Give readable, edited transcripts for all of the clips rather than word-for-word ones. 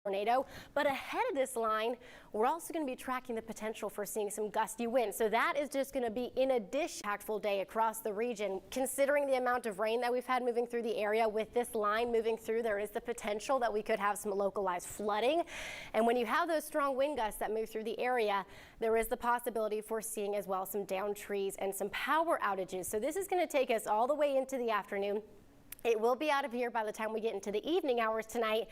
tornado, but ahead of this line, we're also going to be tracking the potential for seeing some gusty winds. So that is just going to be in addition impactful day across the region. Considering the amount of rain that we've had moving through the area, with this line moving through, there is the potential that we could have some localized flooding. And when you have those strong wind gusts that move through the area, there is the possibility for seeing as well some downed trees and some power outages. So this is going to take us all the way into the afternoon. It will be out of here by the time we get into the evening hours tonight.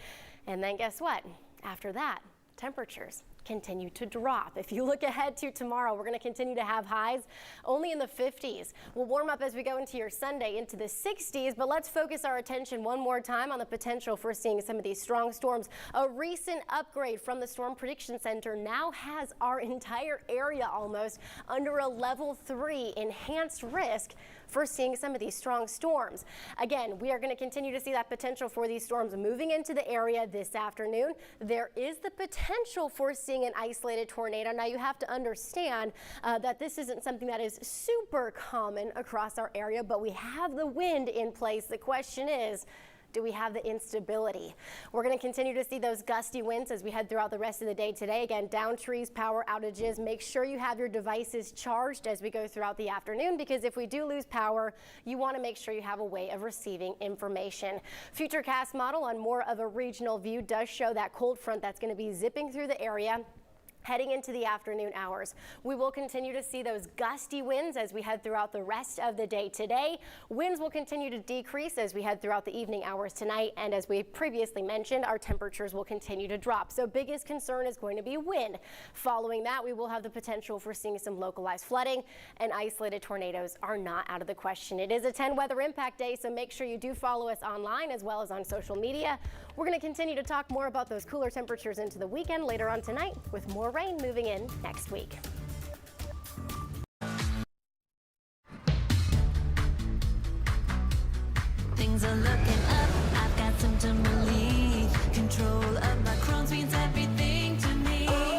And then guess what? After that, temperatures continue to drop. If you look ahead to tomorrow, we're going to continue to have highs only in the 50s. We'll warm up as we go into your Sunday into the 60s, but let's focus our attention one more time on the potential for seeing some of these strong storms. A recent upgrade from the Storm Prediction Center now has our entire area almost under a level 3 enhanced risk for seeing some of these strong storms. Again, we are going to continue to see that potential for these storms moving into the area this afternoon. There is the potential for seeing an isolated tornado. Now you have to understand that this isn't something that is super common across our area, but we have the wind in place. The question is, do we have the instability? We're going to continue to see those gusty winds as we head throughout the rest of the day today. Again, down trees, power outages. Make sure you have your devices charged as we go throughout the afternoon, because if we do lose power, you want to make sure you have a way of receiving information. Futurecast model on more of a regional view does show that cold front that's going to be zipping through the area heading into the afternoon hours. We will continue to see those gusty winds as we head throughout the rest of the day today. Winds will continue to decrease as we head throughout the evening hours tonight, and as we previously mentioned, our temperatures will continue to drop. So biggest concern is going to be wind. Following that, we will have the potential for seeing some localized flooding, and isolated tornadoes are not out of the question. It is a 10 weather impact day, so make sure you do follow us online as well as on social media. We're going to continue to talk more about those cooler temperatures into the weekend later on tonight, with more rain moving in next week. Things are looking up, I've got symptom relief. Control of my Crohn's means everything to me. Control.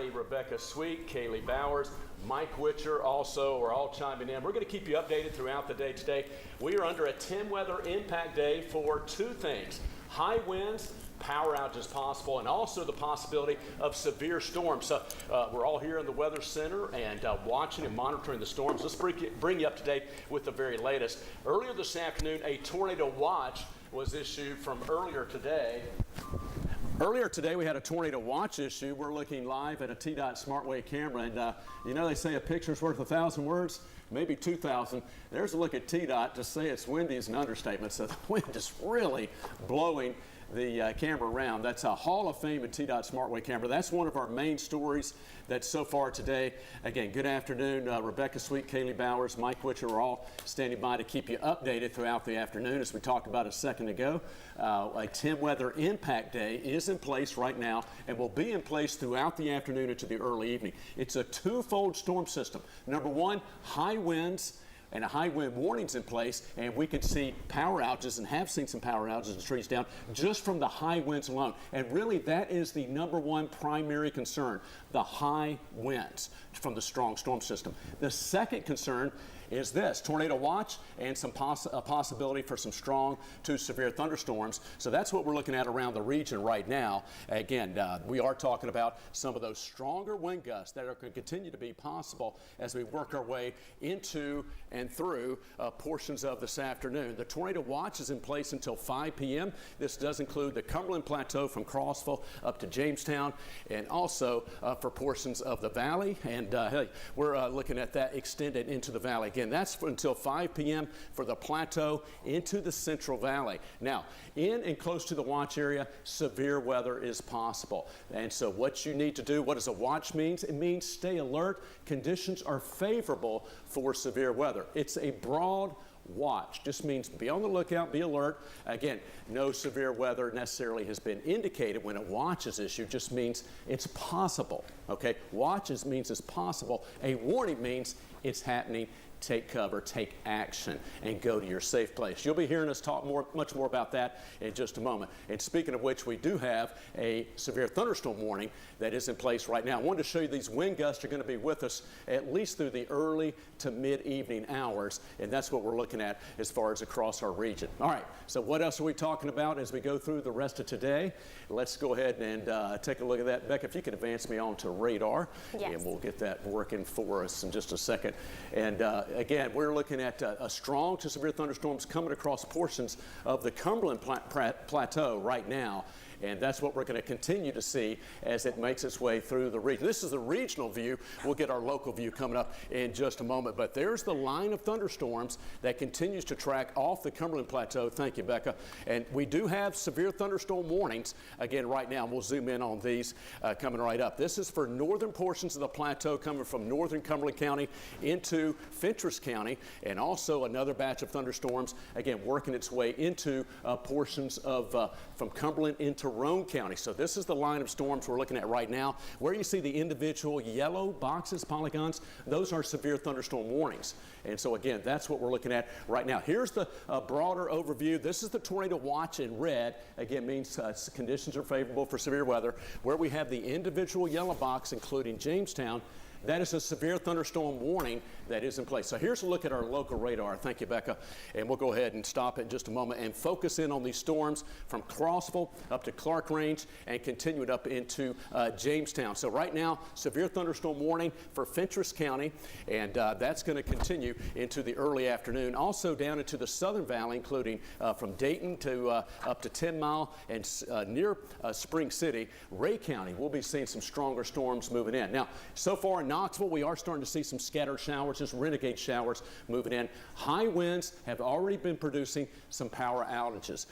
Rebecca Sweet, Kaylee Bowers, Mike Witcher also are all chiming in. We're going to keep you updated throughout the day today. We are under a 10 weather impact day for two things: high winds, power outages possible, and also the possibility of severe storms. So we're all here in the Weather Center and watching and monitoring the storms. Let's bring you up to date with the very latest. Earlier this afternoon, a tornado watch was issued from earlier today. Earlier today, we had a tornado watch issue. We're looking live at a TDOT SmartWave camera, and you know they say a picture's worth 1,000 words, maybe 2,000. There's a look at TDOT. To say it's windy is an understatement, so the wind is really blowing the camera around. That's a Hall of Fame and TDOT SmartWave camera. That's one of our main stories that's so far today. Again, good afternoon. Rebecca Sweet, Kaylee Bowers, Mike Witcher are all standing by to keep you updated throughout the afternoon. As we talked about a second ago, a 10 weather impact day is in place right now and will be in place throughout the afternoon into the early evening. It's a twofold storm system. Number one, high winds and a high wind warnings in place, and we could see power outages and have seen some power outages and trees down just from the high winds alone. And really that is the number one primary concern, the high winds from the strong storm system. The second concern is this, tornado watch and some possibility for some strong to severe thunderstorms. So that's what we're looking at around the region right now. Again, we are talking about some of those stronger wind gusts that are going to continue to be possible as we work our way into and through portions of this afternoon. The tornado watch is in place until 5 p.m. This does include the Cumberland Plateau from Crossville up to Jamestown, and also for portions of the valley. And hey, we're looking at that extended into the valley. Again, that's until 5 p.m. for the plateau into the Central Valley. Now, in and close to the watch area, severe weather is possible. And so what you need to do, what does a watch mean? It means stay alert. Conditions are favorable for severe weather. It's a broad watch. Just means be on the lookout, be alert. Again, no severe weather necessarily has been indicated when a watch is issued. Just means it's possible. Okay, watches means it's possible. A warning means it's happening. Take cover, take action, and go to your safe place. You'll be hearing us talk much more about that in just a moment. And speaking of which, we do have a severe thunderstorm warning that is in place right now. I wanted to show you these wind gusts are going to be with us at least through the early to mid-evening hours, and that's what we're looking at as far as across our region. All right, so what else are we talking about as we go through the rest of today? Let's go ahead and take a look at that. Becca, if you could advance me on to radar, yes, and we'll get that working for us in just a second. And again, we're looking at a strong to severe thunderstorms coming across portions of the Cumberland Plateau right now. And that's what we're going to continue to see as it makes its way through the region. This is the regional view. We'll get our local view coming up in just a moment. But there's the line of thunderstorms that continues to track off the Cumberland Plateau. Thank you, Becca. And we do have severe thunderstorm warnings, again, right now. We'll zoom in on these coming right up. This is for northern portions of the plateau coming from northern Cumberland County into Fentress County, and also another batch of thunderstorms, again, working its way into portions of from Cumberland into Roane County. So this is the line of storms we're looking at right now. Where you see the individual yellow boxes, polygons, those are severe thunderstorm warnings. And so again, that's what we're looking at right now. Here's the broader overview. This is the tornado watch in red. Again, means conditions are favorable for severe weather. Where we have the individual yellow box, including Jamestown, that is a severe thunderstorm warning that is in place. So here's a look at our local radar. Thank you, Becca. And we'll go ahead and stop in just a moment and focus in on these storms from Crossville up to Clark Range and continue it up into Jamestown. So right now, severe thunderstorm warning for Fentress County, and that's going to continue into the early afternoon. Also down into the Southern Valley, including from Dayton to up to 10 Mile and near Spring City, Ray County, we'll be seeing some stronger storms moving in. Now, so far in Knoxville, we are starting to see some scattered showers, just renegade showers moving in. High winds have already been producing some power outages.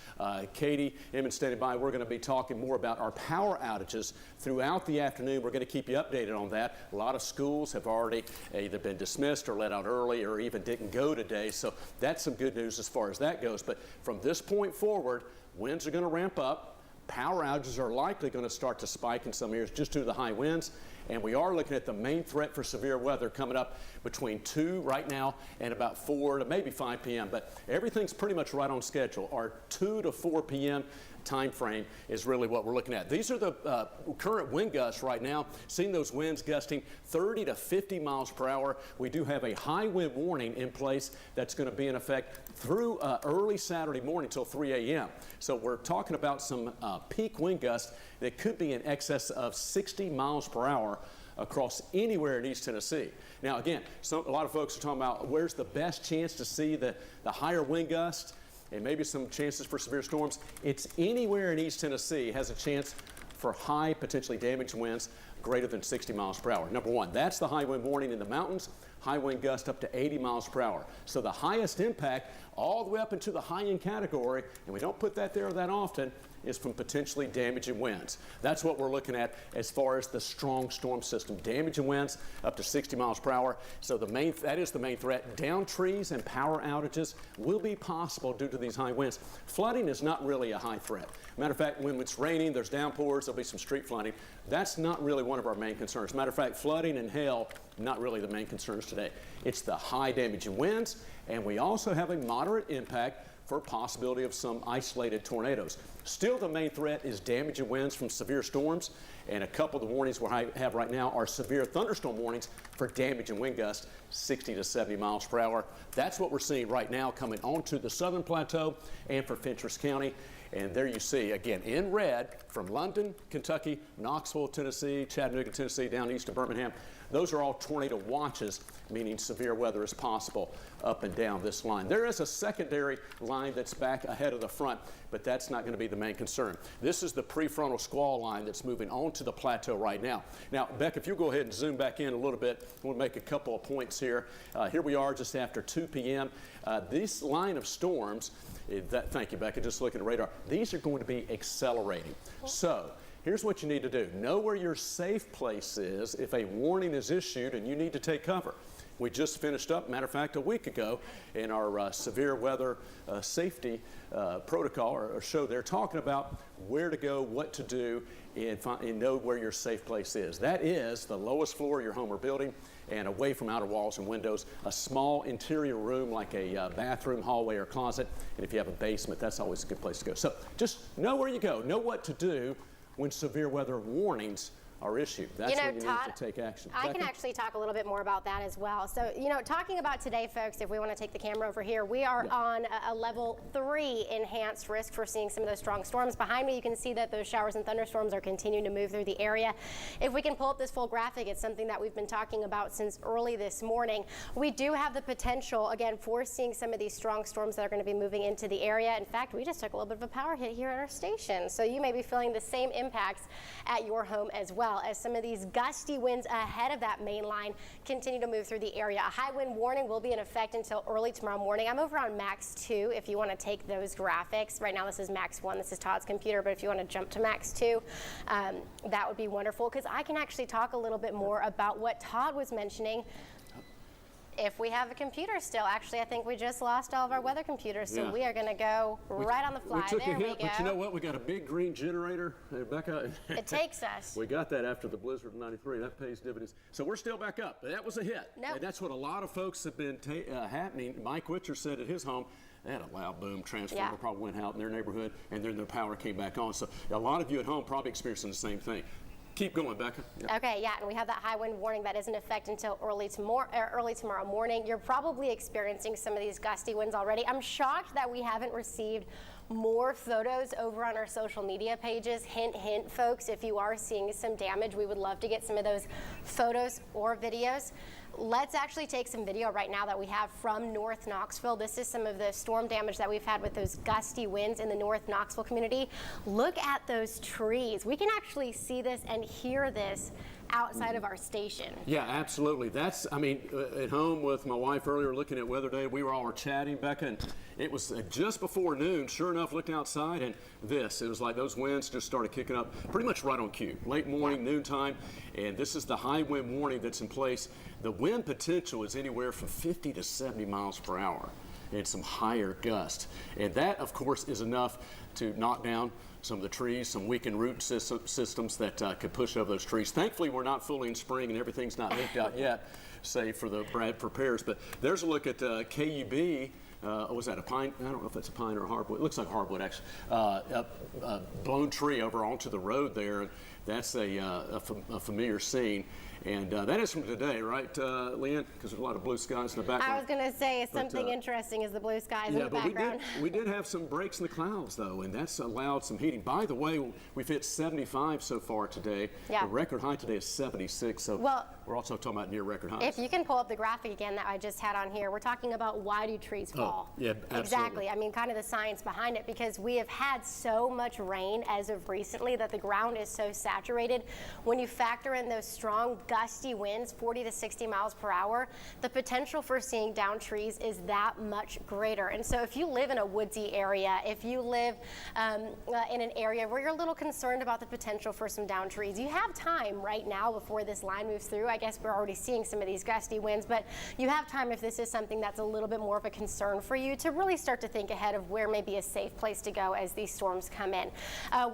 Katie, Emmett standing by. We're going to be talking more about our power outages throughout the afternoon. We're going to keep you updated on that. A lot of schools have already either been dismissed or let out early or even didn't go today. So that's some good news as far as that goes. But from this point forward, winds are going to ramp up. Power outages are likely going to start to spike in some areas just due to the high winds. And we are looking at the main threat for severe weather coming up between 2 right now and about 4 to maybe 5 p.m. But everything's pretty much right on schedule. Our 2 to 4 p.m. time frame is really what we're looking at. These are the current wind gusts right now. Seeing those winds gusting 30 to 50 miles per hour. We do have a high wind warning in place that's going to be in effect through early Saturday morning till 3 a.m. So we're talking about some peak wind gusts that could be in excess of 60 miles per hour across anywhere in East Tennessee. Now again, a lot of folks are talking about where's the best chance to see the higher wind gusts and maybe some chances for severe storms. It's anywhere in East Tennessee has a chance for high, potentially damaged winds greater than 60 miles per hour. Number one, that's the high wind warning in the mountains, high wind gust up to 80 miles per hour. So the highest impact all the way up into the high end category, and we don't put that there that often, is from potentially damaging winds. That's what we're looking at as far as the strong storm system. Damaging winds up to 60 miles per hour. So that is the main threat. Down trees and power outages will be possible due to these high winds. Flooding is not really a high threat. Matter of fact, when it's raining, there's downpours, there'll be some street flooding. That's not really one of our main concerns. Matter of fact, flooding and hail, not really the main concerns today. It's the high damaging winds, and we also have a moderate impact for possibility of some isolated tornadoes. Still, the main threat is damaging winds from severe storms, and a couple of the warnings we have right now are severe thunderstorm warnings for damaging wind gusts 60 to 70 miles per hour. That's what we're seeing right now coming onto the southern plateau and for Fentress County. And there you see, again, in red, from London, Kentucky, Knoxville, Tennessee, Chattanooga, Tennessee, down east of Birmingham. Those are all tornado watches, meaning severe weather is possible up and down this line. There is a secondary line that's back ahead of the front, but that's not going to be the main concern. This is the prefrontal squall line that's moving onto the plateau right now. Now, Beck, if you go ahead and zoom back in a little bit, we'll make a couple of points here. Here we are just after 2 p.m. This line of storms, thank you, Becca, just looking at radar, these are going to be accelerating. So here's what you need to do. Know where your safe place is if a warning is issued and you need to take cover. We just finished up, matter of fact, a week ago in our severe weather safety protocol or show there, talking about where to go, what to do, and know where your safe place is. That is the lowest floor of your home or building and away from outer walls and windows, a small interior room like a bathroom, hallway, or closet. And if you have a basement, that's always a good place to go. So just know where you go, know what to do when severe weather warnings are issued. That's when you Todd, need to take action. I can actually talk a little bit more about that as well. So, talking about today, folks, if we want to take the camera over here, we are on a level 3 enhanced risk for seeing some of those strong storms. Behind me, you can see that those showers and thunderstorms are continuing to move through the area. If we can pull up this full graphic, it's something that we've been talking about since early this morning. We do have the potential, again, for seeing some of these strong storms that are going to be moving into the area. In fact, we just took a little bit of a power hit here at our station. So you may be feeling the same impacts at your home as well, as some of these gusty winds ahead of that main line continue to move through the area. A high wind warning will be in effect until early tomorrow morning. I'm over on Max 2 if you want to take those graphics. Right now this is Max 1, this is Todd's computer, but if you want to jump to Max 2, that would be wonderful, because I can actually talk a little bit more about what Todd was mentioning. If we have a computer still, actually, I think we just lost all of our weather computers, so we are going to go right on the fly. We took there a hit, we go. but you know what? We got a big green generator. Becca, it takes us. We got that after the blizzard of '93. That pays dividends. So we're still back up. That was a hit. Nope. And that's what a lot of folks have been happening. Mike Witcher said at his home, they had a loud boom. Transformer probably went out in their neighborhood, and then their power came back on. So a lot of you at home probably experiencing the same thing. Keep going, Becca. Okay, and we have that high wind warning that is in effect until early tomorrow morning. You're probably experiencing some of these gusty winds already. I'm shocked that we haven't received more photos over on our social media pages. Hint, hint, folks, if you are seeing some damage, we would love to get some of those photos or videos. Let's actually take some video right now that we have from North Knoxville. This is some of the storm damage that we've had with those gusty winds in the North Knoxville community. Look at those trees. We can actually see this and hear this outside of our station. Yeah, absolutely. That's, I mean, at home with my wife earlier looking at weather day, we were all chatting, Becca, and it was just before noon. Sure enough, looking outside, and it was like those winds just started kicking up pretty much right on cue. Late morning, noontime, and this is the high wind warning that's in place. The wind potential is anywhere from 50 to 70 miles per hour and some higher gusts. And that, of course, is enough to knock down some of the trees, some weakened root systems that could push over those trees. Thankfully, we're not fully in spring and everything's not leaked out yet, save for the Bradford pears. But there's a look at KUB was that a pine? I don't know if that's a pine or a hardwood. It looks like hardwood, actually. A blown tree over onto the road there. That's a familiar scene. And that is from today, right, Leanne? Because there's a lot of blue skies in the background. I was going to say something interesting is the blue skies in the background. We did have some breaks in the clouds, though, and that's allowed some heating. By the way, we've hit 75 so far today. Yeah. The record high today is 76, so we're also talking about near record highs. If you can pull up the graphic again that I just had on here, we're talking about why do trees fall? Yeah, absolutely. Exactly. I mean, kind of the science behind it, because we have had so much rain as of recently that the ground is so saturated. When you factor in those strong gusty winds, 40 to 60 miles per hour, the potential for seeing downed trees is that much greater. And so if you live in a woodsy area, if you live in an area where you're a little concerned about the potential for some downed trees, you have time right now before this line moves through. I guess we're already seeing some of these gusty winds, but you have time if this is something that's a little bit more of a concern for you to really start to think ahead of where may be a safe place to go as these storms come in.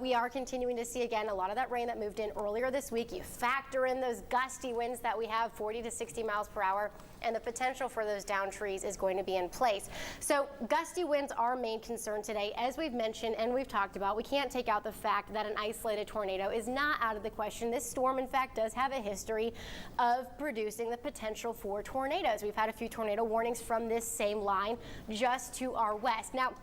We are continuing to see, again, a lot of that rain that moved in earlier this week. You factor in those gusty winds that we have, 40 to 60 miles per hour, and the potential for those downed trees is going to be in place. So gusty winds are our main concern today. As we've mentioned and we've talked about, we can't take out the fact that an isolated tornado is not out of the question. This storm, in fact, does have a history of producing the potential for tornadoes. We've had a few tornado warnings from this same line just to our west. Now,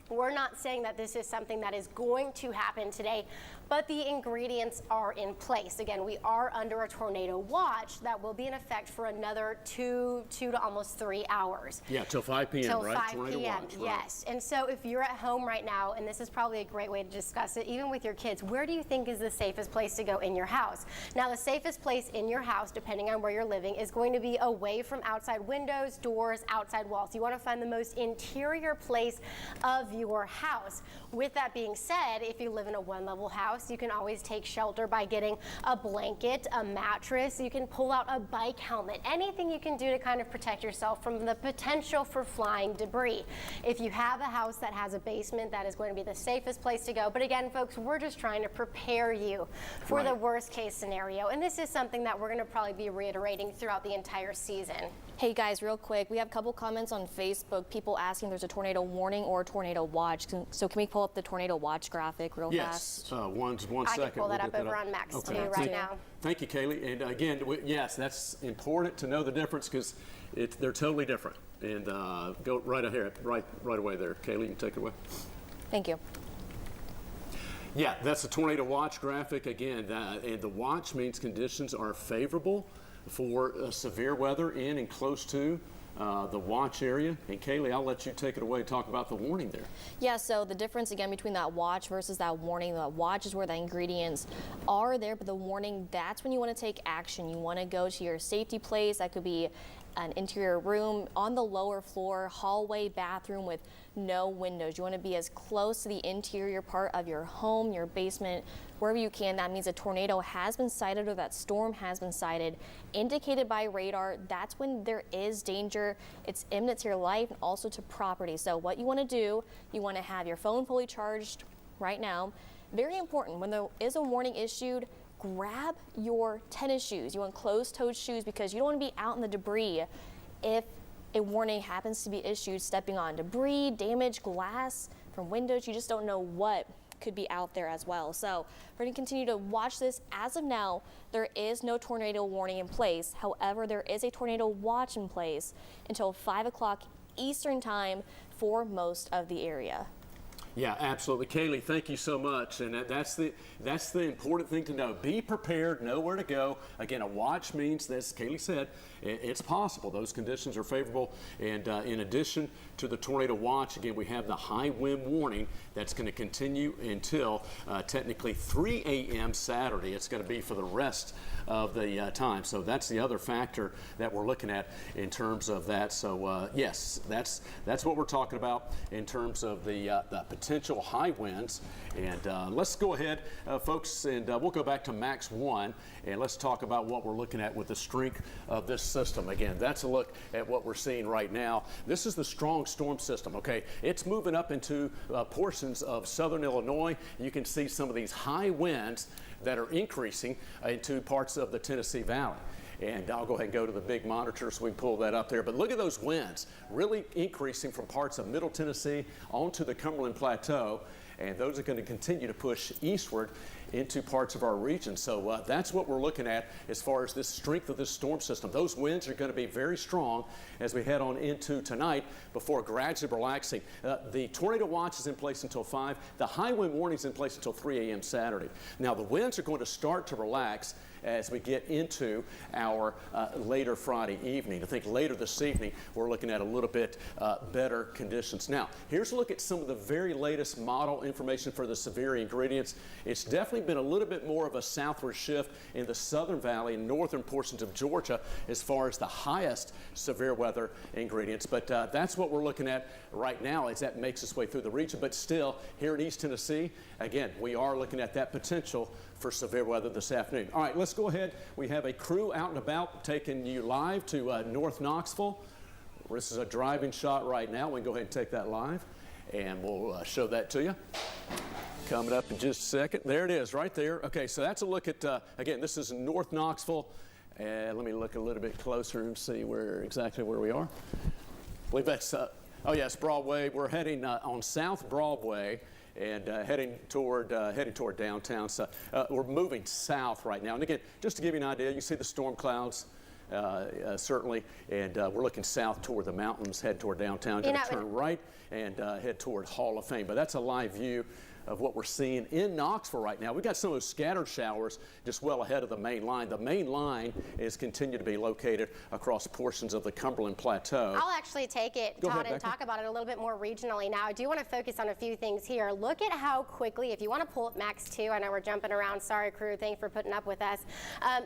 we're not saying that this is something that is going to happen today, but the ingredients are in place. Again, we are under a tornado watch that will be in effect for another two to almost 3 hours. Yeah, till 5 p.m., Till right? 5 Tornado p.m., watch, right. yes. And so if you're at home right now, and this is probably a great way to discuss it, even with your kids, where do you think is the safest place to go in your house? Now, the safest place in your house, depending on where you're living, is going to be away from outside windows, doors, outside walls. You want to find the most interior place of your house. With that being said, if you live in a one-level house, you can always take shelter by getting a blanket, a mattress. You can pull out a bike helmet, anything you can do to kind of protect yourself from the potential for flying debris. If you have a house that has a basement, that is going to be the safest place to go. But again, folks, we're just trying to prepare you for the worst case scenario. And this is something that we're going to probably be reiterating throughout the entire season. Hey guys, real quick, we have a couple comments on Facebook, people asking if there's a tornado warning or a tornado watch. So can we pull up the tornado watch graphic real fast? Yes, one second. I can pull that We'll up get over on Max Okay. too right now. Thank you, Kaylee. And again, yes, that's important to know the difference because they're totally different. And go right ahead, right away there. Kaylee, you can take it away. Thank you. Yeah, that's the tornado watch graphic again. And the watch means conditions are favorable for severe weather in and close to the watch area. And Kaylee, I'll let you take it away and talk about the warning there. Yeah, so the difference again between that watch versus that warning, the watch is where the ingredients are there, but the warning, that's when you want to take action. You want to go to your safety place. That could be an interior room on the lower floor, hallway, bathroom with no windows. You want to be as close to the interior part of your home, your basement, wherever you can. That means a tornado has been sighted or that storm has been sighted, indicated by radar. That's when there is danger. It's imminent to your life and also to property. So what you want to do, you want to have your phone fully charged right now. Very important, when there is a warning issued, grab your tennis shoes. You want closed-toed shoes because you don't want to be out in the debris if a warning happens to be issued, stepping on debris, damaged glass from windows. You just don't know what could be out there as well. So we're going to continue to watch this. As of now, there is no tornado warning in place. However, there is a tornado watch in place until 5 o'clock Eastern time for most of the area. Yeah, absolutely. Kaylee, thank you so much. And that's the important thing to know. Be prepared, know where to go. Again, a watch means, as Kaylee said, it's possible. Those conditions are favorable. And in addition to the tornado watch, again, we have the high wind warning that's going to continue until technically 3 a.m. Saturday. It's going to be for the rest of the time. So that's the other factor that we're looking at in terms of that. So yes, that's what we're talking about in terms of the potential high winds. And let's go ahead, folks, and we'll go back to Max 1, and let's talk about what we're looking at with the strength of this system. Again, that's a look at what we're seeing right now. This is the strong storm system, okay? It's moving up into portions of southern Illinois. You can see some of these high winds that are increasing into parts of the Tennessee Valley. And I'll go ahead and go to the big monitor so we can pull that up there. But look at those winds really increasing from parts of Middle Tennessee onto the Cumberland Plateau. And those are going to continue to push eastward into parts of our region. So that's what we're looking at as far as this strength of this storm system. Those winds are going to be very strong as we head on into tonight before gradually relaxing. The tornado watch is in place until 5. The high wind warning is in place until 3 a.m. Saturday. Now the winds are going to start to relax as we get into our later Friday evening. I think later this evening we're looking at a little bit better conditions. Now here's a look at some of the very latest model information for the severe ingredients. It's definitely been a little bit more of a southward shift in the southern valley and northern portions of Georgia as far as the highest severe weather ingredients. But that's what we're looking at right now as that makes its way through the region. But still, here in East Tennessee, again, we are looking at that potential for severe weather this afternoon. All right, let's go ahead. We have a crew out and about taking you live to North Knoxville. This is a driving shot right now. We can go ahead and take that live, and we'll show that to you. Coming up in just a second. There it is, right there. Okay, so that's a look at, again, this is North Knoxville. And let me look a little bit closer and see exactly where we are. I believe that's, oh yes, Broadway. We're heading on South Broadway and heading toward downtown. So we're moving south right now. And again, just to give you an idea, you see the storm clouds. Certainly, and we're looking south toward the mountains, head toward downtown, going to turn right and head toward Hall of Fame. But that's a live view of what we're seeing in Knoxville right now. We've got some of those scattered showers just well ahead of the main line. The main line is continued to be located across portions of the Cumberland Plateau. I'll actually take it, Todd, and talk about it a little bit more regionally. Now, I do want to focus on a few things here. Look at how quickly, if you want to pull up Max 2, I know we're jumping around. Sorry, crew. Thanks for putting up with us.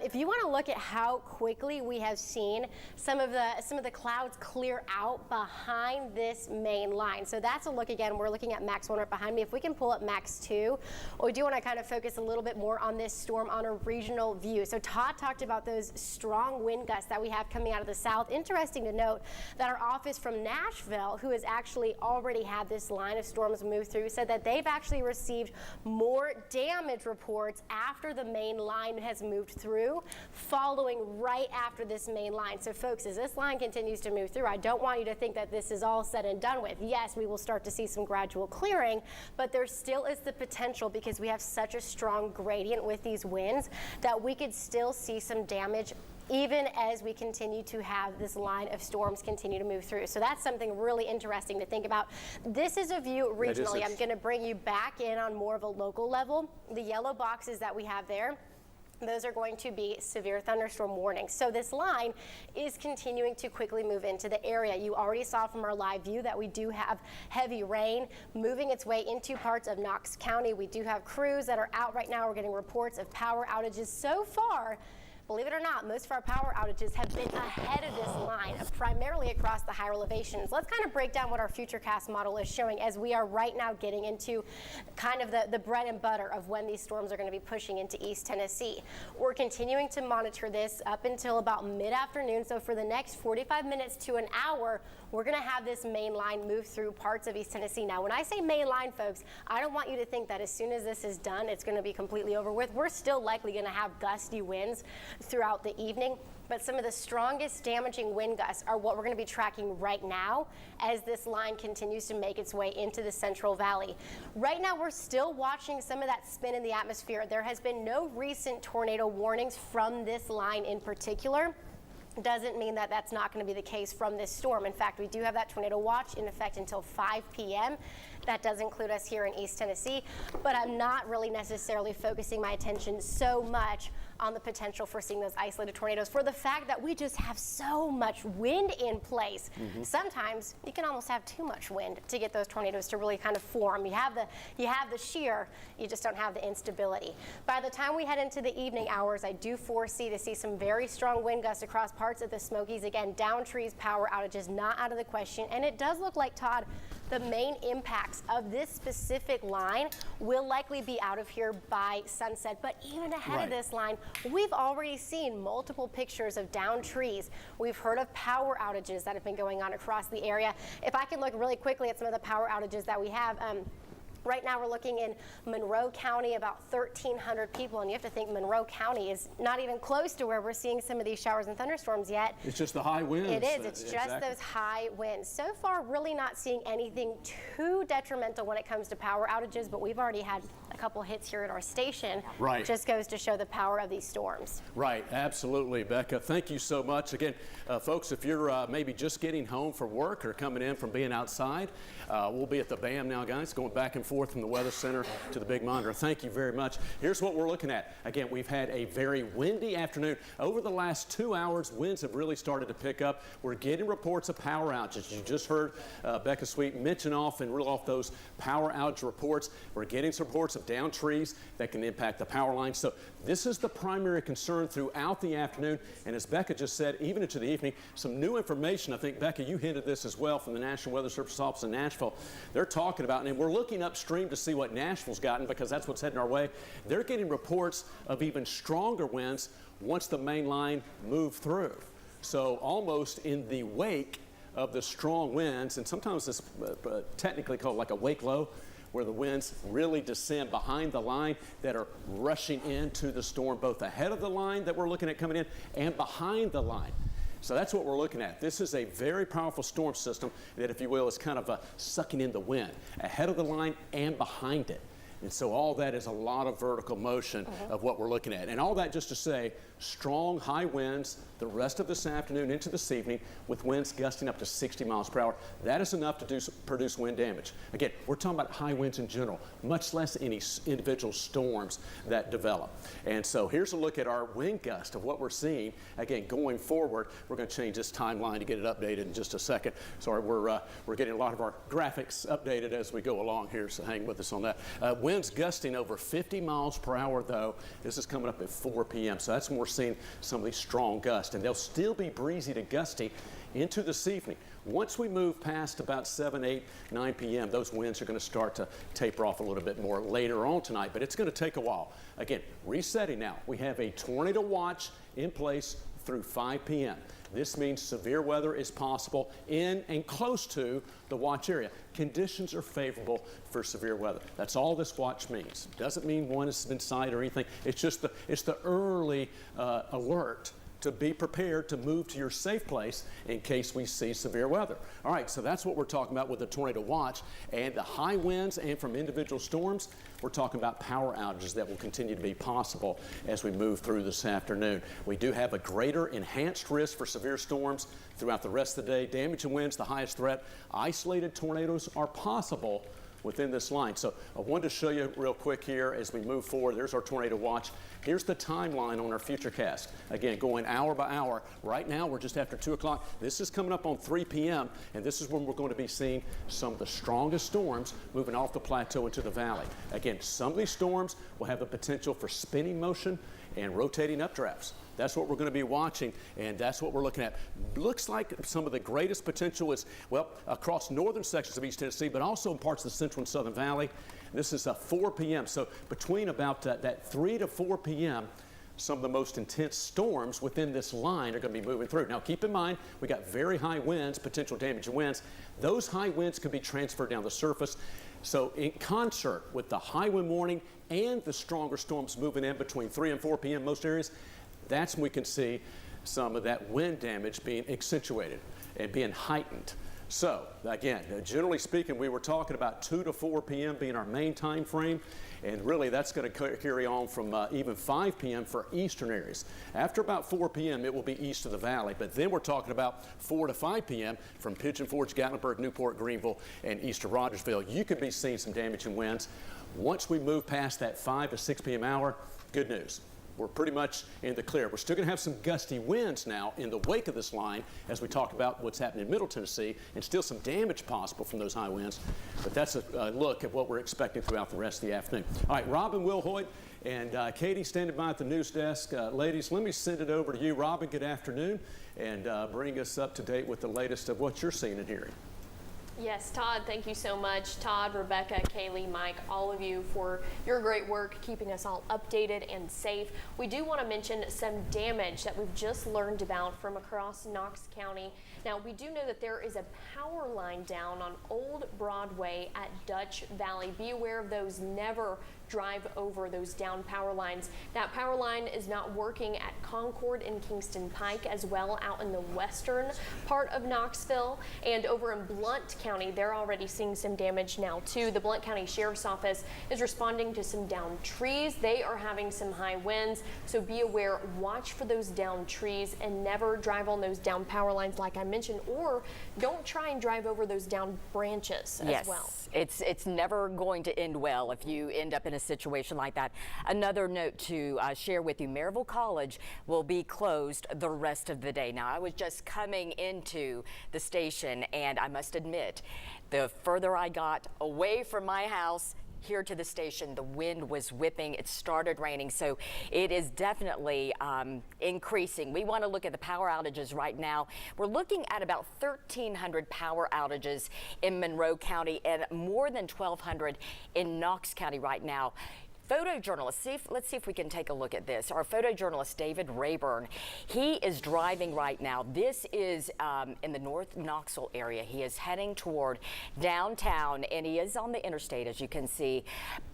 If you want to look at how quickly we have seen some of the clouds clear out behind this main line. So that's a look again. We're looking at Max 1 right behind me. If we can pull up Max 2, we do want to kind of focus a little bit more on this storm on a regional view. So Todd talked about those strong wind gusts that we have coming out of the south. Interesting to note that our office from Nashville, who has actually already had this line of storms move through, said that they've actually received more damage reports after the main line has moved through, following right after this main line. So folks, as this line continues to move through, I don't want you to think that this is all said and done with. Yes, we will start to see some gradual clearing, but there still is the potential, because we have such a strong gradient with these winds, that we could still see some damage even as we continue to have this line of storms continue to move through. So that's something really interesting to think about. This is a view regionally. I'm going to bring you back in on more of a local level. The yellow boxes that we have there, those are going to be severe thunderstorm warnings. So this line is continuing to quickly move into the area. You already saw from our live view that we do have heavy rain moving its way into parts of Knox County. We do have crews that are out right now. We're getting reports of power outages so far. Believe it or not, most of our power outages have been ahead of this line, primarily across the higher elevations. Let's kind of break down what our futurecast model is showing as we are right now getting into kind of the bread and butter of when these storms are going to be pushing into East Tennessee. We're continuing to monitor this up until about mid-afternoon. So for the next 45 minutes to an hour, we're going to have this main line move through parts of East Tennessee. Now, when I say main line, folks, I don't want you to think that as soon as this is done, it's going to be completely over with. We're still likely going to have gusty winds throughout the evening, but some of the strongest damaging wind gusts are what we're going to be tracking right now as this line continues to make its way into the Central Valley. Right now, we're still watching some of that spin in the atmosphere. There has been no recent tornado warnings from this line in particular. Doesn't mean that that's not going to be the case from this storm. In fact, we do have that tornado watch in effect until 5 p.m. That does include us here in East Tennessee, but I'm not really necessarily focusing my attention so much on the potential for seeing those isolated tornadoes for the fact that we just have so much wind in place. Sometimes you can almost have too much wind to get those tornadoes to really kind of form. You have the shear, you just don't have the instability. By the time we head into the evening hours, I do foresee to see some very strong wind gusts across parts of the Smokies. Again, down trees, power outages not out of the question, and it does look like, Todd, the main impacts of this specific line will likely be out of here by sunset. But even ahead of this line, we've already seen multiple pictures of downed trees. We've heard of power outages that have been going on across the area. If I can look really quickly at some of the power outages that we have, Right now we're looking in Monroe County, about 1,300 people, and you have to think Monroe County is not even close to where we're seeing some of these showers and thunderstorms yet. It's just the high winds. It is. It's just Exactly. those high winds. So far, really not seeing anything too detrimental when it comes to power outages, but we've already had a couple hits here at our station. Right. Just goes to show the power of these storms. Right, absolutely, Becca. Thank you so much. Again, folks, if you're maybe just getting home from work or coming in from being outside, we'll be at the BAM now, guys, going back and forth from the Weather Center to the big monitor. Thank you very much. Here's what we're looking at. Again, we've had a very windy afternoon. Over the last 2 hours, winds have really started to pick up. We're getting reports of power outages. You just heard Becca Sweet mention off and reel off those power outage reports. We're getting some reports of downed trees that can impact the power lines. So this is the primary concern throughout the afternoon. And as Becca just said, even into the evening, some new information. I think, Becca, you hinted this as well from the National Weather Service office in Nashville. They're talking about, and we're looking upstream to see what Nashville's gotten because that's what's heading our way. They're getting reports of even stronger winds once the main line moved through. So almost in the wake of the strong winds, and sometimes it's technically called like a wake low, where the winds really descend behind the line that are rushing into the storm, both ahead of the line that we're looking at coming in and behind the line. So that's what we're looking at. This is a very powerful storm system that, if you will, is kind of sucking in the wind ahead of the line and behind it. And so all that is a lot of vertical motion of what we're looking at. And all that just to say, strong high winds the rest of this afternoon into this evening with winds gusting up to 60 miles per hour. That is enough to produce wind damage. Again, we're talking about high winds in general, much less any individual storms that develop. And so here's a look at our wind gust of what we're seeing. Again, going forward, we're going to change this timeline to get it updated in just a second. Sorry, we're getting a lot of our graphics updated as we go along here, so hang with us on that. Winds gusting over 50 miles per hour, though. This is coming up at 4 p.m., so that's when we're seeing some of these strong gusts, and they'll still be breezy to gusty into this evening. Once we move past about 7, 8, 9 p.m., those winds are going to start to taper off a little bit more later on tonight, but it's going to take a while. Again, resetting now. We have a tornado watch in place through 5 p.m. This means severe weather is possible in and close to the watch area. Conditions are favorable for severe weather. That's all this watch means. Doesn't mean one has been sighted or anything. It's just the early alert to be prepared to move to your safe place in case we see severe weather. All right, so that's what we're talking about with the tornado watch and the high winds, and from individual storms, we're talking about power outages that will continue to be possible as we move through this afternoon. We do have a greater enhanced risk for severe storms throughout the rest of the day. Damaging winds, the highest threat. Isolated tornadoes are possible within this line. So I wanted to show you real quick here as we move forward. There's our tornado watch. Here's the timeline on our futurecast. Again, going hour by hour. Right now, we're just after 2 o'clock. This is coming up on 3 p.m., and this is when we're going to be seeing some of the strongest storms moving off the plateau into the valley. Again, some of these storms will have the potential for spinning motion and rotating updrafts. That's what we're going to be watching, and that's what we're looking at. Looks like some of the greatest potential is, well, across northern sections of East Tennessee, but also in parts of the central and southern valley. This is 4 p.m., so between about that 3 to 4 p.m., some of the most intense storms within this line are going to be moving through. Now, keep in mind, we got very high winds, potential damaging winds. Those high winds can be transferred down the surface. So in concert with the high wind warning and the stronger storms moving in between 3 and 4 p.m. most areas, that's when we can see some of that wind damage being accentuated and being heightened. So, again, generally speaking, we were talking about 2 to 4 p.m. being our main time frame, and really that's going to carry on from even 5 p.m. for eastern areas. After about 4 p.m., it will be east of the valley, but then we're talking about 4 to 5 p.m. from Pigeon Forge, Gatlinburg, Newport, Greenville, and east of Rogersville. You could be seeing some damaging winds. Once we move past that 5 to 6 p.m. hour, good news. We're pretty much in the clear. We're still going to have some gusty winds now in the wake of this line as we talk about what's happening in Middle Tennessee, and still some damage possible from those high winds. But that's a look at what we're expecting throughout the rest of the afternoon. All right, Robin, Will Hoyt, and Katie standing by at the news desk. Ladies, let me send it over to you. Robin, good afternoon, and bring us up to date with the latest of what you're seeing and hearing. Yes, Todd, thank you so much. Todd, Rebecca, Kaylee, Mike, all of you for your great work keeping us all updated and safe. We do want to mention some damage that we've just learned about from across Knox County. Now, we do know that there is a power line down on Old Broadway at Dutch Valley. Be aware of those. Never drive over those down power lines. That power line is not working at Concord and Kingston Pike, as well out in the western part of Knoxville. And over in Blount County, they're already seeing some damage now too. The Blount County Sheriff's Office is responding to some downed trees. They are having some high winds, so be aware, watch for those downed trees and never drive on those down power lines like I mentioned, or don't try and drive over those down branches as well. It's never going to end well if you end up in a situation like that. Another note to share with you, Maryville College will be closed the rest of the day. Now, I was just coming into the station, and I must admit, the further I got away from my house here to the station, the wind was whipping. It started raining, so it is definitely increasing. We want to look at the power outages right now. We're looking at about 1,300 power outages in Monroe County and more than 1,200 in Knox County right now. Photojournalist, let's see if we can take a look at this. Our photojournalist, David Rayburn, he is driving right now. This is in the North Knoxville area. He is heading toward downtown, and he is on the interstate, as you can see.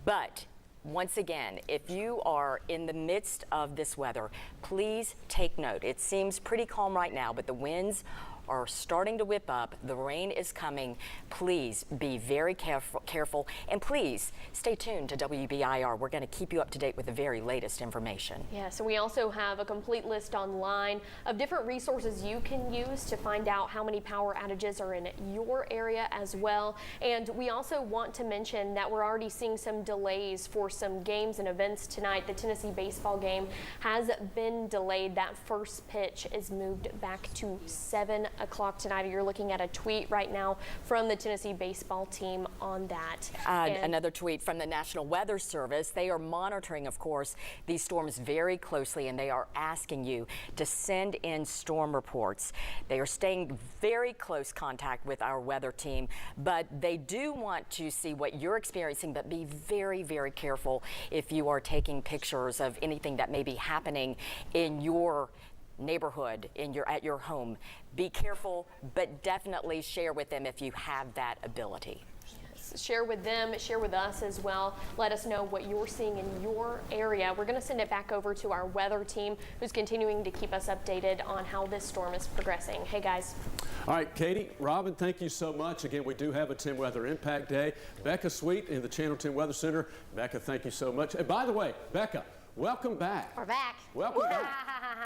But once again, if you are in the midst of this weather, please take note. It seems pretty calm right now, but the winds are starting to whip up. The rain is coming. Please be very careful, and please stay tuned to WBIR. We're going to keep you up to date with the very latest information. Yes, and we also have a complete list online of different resources you can use to find out how many power outages are in your area as well. And we also want to mention that we're already seeing some delays for some games and events tonight. The Tennessee baseball game has been delayed. That first pitch is moved back to 7 o'clock tonight. You're looking at a tweet right now from the Tennessee baseball team on that. Another tweet from the National Weather Service. They are monitoring, of course, these storms very closely, and they are asking you to send in storm reports. They are staying very close contact with our weather team, but they do want to see what you're experiencing, but be very, very careful if you are taking pictures of anything that may be happening in your neighborhood, at your home. Be careful, but definitely share with them if you have that ability. Yes, share with them, share with us as well. Let us know what you're seeing in your area. We're going to send it back over to our weather team, who's continuing to keep us updated on how this storm is progressing. Hey guys. All right, Katie, Robin, thank you so much. Again, we do have a 10 Weather Impact Day. Becca Sweet in the Channel 10 Weather Center. Becca, thank you so much. And by the way, Becca, welcome back. We're back. Welcome back.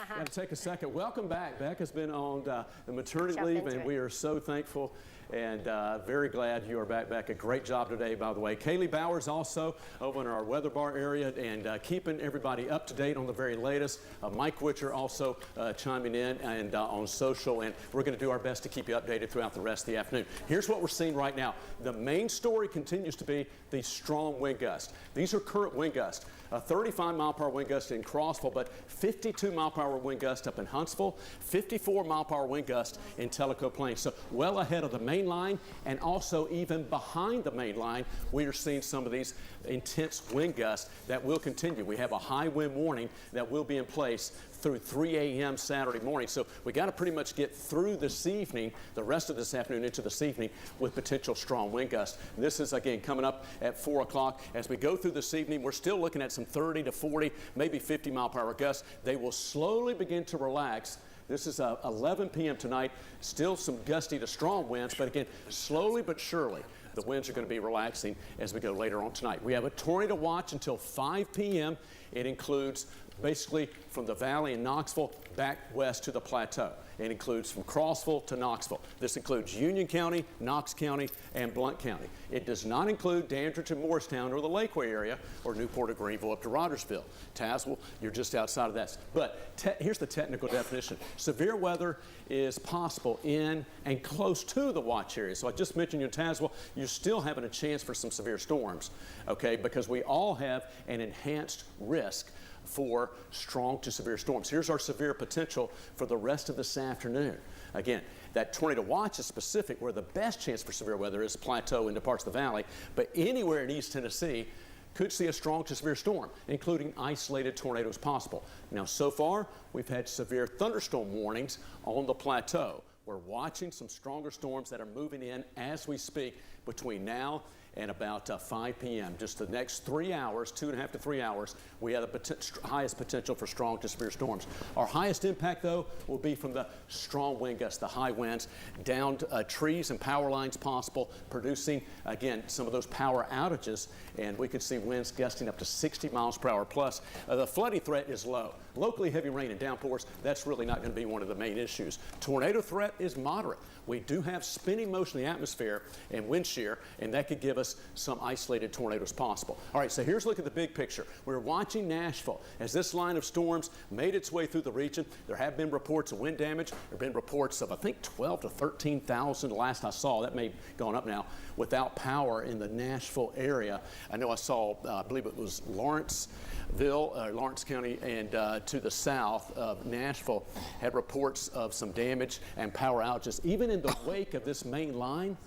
Got to take a second. Welcome back. Becca's been on the maternity leave, and we are so thankful and very glad you are back. Becca, great job today, by the way. Kaylee Bowers also over in our weather bar area and keeping everybody up to date on the very latest. Mike Witcher also chiming in and on social, and we're going to do our best to keep you updated throughout the rest of the afternoon. Here's what we're seeing right now. The main story continues to be the strong wind gusts. These are current wind gusts. A 35-mile-per-hour wind gust in Crossville, but 52-mile-per-hour wind gust up in Huntsville, 54-mile-per-hour wind gust in Tellico Plains. So well ahead of the main line, and also even behind the main line, we are seeing some of these intense wind gusts that will continue. We have a high wind warning that will be in place through 3 a.m. Saturday morning. So we got to pretty much get through this evening, the rest of this afternoon into this evening, with potential strong wind gusts. This is, again, coming up at 4 o'clock. As we go through this evening, we're still looking at some 30 to 40, maybe 50-mile-per-hour gusts. They will slowly begin to relax. This is 11 p.m. tonight. Still some gusty to strong winds, but again, slowly but surely, the winds are going to be relaxing as we go later on tonight. We have a tornado watch until 5 p.m. It includes basically from the valley in Knoxville back west to the plateau. It includes from Crossville to Knoxville. This includes Union County, Knox County, and Blount County. It does not include Dandridge and Morristown or the Lakeway area or Newport or Greenville up to Rogersville. Tazewell, you're just outside of that. But here's the technical definition. Severe weather is possible in and close to the watch area. So I just mentioned you in Tazewell, you're still having a chance for some severe storms, okay, because we all have an enhanced risk for strong to severe storms. Here's our severe potential for the rest of this afternoon. Again, that tornado watch is specific where the best chance for severe weather is plateau into parts of the valley, but anywhere in East Tennessee could see a strong to severe storm, including isolated tornadoes possible. Now, so far, we've had severe thunderstorm warnings on the plateau. We're watching some stronger storms that are moving in as we speak between now and about 5 p.m. Just the next 3 hours, 2.5 to 3 hours, we have the highest potential for strong to severe storms. Our highest impact, though, will be from the strong wind gusts, the high winds, down trees and power lines possible, producing, again, some of those power outages, and we could see winds gusting up to 60 miles per hour plus. The flooding threat is low. Locally heavy rain and downpours, that's really not going to be one of the main issues. Tornado threat is moderate. We do have spinning motion in the atmosphere and wind shear, and that could give us some isolated tornadoes possible. All right, so here's a look at the big picture. We're watching Nashville as this line of storms made its way through the region. There have been reports of wind damage. There have been reports of, I think, 12 to 13,000 last I saw. That may have gone up now, without power in the Nashville area. I know I saw, I believe it was Lawrence County, and to the south of Nashville had reports of some damage and power outages. Even in the wake of this main line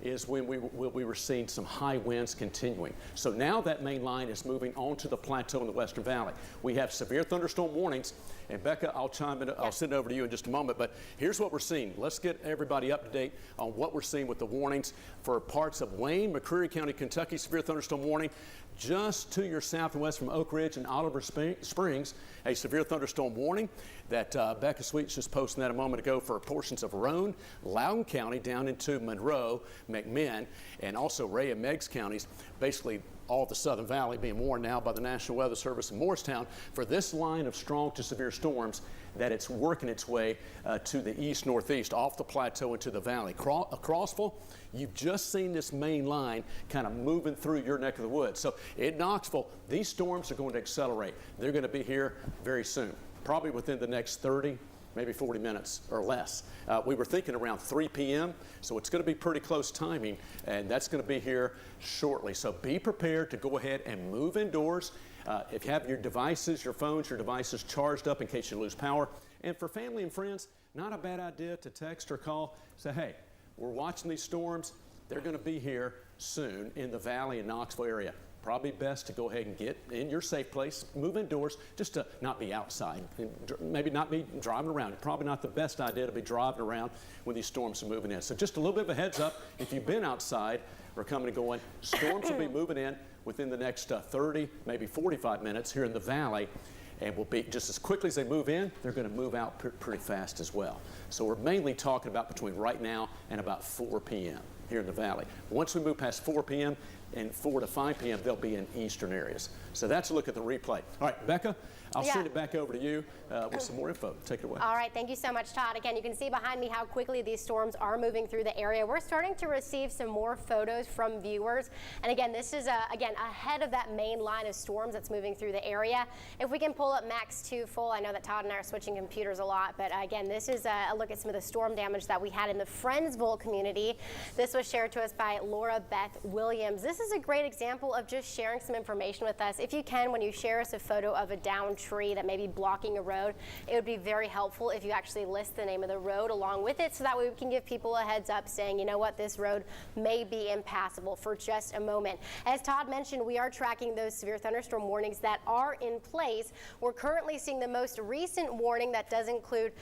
is when we were seeing some high winds continuing. So now that main line is moving onto the plateau in the Western Valley. We have severe thunderstorm warnings, and Becca, I'll chime in, I'll send it over to you in just a moment, but here's what we're seeing. Let's get everybody up to date on what we're seeing with the warnings for parts of Wayne, McCreary County, Kentucky, severe thunderstorm warning. Just to your south and west from Oak Ridge and Oliver Springs, a severe thunderstorm warning that Becca Sweets just posted that a moment ago for portions of Roane, Loudoun County down into Monroe, McMinn, and also Ray and Meigs counties, basically all of the Southern Valley being warned now by the National Weather Service in Morristown for this line of strong to severe storms that it's working its way to the east-northeast off the plateau into the valley. Crossville, you've just seen this main line kind of moving through your neck of the woods. So in Knoxville, these storms are going to accelerate. They're going to be here very soon, probably within the next 30, maybe 40 minutes or less. We were thinking around 3 p.m., so it's going to be pretty close timing, and that's going to be here shortly. So be prepared to go ahead and move indoors. If you have your devices, your phones, your devices charged up in case you lose power. And for family and friends, not a bad idea to text or call. Say, hey, we're watching these storms. They're going to be here soon in the Valley and Knoxville area. Probably best to go ahead and get in your safe place, move indoors, just to not be outside, maybe not be driving around. Probably not the best idea to be driving around when these storms are moving in. So just a little bit of a heads up, if you've been outside or coming and going, storms will be moving in within the next 30, maybe 45 minutes here in the Valley, and will be just as quickly as they move in, they're going to move out pretty fast as well. So we're mainly talking about between right now and about 4 p.m. here in the Valley. Once we move past 4 p.m. and 4 to 5 p.m., they'll be in eastern areas. So that's a look at the replay. All right, Becca, I'll send it back over to you with some more info. Take it away. All right, thank you so much, Todd. Again, you can see behind me how quickly these storms are moving through the area. We're starting to receive some more photos from viewers. And again, this is, again, ahead of that main line of storms that's moving through the area. If we can pull up Max 2 full, I know that Todd and I are switching computers a lot, but again, this is a look at some of the storm damage that we had in the Friendsville community. This was shared to us by Laura Beth Williams. This is a great example of just sharing some information with us. If you can, when you share us a photo of a downed tree that may be blocking a road, it would be very helpful if you actually list the name of the road along with it, so that way we can give people a heads up saying, you know what, this road may be impassable for just a moment. As Todd mentioned, we are tracking those severe thunderstorm warnings that are in place. We're currently seeing the most recent warning that does include,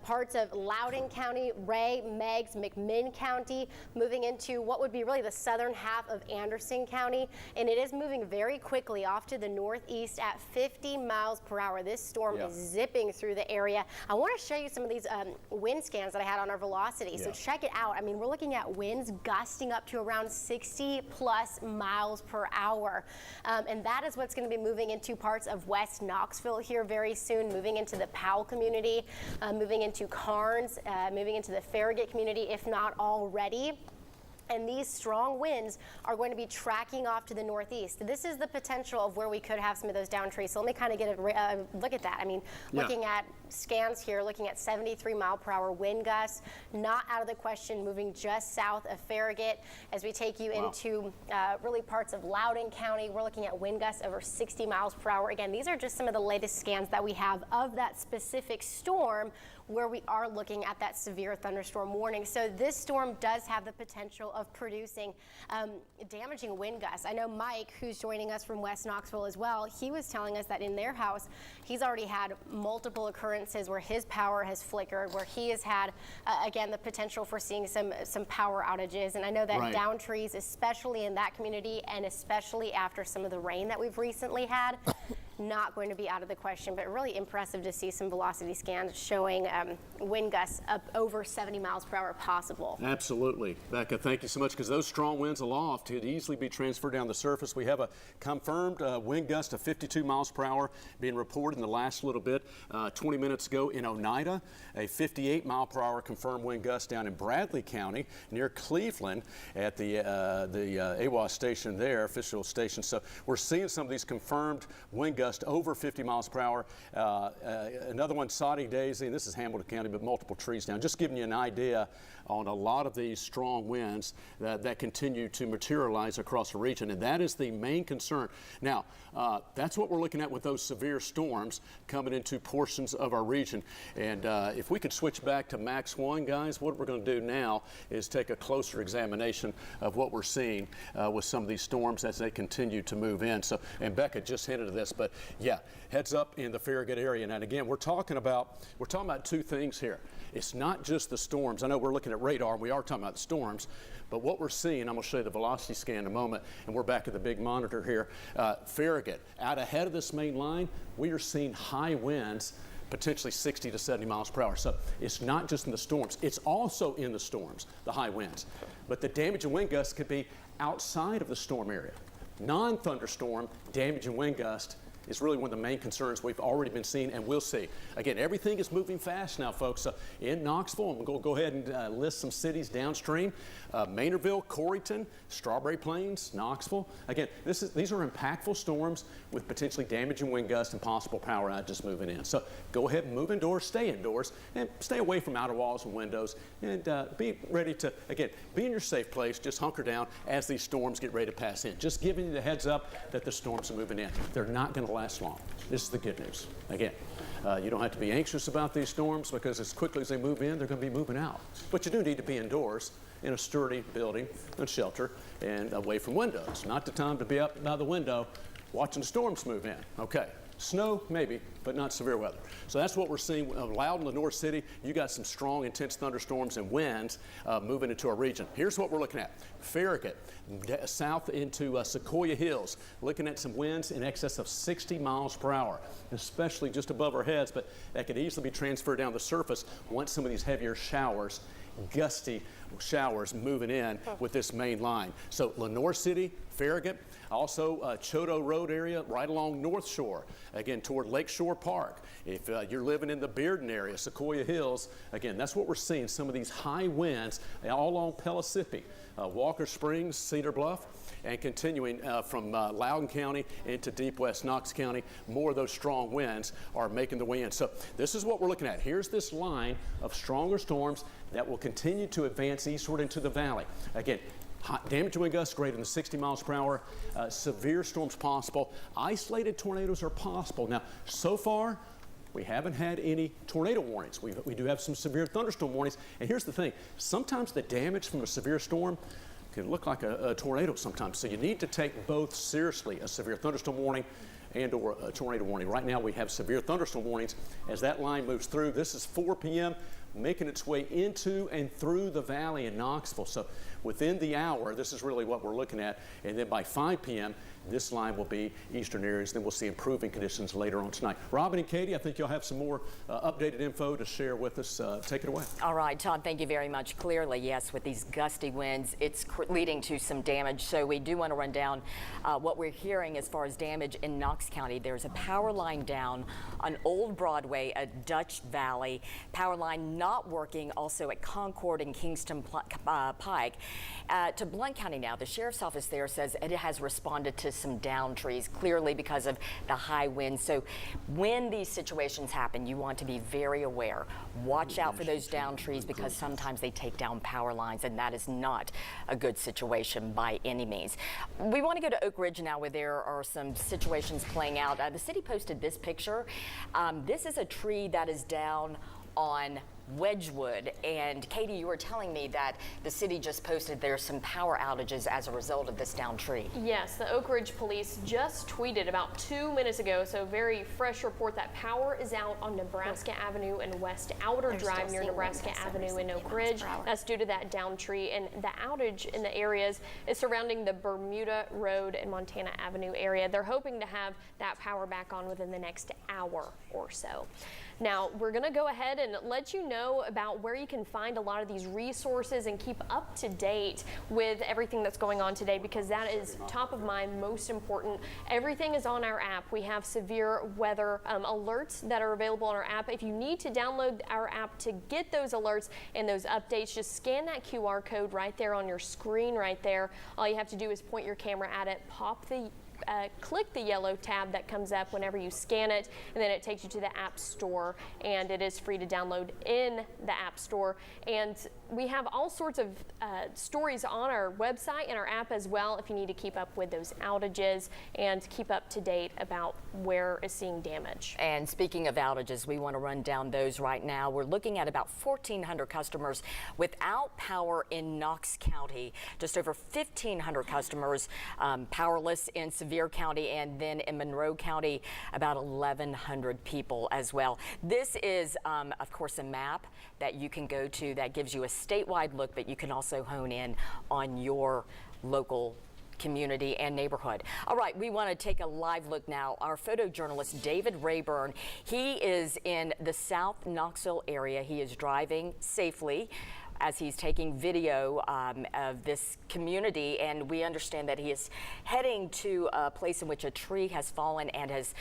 parts of Loudoun County, Ray, Meigs, McMinn County, moving into what would be really the southern half of Anderson County, and it is moving very quickly off to the northeast at 50 miles per hour. This storm is zipping through the area. I want to show you some of these wind scans that I had on our velocity. So check it out. I mean, we're looking at winds gusting up to around 60 plus miles per hour. And that is what's going to be moving into parts of West Knoxville here very soon, moving into the Powell community, moving into Carnes, moving into the Farragut community, if not already. And these strong winds are going to be tracking off to the northeast. This is the potential of where we could have some of those down trees. So let me kind of get a look at that. I mean, looking at scans here, looking at 73-mile-per-hour wind gusts, not out of the question, moving just south of Farragut. As we take you into really parts of Loudoun County, we're looking at wind gusts over 60 miles per hour. Again, these are just some of the latest scans that we have of that specific storm, where we are looking at that severe thunderstorm warning. So this storm does have the potential of producing damaging wind gusts. I know Mike, who's joining us from West Knoxville as well, he was telling us that in their house, he's already had multiple occurrences where his power has flickered, where he has had, again, the potential for seeing some power outages. And I know that down trees, especially in that community, and especially after some of the rain that we've recently had, not going to be out of the question, but really impressive to see some velocity scans showing wind gusts up over 70 miles per hour possible. Absolutely. Becca, thank you so much, because those strong winds aloft could easily be transferred down the surface. We have a confirmed wind gust of 52 miles per hour being reported in the last little bit 20 minutes ago in Oneida, a 58 mile per hour confirmed wind gust down in Bradley County near Cleveland at the AWAS station there, official station. So we're seeing some of these confirmed wind gusts over 50 miles per hour. Another one, Saudi Daisy, and this is Hamilton County, but multiple trees down. Just giving you an idea on a lot of these strong winds that continue to materialize across the region, and that is the main concern. Now, that's what we're looking at with those severe storms coming into portions of our region. And if we could switch back to Max 1, guys, what we're going to do now is take a closer examination of what we're seeing with some of these storms as they continue to move in. So, and Becca just hinted at this, but yeah, heads up in the Farragut area. And again, we're talking about two things here. It's not just the storms. I know we're looking at radar, and we are talking about the storms, but what we're seeing, I'm going to show you the velocity scan in a moment, and we're back at the big monitor here. Farragut, out ahead of this main line, we are seeing high winds, potentially 60 to 70 miles per hour. So it's not just in the storms, it's also in the storms, the high winds. But the damage and wind gusts could be outside of the storm area. Non-thunderstorm damage and wind gust is really one of the main concerns we've already been seeing and will see. Again, everything is moving fast now, folks. In Knoxville, I'm going to go ahead and list some cities downstream. Maynardville, Corryton, Strawberry Plains, Knoxville. Again, these are impactful storms with potentially damaging wind gusts and possible power outages moving in. So go ahead and move indoors, and stay away from outer walls and windows, and be ready to, again, be in your safe place. Just hunker down as these storms get ready to pass in. Just giving you the heads up that the storms are moving in. They're not going to last long. This is the good news. Again, you don't have to be anxious about these storms, because as quickly as they move in, they're going to be moving out. But you do need to be indoors in a sturdy building and shelter and away from windows. Not the time to be up by the window watching the storms move in. Okay. Snow, maybe, but not severe weather. So that's what we're seeing. Loudoun, Lenore City, you got some strong, intense thunderstorms and winds moving into our region. Here's what we're looking at. Farragut, south into Sequoia Hills, looking at some winds in excess of 60 miles per hour, especially just above our heads, but that could easily be transferred down the surface once some of these heavier showers, gusty showers moving in with this main line. So Lenore City, Farragut, also Choteau Road area right along North Shore, again toward Lakeshore Park. If you're living in the Bearden area, Sequoia Hills, again, that's what we're seeing, some of these high winds all along Pellissippi, Walker Springs, Cedar Bluff, and continuing from Loudoun County into deep west Knox County. More of those strong winds are making the way in. So this is what we're looking at. Here's this line of stronger storms that will continue to advance eastward into the valley. Again, damage wind gusts greater than 60 miles per hour, severe storms possible, isolated tornadoes are possible. Now, so far, we haven't had any tornado warnings. We do have some severe thunderstorm warnings. And here's the thing, sometimes the damage from a severe storm can look like a tornado sometimes. So you need to take both seriously, a severe thunderstorm warning and or a tornado warning. Right now we have severe thunderstorm warnings as that line moves through. This is 4 p.m. making its way into and through the valley in Knoxville. So within the hour, this is really what we're looking at. And then by 5 p.m., this line will be eastern areas. Then we'll see improving conditions later on tonight. Robin and Katie, I think you'll have some more updated info to share with us. Take it away. All right, Todd, thank you very much. Clearly, yes, with these gusty winds, it's leading to some damage. So we do want to run down what we're hearing as far as damage in Knox County. There's a power line down on Old Broadway at Dutch Valley. Power line not working also at Concord and Kingston Pike. To Blount County now, the sheriff's office there says it has responded to some down trees, clearly because of the high winds. So when these situations happen, you want to be very aware. Watch out for those down trees because sometimes they take down power lines, and that is not a good situation by any means. We want to go to Oak Ridge now, where there are some situations playing out. The city posted this picture. This is a tree that is down on Wedgwood, and Katie, you were telling me that the city just posted there's some power outages as a result of this downed tree. Yes, the Oak Ridge police just tweeted about 2 minutes ago, so very fresh report that power is out on Nebraska Avenue and West Outer Drive near Nebraska Avenue in Oak Ridge. That's due to that downed tree, and the outage in the areas is surrounding the Bermuda Road and Montana Avenue area. They're hoping to have that power back on within the next hour or so. Now, we're going to go ahead and let you know about where you can find a lot of these resources and keep up to date with everything that's going on today, because that is top of mind, most important. Everything is on our app. We have severe weather alerts that are available on our app. If you need to download our app to get those alerts and those updates, just scan that QR code right there on your screen right there. All you have to do is point your camera at it, click the yellow tab that comes up whenever you scan it, and then it takes you to the App Store, and it is free to download in the App Store. And we have all sorts of stories on our website and our app as well if you need to keep up with those outages and keep up to date about where is seeing damage. And speaking of outages, we want to run down those right now. We're looking at about 1,400 customers without power in Knox County, just over 1,500 customers powerless in Sevier County, and then in Monroe County, about 1,100 people as well. This is, of course, a map that you can go to that gives you a statewide look, but you can also hone in on your local community and neighborhood. All right, we want to take a live look now. Our photojournalist David Rayburn, he is in the South Knoxville area. He is driving safely as he's taking video of this community, and we understand that he is heading to a place in which a tree has fallen and has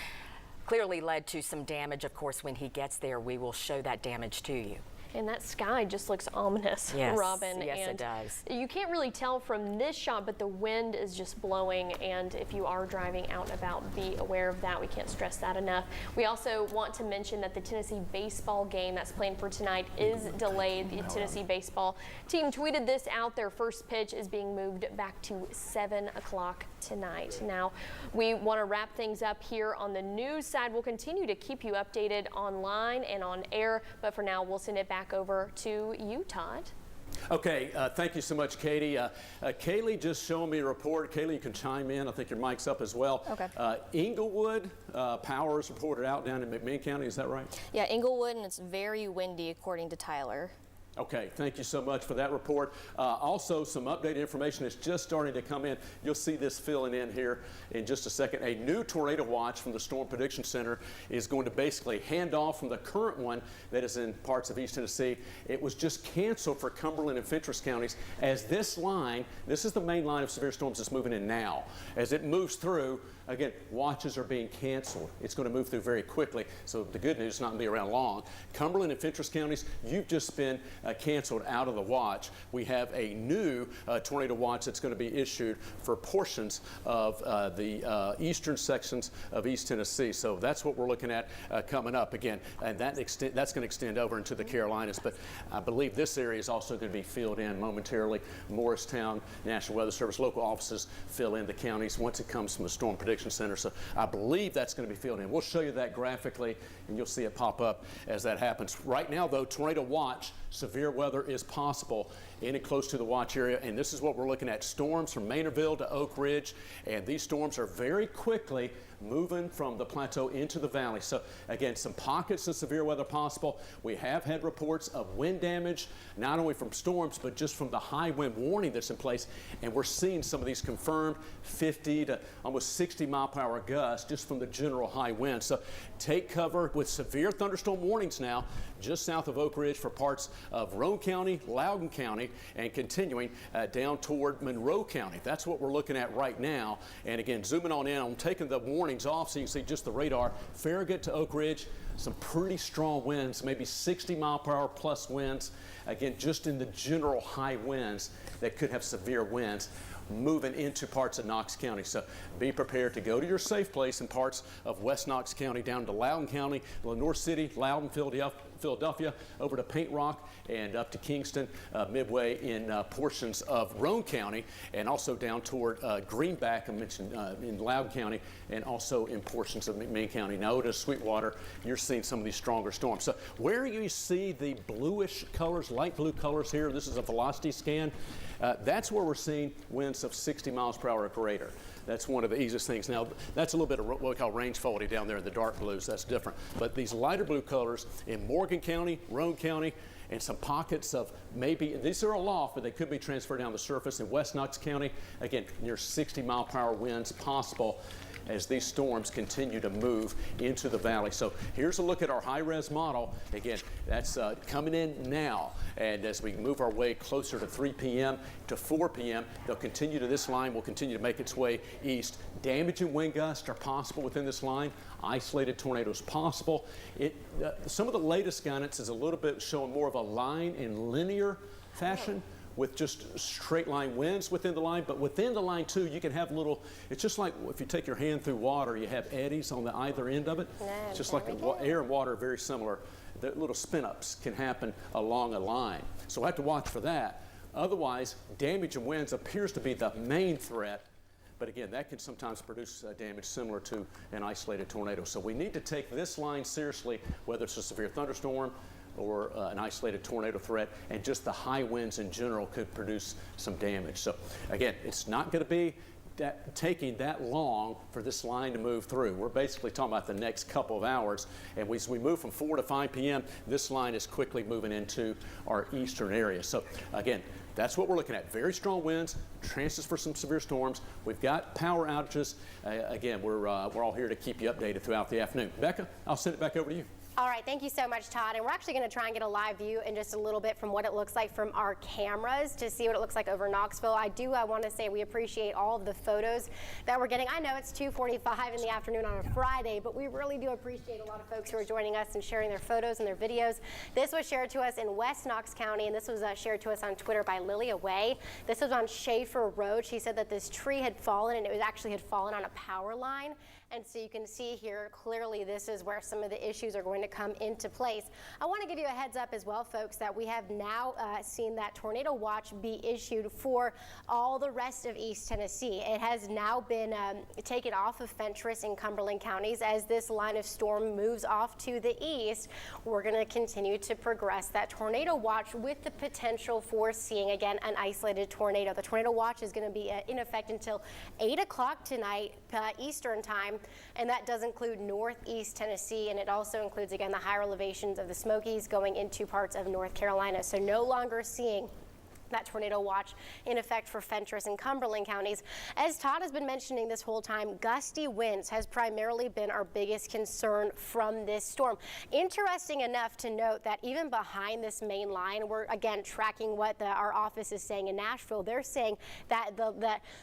clearly led to some damage. Of course, when he gets there, we will show that damage to you. And that sky just looks ominous, yes, Robin. Yes, and it does. You can't really tell from this shot, but the wind is just blowing. And if you are driving out and about, be aware of that. We can't stress that enough. We also want to mention that the Tennessee baseball game that's planned for tonight is delayed. The Tennessee baseball team tweeted this out. Their first pitch is being moved back to 7 o'clock tonight. Now, we want to wrap things up here on the news side. We'll continue to keep you updated online and on air, but for now, we'll send it back over to you, Todd. Okay, thank you so much, Katie. Kaylee just showed me a report. Kaylee, you can chime in. I think your mic's up as well. Okay. Inglewood, power is reported out down in McMinn County. Is that right? Yeah, Inglewood, and it's very windy according to Tyler. Okay, thank you so much for that report. Also, some updated information is just starting to come in. You'll see this filling in here in just a second. A new tornado watch from the Storm Prediction Center is going to basically hand off from the current one that is in parts of East Tennessee. It was just canceled for Cumberland and Fentress counties, as this line, this is the main line of severe storms that's moving in now. As it moves through, again, watches are being canceled. It's going to move through very quickly, so the good news is not going to be around long. Cumberland and Fentress counties, you've just been canceled out of the watch. We have a new tornado watch that's going to be issued for portions of the eastern sections of East Tennessee. So that's what we're looking at coming up again, and that's going to extend over into the Carolinas. But I believe this area is also going to be filled in momentarily. Morristown, National Weather Service, local offices fill in the counties once it comes from the Storm Prediction Center. So I believe that's going to be filled in. We'll show you that graphically, and you'll see it pop up as that happens. Right now, though, tornado watch, severe weather is possible in and close to the watch area, and this is what we're looking at. Storms from Maynardville to Oak Ridge, and these storms are very quickly moving from the plateau into the valley. So again, some pockets of severe weather possible. We have had reports of wind damage, not only from storms, but just from the high wind warning that's in place. And we're seeing some of these confirmed 50 to almost 60 mile per hour gusts just from the general high wind. So take cover with severe thunderstorm warnings now just south of Oak Ridge for parts of Roane County, Loudoun County, and continuing down toward Monroe County. That's what we're looking at right now. And again, zooming on in, I'm taking the warning warnings off, so you can see just the radar. Farragut to Oak Ridge, some pretty strong winds, maybe 60-mile-per-hour plus winds. Again, just in the general high winds that could have severe winds moving into parts of Knox County. So be prepared to go to your safe place in parts of West Knox County, down to Loudoun County, Lenore City, Loudoun, Philadelphia, over to Paint Rock, and up to Kingston, midway in portions of Roane County, and also down toward Greenback, I mentioned in Loudoun County, and also in portions of McMinn County. Now over to Sweetwater, you're seeing some of these stronger storms. So where you see the bluish colors, light blue colors here, this is a velocity scan, that's where we're seeing winds of 60 miles per hour or greater. That's one of the easiest things. Now, that's a little bit of what we call range faulty down there in the dark blues. That's different. But these lighter blue colors in Morgan County, Roane County, and some pockets of maybe, these are aloft, but they could be transferred down the surface in West Knox County. Again, near 60-mile-per-hour winds possible as these storms continue to move into the valley. So here's a look at our high-res model. Again, that's coming in now. And as we move our way closer to 3 p.m. to 4 p.m., they'll continue to this line, will continue to make its way east. Damage and wind gusts are possible within this line. Isolated tornadoes possible. Some of the latest guidance is a little bit showing more of a line in linear fashion, with just straight line winds within the line, but within the line too, you can have little, it's just like if you take your hand through water, you have eddies on the either end of it. It's just like air and water are very similar. The little spin-ups can happen along a line. So I have to watch for that. Otherwise, damage and winds appears to be the main threat, but again, that can sometimes produce damage similar to an isolated tornado. So we need to take this line seriously, whether it's a severe thunderstorm, or an isolated tornado threat, and just the high winds in general could produce some damage. So again, it's not going to be taking that long for this line to move through. We're basically talking about the next couple of hours, and as we move from 4 to 5 p.m., this line is quickly moving into our eastern area. So again, that's what we're looking at. Very strong winds, chances for some severe storms. We've got power outages. Again, we're all here to keep you updated throughout the afternoon. Becca, I'll send it back over to you. All right, thank you so much, Todd. And we're actually going to try and get a live view in just a little bit from what it looks like from our cameras to see what it looks like over Knoxville. I do want to say we appreciate all of the photos that we're getting. I know it's 2:45 in the afternoon on a Friday, but we really do appreciate a lot of folks who are joining us and sharing their photos and their videos. This was shared to us in West Knox County, and this was shared to us on Twitter by Lilia Way. This was on Schaefer Road. She said that this tree had fallen, and it was actually had fallen on a power line. And so you can see here, clearly this is where some of the issues are going to come into place. I want to give you a heads up as well, folks, that we have now seen that tornado watch be issued for all the rest of East Tennessee. It has now been taken off of Fentress and Cumberland counties. As this line of storm moves off to the east, we're going to continue to progress that tornado watch with the potential for seeing, again, an isolated tornado. The tornado watch is going to be in effect until 8 o'clock tonight Eastern time. And that does include northeast Tennessee, and it also includes, again, the higher elevations of the Smokies going into parts of North Carolina. So no longer seeing that tornado watch in effect for Fentress and Cumberland counties. As Todd has been mentioning this whole time, gusty winds has primarily been our biggest concern from this storm. Interesting enough to note that even behind this main line, we're again tracking what our office is saying in Nashville. They're saying that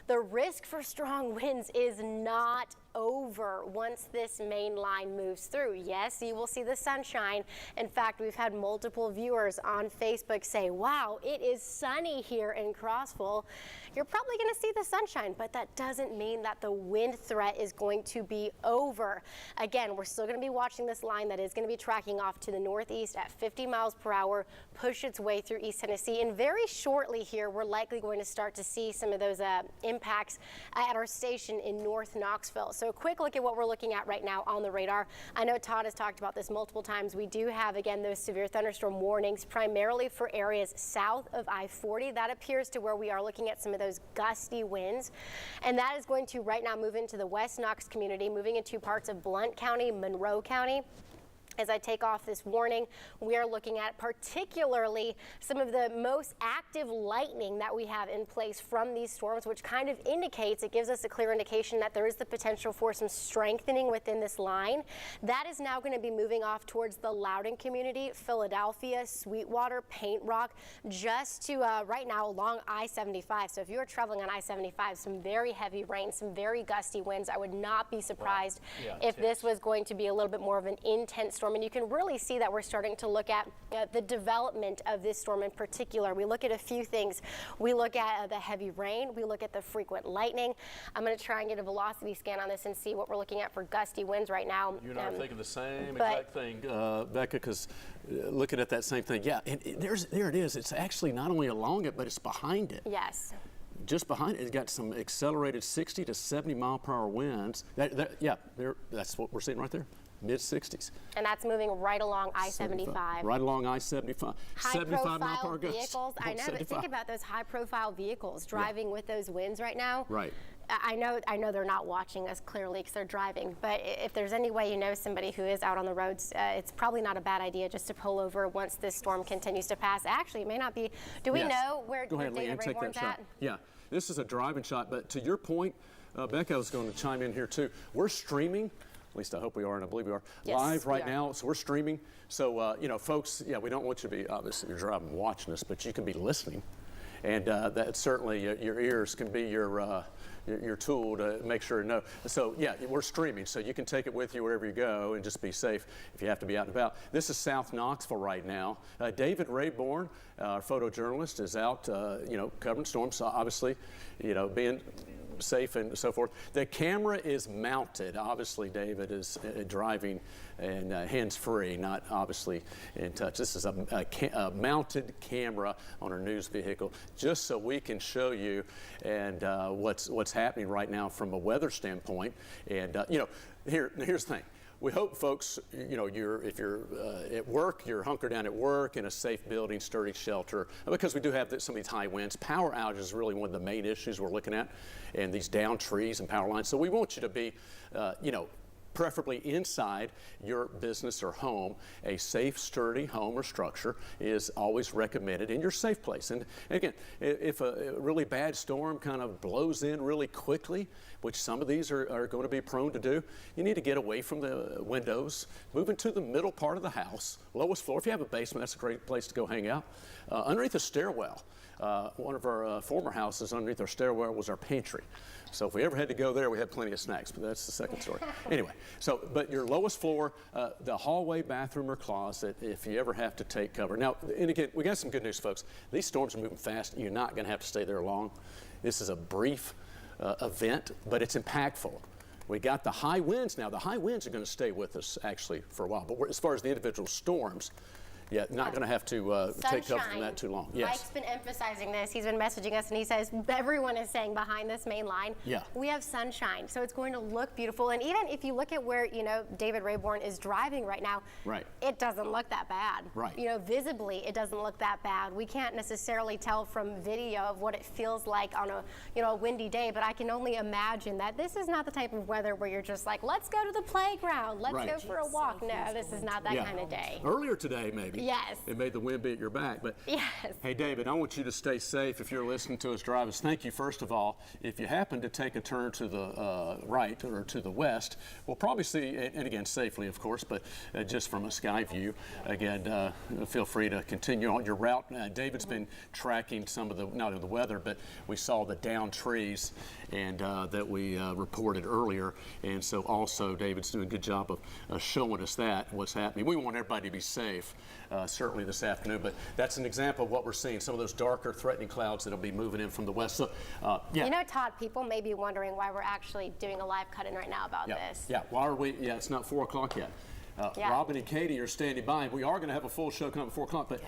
the risk for strong winds is not over once this main line moves through. Yes, you will see the sunshine. In fact, we've had multiple viewers on Facebook say, wow, it is sunny here in Crossville. You're probably going to see the sunshine, but that doesn't mean that the wind threat is going to be over. Again, we're still going to be watching this line that is going to be tracking off to the northeast at 50 miles per hour, push its way through East Tennessee. And very shortly here, we're likely going to start to see some of those impacts at our station in North Knoxville. So a quick look at what we're looking at right now on the radar. I know Todd has talked about this multiple times. We do have, again, those severe thunderstorm warnings primarily for areas south of I-40. That appears to where we are looking at some of those gusty winds. And that is going to right now move into the West Knox community, moving into parts of Blount County, Monroe County. As I take off this warning, we are looking at particularly some of the most active lightning that we have in place from these storms, which kind of indicates, it gives us a clear indication that there is the potential for some strengthening within this line. That is now going to be moving off towards the Loudoun community, Philadelphia, Sweetwater, Paint Rock, just to right now along I-75. So if you're traveling on I-75, some very heavy rain, some very gusty winds. I would not be surprised if this was going to be a little bit more of an intense storm. And you can really see that we're starting to look at the development of this storm in particular. We look at a few things. We look at the heavy rain. We look at the frequent lightning. I'm going to try and get a velocity scan on this and see what we're looking at for gusty winds right now. You and I are thinking the same exact thing, Becca, because looking at that same thing, yeah, and there it is. It's actually not only along it, but it's behind it. Yes. Just behind it, it's got some accelerated 60 to 70 mile per hour winds. That's what we're seeing right there. Mid-60s. And that's moving right along I-75. Right along I-75. 75 mile per hour vehicles. I know, but think about those high-profile vehicles driving with those winds right now. Right. I know they're not watching us clearly because they're driving, but if there's any way you know somebody who is out on the roads, it's probably not a bad idea just to pull over once this storm continues to pass. Actually, it may not be. Do we know where Go ahead, David Leanne, take that Rayborn's at? shot. Yeah, this is a driving shot, but to your point, Becca was going to chime in here too. We're streaming. At least I hope we are, and I believe we are, live right now. So we're streaming. So, you know, folks, we don't want you to be, obviously, you're driving and watching us, but you can be listening. And that certainly, your ears can be your tool to make sure to know. So, yeah, we're streaming, so you can take it with you wherever you go and just be safe if you have to be out and about. This is South Knoxville right now. David Rayborn, our photojournalist, is out, covering storms, so obviously, being safe and so forth. The camera is mounted. Obviously, David is driving and hands-free, not obviously in touch. This is a mounted camera on our news vehicle, just so we can show you and what's happening right now from a weather standpoint. And here's the thing. We hope, folks, if you're at work, you're hunkered down at work in a safe building, sturdy shelter, because we do have some of these high winds. Power outage is really one of the main issues we're looking at, and these down trees and power lines. So we want you to be, preferably inside your business or home. A safe, sturdy home or structure is always recommended in your safe place. And again, if a really bad storm kind of blows in really quickly, which some of these are going to be prone to do, you need to get away from the windows, move into the middle part of the house, lowest floor. If you have a basement, that's a great place to go hang out. Underneath a stairwell. One of our former houses underneath our stairwell was our pantry. So if we ever had to go there, we had plenty of snacks, but that's the second story. Anyway, but your lowest floor, the hallway, bathroom, or closet, if you ever have to take cover. Now, and again, we got some good news, folks. These storms are moving fast. You're not going to have to stay there long. This is a brief event, but it's impactful. We got the high winds now. The high winds are going to stay with us, actually, for a while. But as far as the individual storms, not going to have to take cover from that too long. Yes. Mike's been emphasizing this. He's been messaging us, and he says everyone is saying behind this main line, we have sunshine, so it's going to look beautiful. And even if you look at where David Rayborn is driving right now, it doesn't look that bad. Visibly, it doesn't look that bad. We can't necessarily tell from video of what it feels like on a windy day, but I can only imagine that this is not the type of weather where you're just like, let's go to the playground, let's go for a walk. No, this is not that kind of day. Earlier today, maybe. Yes. It made the wind be at your back. But hey, David, I want you to stay safe if you're listening to us drive us. Thank you, first of all. If you happen to take a turn to the right or to the west, we'll probably see, and again, safely, of course, but just from a sky view, again, feel free to continue on your route. David's been tracking some of not only the weather, but we saw the down trees and that we reported earlier. And so also, David's doing a good job of showing us what's happening. We want everybody to be safe. Certainly this afternoon, but that's an example of what we're seeing, some of those darker threatening clouds that'll be moving in from the west. So, Todd, people may be wondering why we're actually doing a live cut-in right now about this. Why are we, it's not 4 o'clock yet. Robin and Katie are standing by. We are going to have a full show coming at 4 o'clock, but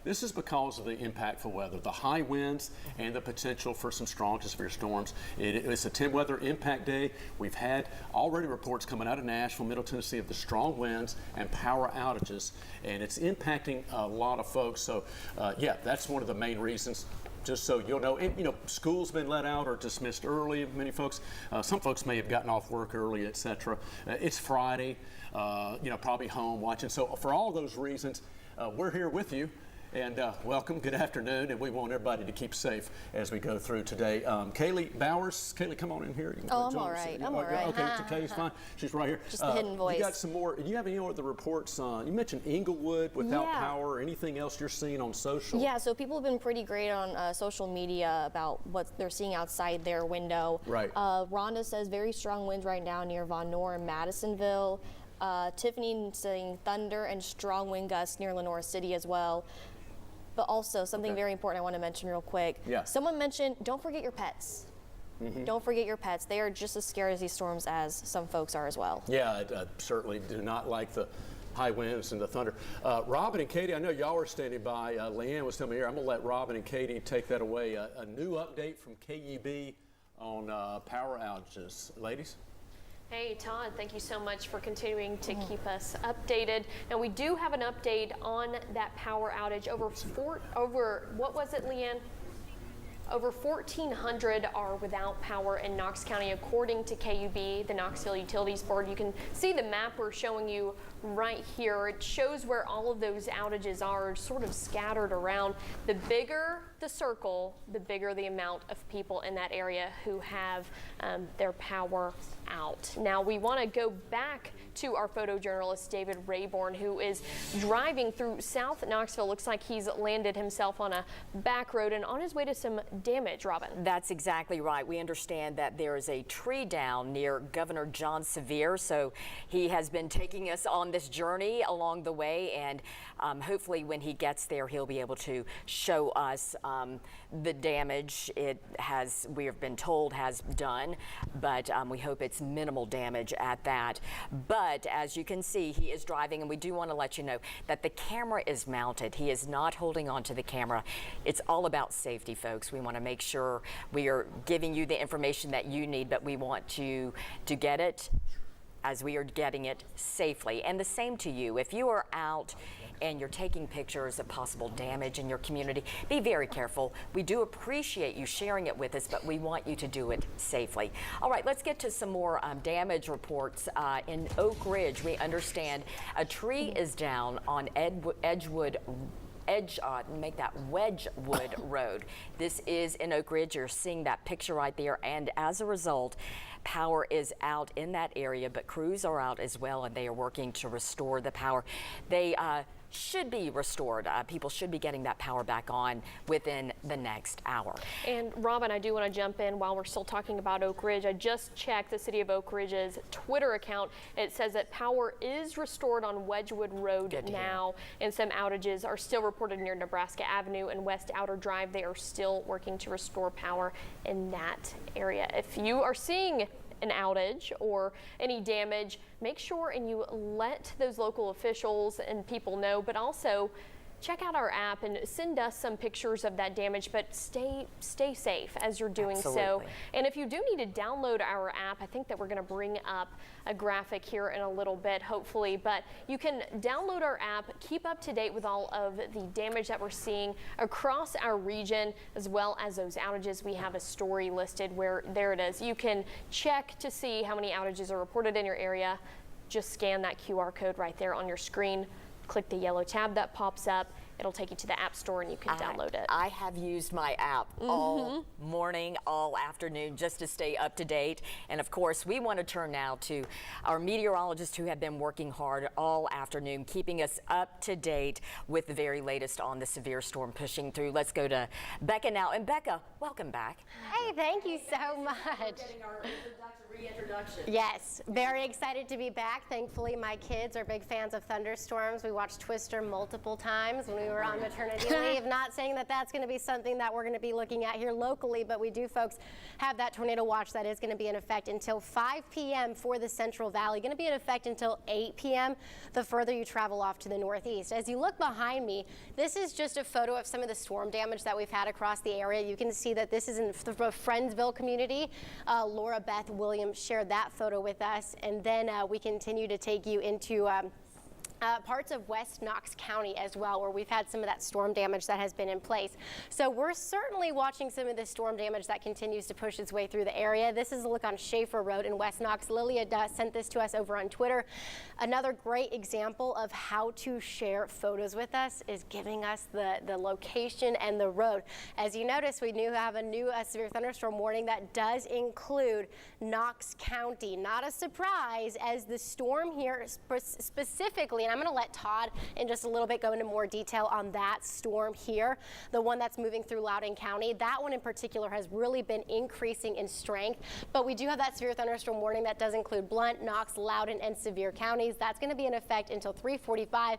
this is because of the impactful weather, the high winds, and the potential for some strong to severe storms. It's a 10 weather impact day. We've had already reports coming out of Nashville, Middle Tennessee of the strong winds and power outages, and it's impacting a lot of folks. So, that's one of the main reasons just so you'll know. And, you know, school's been let out or dismissed early. Many folks, some folks may have gotten off work early, etc. It's Friday, you know, probably home watching. So for all those reasons, we're here with you. And welcome, good afternoon, and we want everybody to keep safe as we go through today. Kaylee Bowers, Kaylee, come on in here. You can Oh, I'm join all us. right. I'm all right. Okay, Kaylee's fine. She's right here. Just the hidden voice. You got some more. Do you have any other reports? You mentioned Inglewood without power. Or anything else you're seeing on social? Yeah, so people have been pretty great on social media about what they're seeing outside their window. Right. Rhonda says very strong winds right now near Von Nor and Madisonville. Tiffany saying thunder and strong wind gusts near Lenore City as well. But also something very important I want to mention real quick. Yeah. Someone mentioned don't forget your pets. Don't forget your pets. They are just as scared as these storms as some folks are as well. Yeah, I certainly do not like the high winds and the thunder. Robin and Katie, I know y'all are standing by. Leanne was telling me here. I'm going to let Robin and Katie take that away. A new update from KUB on power outages. Ladies? Hey, Todd, thank you so much for continuing to keep us updated. Now, we do have an update on that power outage. What was it, Leanne? Over 1,400 are without power in Knox County, according to KUB, the Knoxville Utilities Board. You can see the map we're showing you right here. It shows where all of those outages are sort of scattered around. The bigger the circle, the bigger the amount of people in that area who have their power out. Now, we want to go back to our photojournalist, David Rayborn, who is driving through South Knoxville. Looks like he's landed himself on a back road and on his way to some damage, Robin. That's exactly right. We understand that there is a tree down near Governor John Sevier, so he has been taking us on this journey along the way, and hopefully when he gets there, he'll be able to show us the damage it has, we have been told, has done, but we hope it's minimal damage at that. But as you can see, he is driving, and we do want to let you know that the camera is mounted. He is not holding on to the camera. It's all about safety, folks. We want to make sure we are giving you the information that you need, but we want you to get it as we are getting it safely. And the same to you. If you are out and you're taking pictures of possible damage in your community, be very careful. We do appreciate you sharing it with us, but we want you to do it safely. All right, let's get to some more damage reports. In Oak Ridge, we understand a tree is down on Wedgewood Road. This is in Oak Ridge. You're seeing that picture right there, and as a result, power is out in that area, but crews are out as well, and they are working to restore the power. They should be restored. People should be getting that power back on within the next hour. And Robin, I do want to jump in while we're still talking about Oak Ridge. I just checked the City of Oak Ridge's Twitter account. It says that power is restored on Wedgewood Road now, and some outages are still reported near Nebraska Avenue and West Outer Drive. They are still working to restore power in that area. If you are seeing an outage or any damage, make sure and you let those local officials and people know, but also check out our app and send us some pictures of that damage, but stay safe as you're doing so. And if you do need to download our app, I think that we're going to bring up a graphic here in a little bit, hopefully, but you can download our app, keep up to date with all of the damage that we're seeing across our region, as well as those outages. We have a story listed where, there it is. You can check to see how many outages are reported in your area. Just scan that QR code right there on your screen. Click the yellow tab that pops up. It'll take you to the App Store and you can download it. I have used my app all morning, all afternoon, just to stay up to date. And of course, we want to turn now to our meteorologists who have been working hard all afternoon, keeping us up to date with the very latest on the severe storm pushing through. Let's go to Becca now. And Becca, welcome back. Hey, thank you so much. Getting our reintroduction. Yes, very excited to be back. Thankfully, my kids are big fans of thunderstorms. We watched Twister multiple times when we were on maternity leave. Not saying that that's going to be something that we're going to be looking at here locally, but we do, folks, have that tornado watch that is going to be in effect until 5 p.m. for the Central Valley. Going to be in effect until 8 p.m. the further you travel off to the northeast. As you look behind me, this is just a photo of some of the storm damage that we've had across the area. You can see that this is in the Friendsville community. Laura Beth Williams shared that photo with us, and then we continue to take you into parts of West Knox County as well, where we've had some of that storm damage that has been in place. So we're certainly watching some of the storm damage that continues to push its way through the area. This is a look on Schaefer Road in West Knox. Lilia sent this to us over on Twitter. Another great example of how to share photos with us is giving us the location and the road. As you notice, we have a new severe thunderstorm warning that does include Knox County. Not a surprise, as the storm here specifically, and I'm going to let Todd in just a little bit go into more detail on that storm here, the one that's moving through Loudoun County. That one in particular has really been increasing in strength, but we do have that severe thunderstorm warning that does include Blount, Knox, Loudoun, and Sevier counties. That's going to be in effect until 3:45,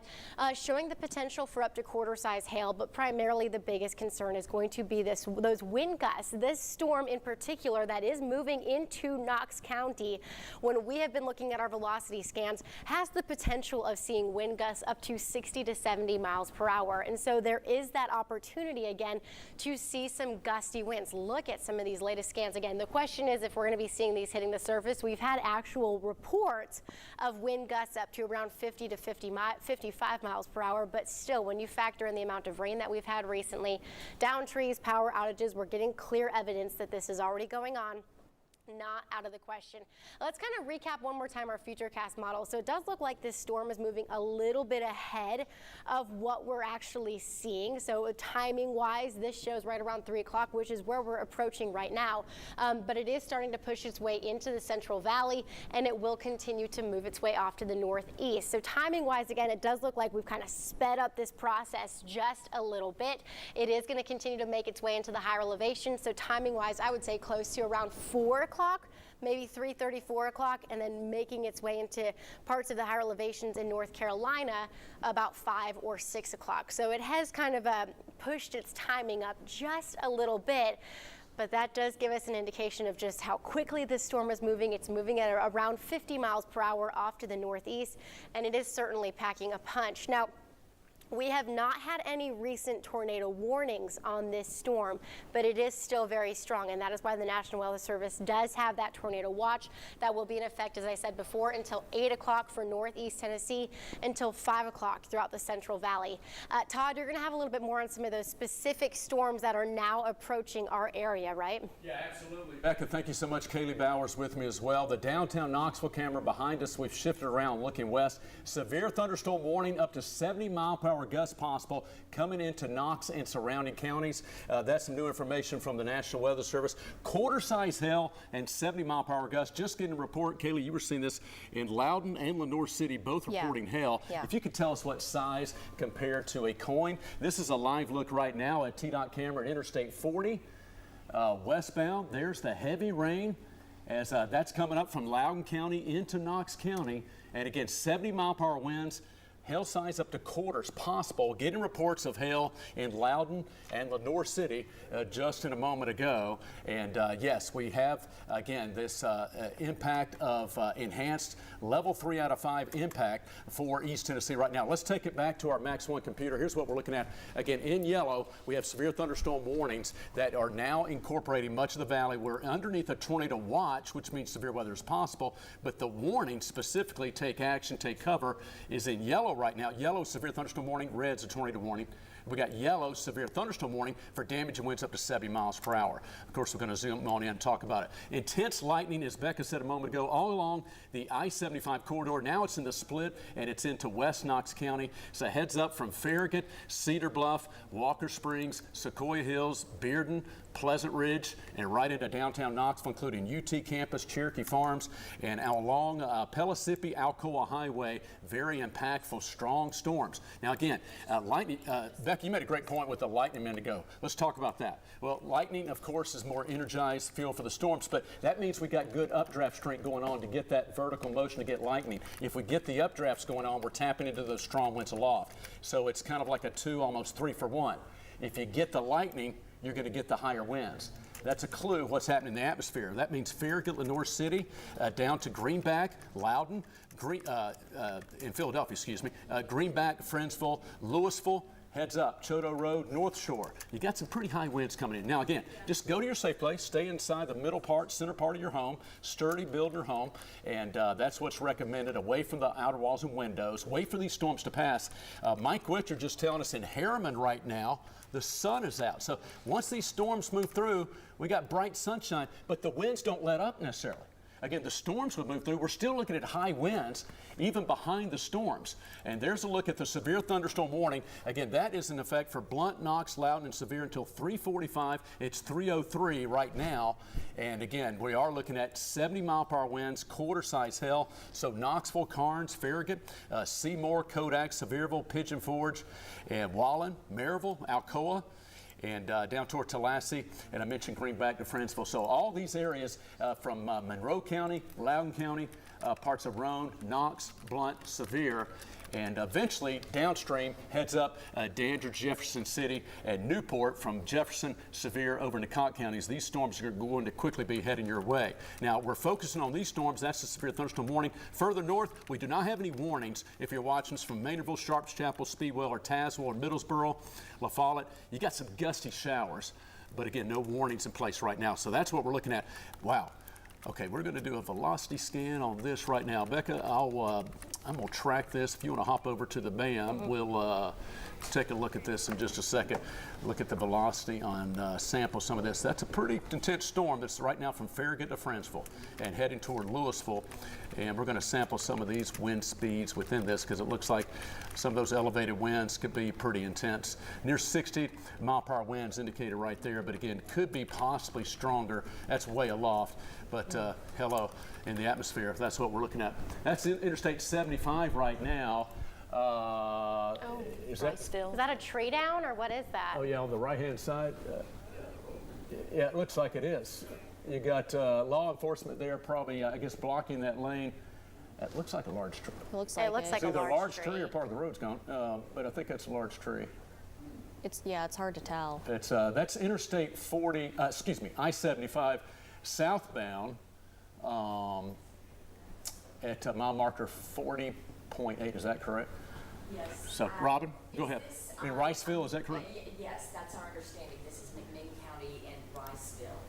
showing the potential for up to quarter-size hail, but primarily the biggest concern is going to be those wind gusts. This storm in particular that is moving into Knox County, when we have been looking at our velocity scans, has the potential of seeing wind gusts up to 60 to 70 miles per hour. And so there is that opportunity again to see some gusty winds. Look at some of these latest scans. Again, the question is if we're going to be seeing these hitting the surface. We've had actual reports of wind gusts up to around 50 to 55 miles per hour, but still, when you factor in the amount of rain that we've had recently, down trees, power outages, we're getting clear evidence that this is already going on. Not out of the question. Let's kind of recap one more time our futurecast model. So it does look like this storm is moving a little bit ahead of what we're actually seeing. So timing wise, this shows right around 3 o'clock, which is where we're approaching right now. But it is starting to push its way into the Central Valley, and it will continue to move its way off to the northeast. So timing wise, again, it does look like we've kind of sped up this process just a little bit. It is going to continue to make its way into the higher elevation. So timing wise, I would say close to around 4 o'clock. Maybe 3:30, 4 o'clock, and then making its way into parts of the higher elevations in North Carolina about 5 or 6 o'clock. So it has kind of pushed its timing up just a little bit, but that does give us an indication of just how quickly this storm is moving. It's moving at around 50 miles per hour off to the northeast, and it is certainly packing a punch. Now, we have not had any recent tornado warnings on this storm, but it is still very strong, and that is why the National Weather Service does have that tornado watch that will be in effect, as I said before, until 8 o'clock for northeast Tennessee, until 5 o'clock throughout the Central Valley. Todd, you're going to have a little bit more on some of those specific storms that are now approaching our area, right? Yeah, absolutely. Becca, thank you so much. Kaylee Bowers with me as well. The downtown Knoxville camera behind us, we've shifted around looking west. Severe thunderstorm warning, up to 70 mile per hour gusts possible coming into Knox and surrounding counties. That's some new information from the National Weather Service. Quarter-size hail and 70 mile per hour gusts. Just getting a report, Kaylee, you were seeing this in Loudoun and Lenoir City, both reporting hail. Yeah. If you could tell us what size compared to a coin. This is a live look right now at TDOT camera at Interstate 40 westbound. There's the heavy rain as that's coming up from Loudoun County into Knox County. And again, 70 mile per hour winds. Hail size up to quarters possible. Getting reports of hail in Loudoun and Lenoir City just in a moment ago. And yes, we have, again, this impact of enhanced level 3 out of 5 impact for East Tennessee right now. Let's take it back to our Max 1 computer. Here's what we're looking at. Again, in yellow, we have severe thunderstorm warnings that are now incorporating much of the valley. We're underneath a tornado watch, which means severe weather is possible. But the warning, specifically take action, take cover, is in yellow right now. Yellow, severe thunderstorm warning. Red's a tornado warning. We got yellow, severe thunderstorm warning for damage and winds up to 70 miles per hour. Of course, we're going to zoom on in and talk about it. Intense lightning, as Becca said a moment ago, all along the I-75 corridor. Now it's in the split, and it's into West Knox County. So heads up from Farragut, Cedar Bluff, Walker Springs, Sequoia Hills, Bearden, Pleasant Ridge, and right into downtown Knoxville, including UT Campus, Cherokee Farms, and along Pellissippi, Alcoa Highway. Very impactful, strong storms. Now again, lightning, Becky, you made a great point with the lightning a minute ago. Let's talk about that. Well, lightning, of course, is more energized fuel for the storms, but that means we got good updraft strength going on to get that vertical motion to get lightning. If we get the updrafts going on, we're tapping into those strong winds aloft. So it's kind of like a 2, almost 3 for 1. If you get the lightning, you're going to get the higher winds. That's a clue what's happening in the atmosphere. That means Farragut, Lenoir City, down to Greenback, Loudoun, in Philadelphia, excuse me, Greenback, Friendsville, Louisville, heads up, Choteau Road, North Shore. You got some pretty high winds coming in. Now again, just go to your safe place, stay inside the middle part, center part of your home, sturdy, build your home, and that's what's recommended, away from the outer walls and windows. Wait for these storms to pass. Mike Witcher just telling us in Harriman right now, the sun is out. So once these storms move through, we got bright sunshine, but the winds don't let up necessarily. Again, the storms would move through. We're still looking at high winds, even behind the storms. And there's a look at the severe thunderstorm warning. Again, that is in effect for Blunt, Knox, Loudon, and severe until 3:45. It's 3:03 right now. And again, we are looking at 70-mile-per-hour winds, quarter-size hail. So Knoxville, Carnes, Farragut, Seymour, Kodak, Sevierville, Pigeon Forge, and Wallen, Maryville, Alcoa, and down toward Tallahassee, and I mentioned Greenback to Franceville. So all these areas from Monroe County, Loudoun County, parts of Roane, Knox, Blunt, severe, and eventually downstream heads up Dandridge, Jefferson City, and Newport from Jefferson, severe over into Cott counties. These storms are going to quickly be heading your way. Now, we're focusing on these storms. That's the severe thunderstorm warning. Further north, we do not have any warnings. If you're watching us from Maynardville, Sharps Chapel, Speedwell, or Tazewell, or Middlesboro, La Follette, you got some gusty showers, but again, no warnings in place right now. So that's what we're looking at. Wow. Okay, we're going to do a velocity scan on this right now. Becca, I'm going to track this. If you want to hop over to the BAM, we'll take a look at this in just a second. Look at the velocity on sample some of this. That's a pretty intense storm that's right now from Farragut to Franceville and heading toward Louisville. And we're going to sample some of these wind speeds within this because it looks like some of those elevated winds could be pretty intense. Near 60-mile-per-hour winds indicated right there, but again, could be possibly stronger. That's way aloft. But hello in the atmosphere, that's what we're looking at. That's Interstate 75 right now. Is that a tree down or what is that? Oh yeah, on the right-hand side. Yeah, it looks like it is. You got law enforcement there, probably I guess blocking that lane. It looks like a large tree. It looks like like It's either a large tree or part of the road's gone, but I think that's a large tree. It's hard to tell. It's that's Interstate I-75 southbound at mile marker 40.8. Is that correct? Yes. So, Robin, go ahead. In Riceville, is that correct? Yes, that's our understanding. This is McMinn County and Riceville.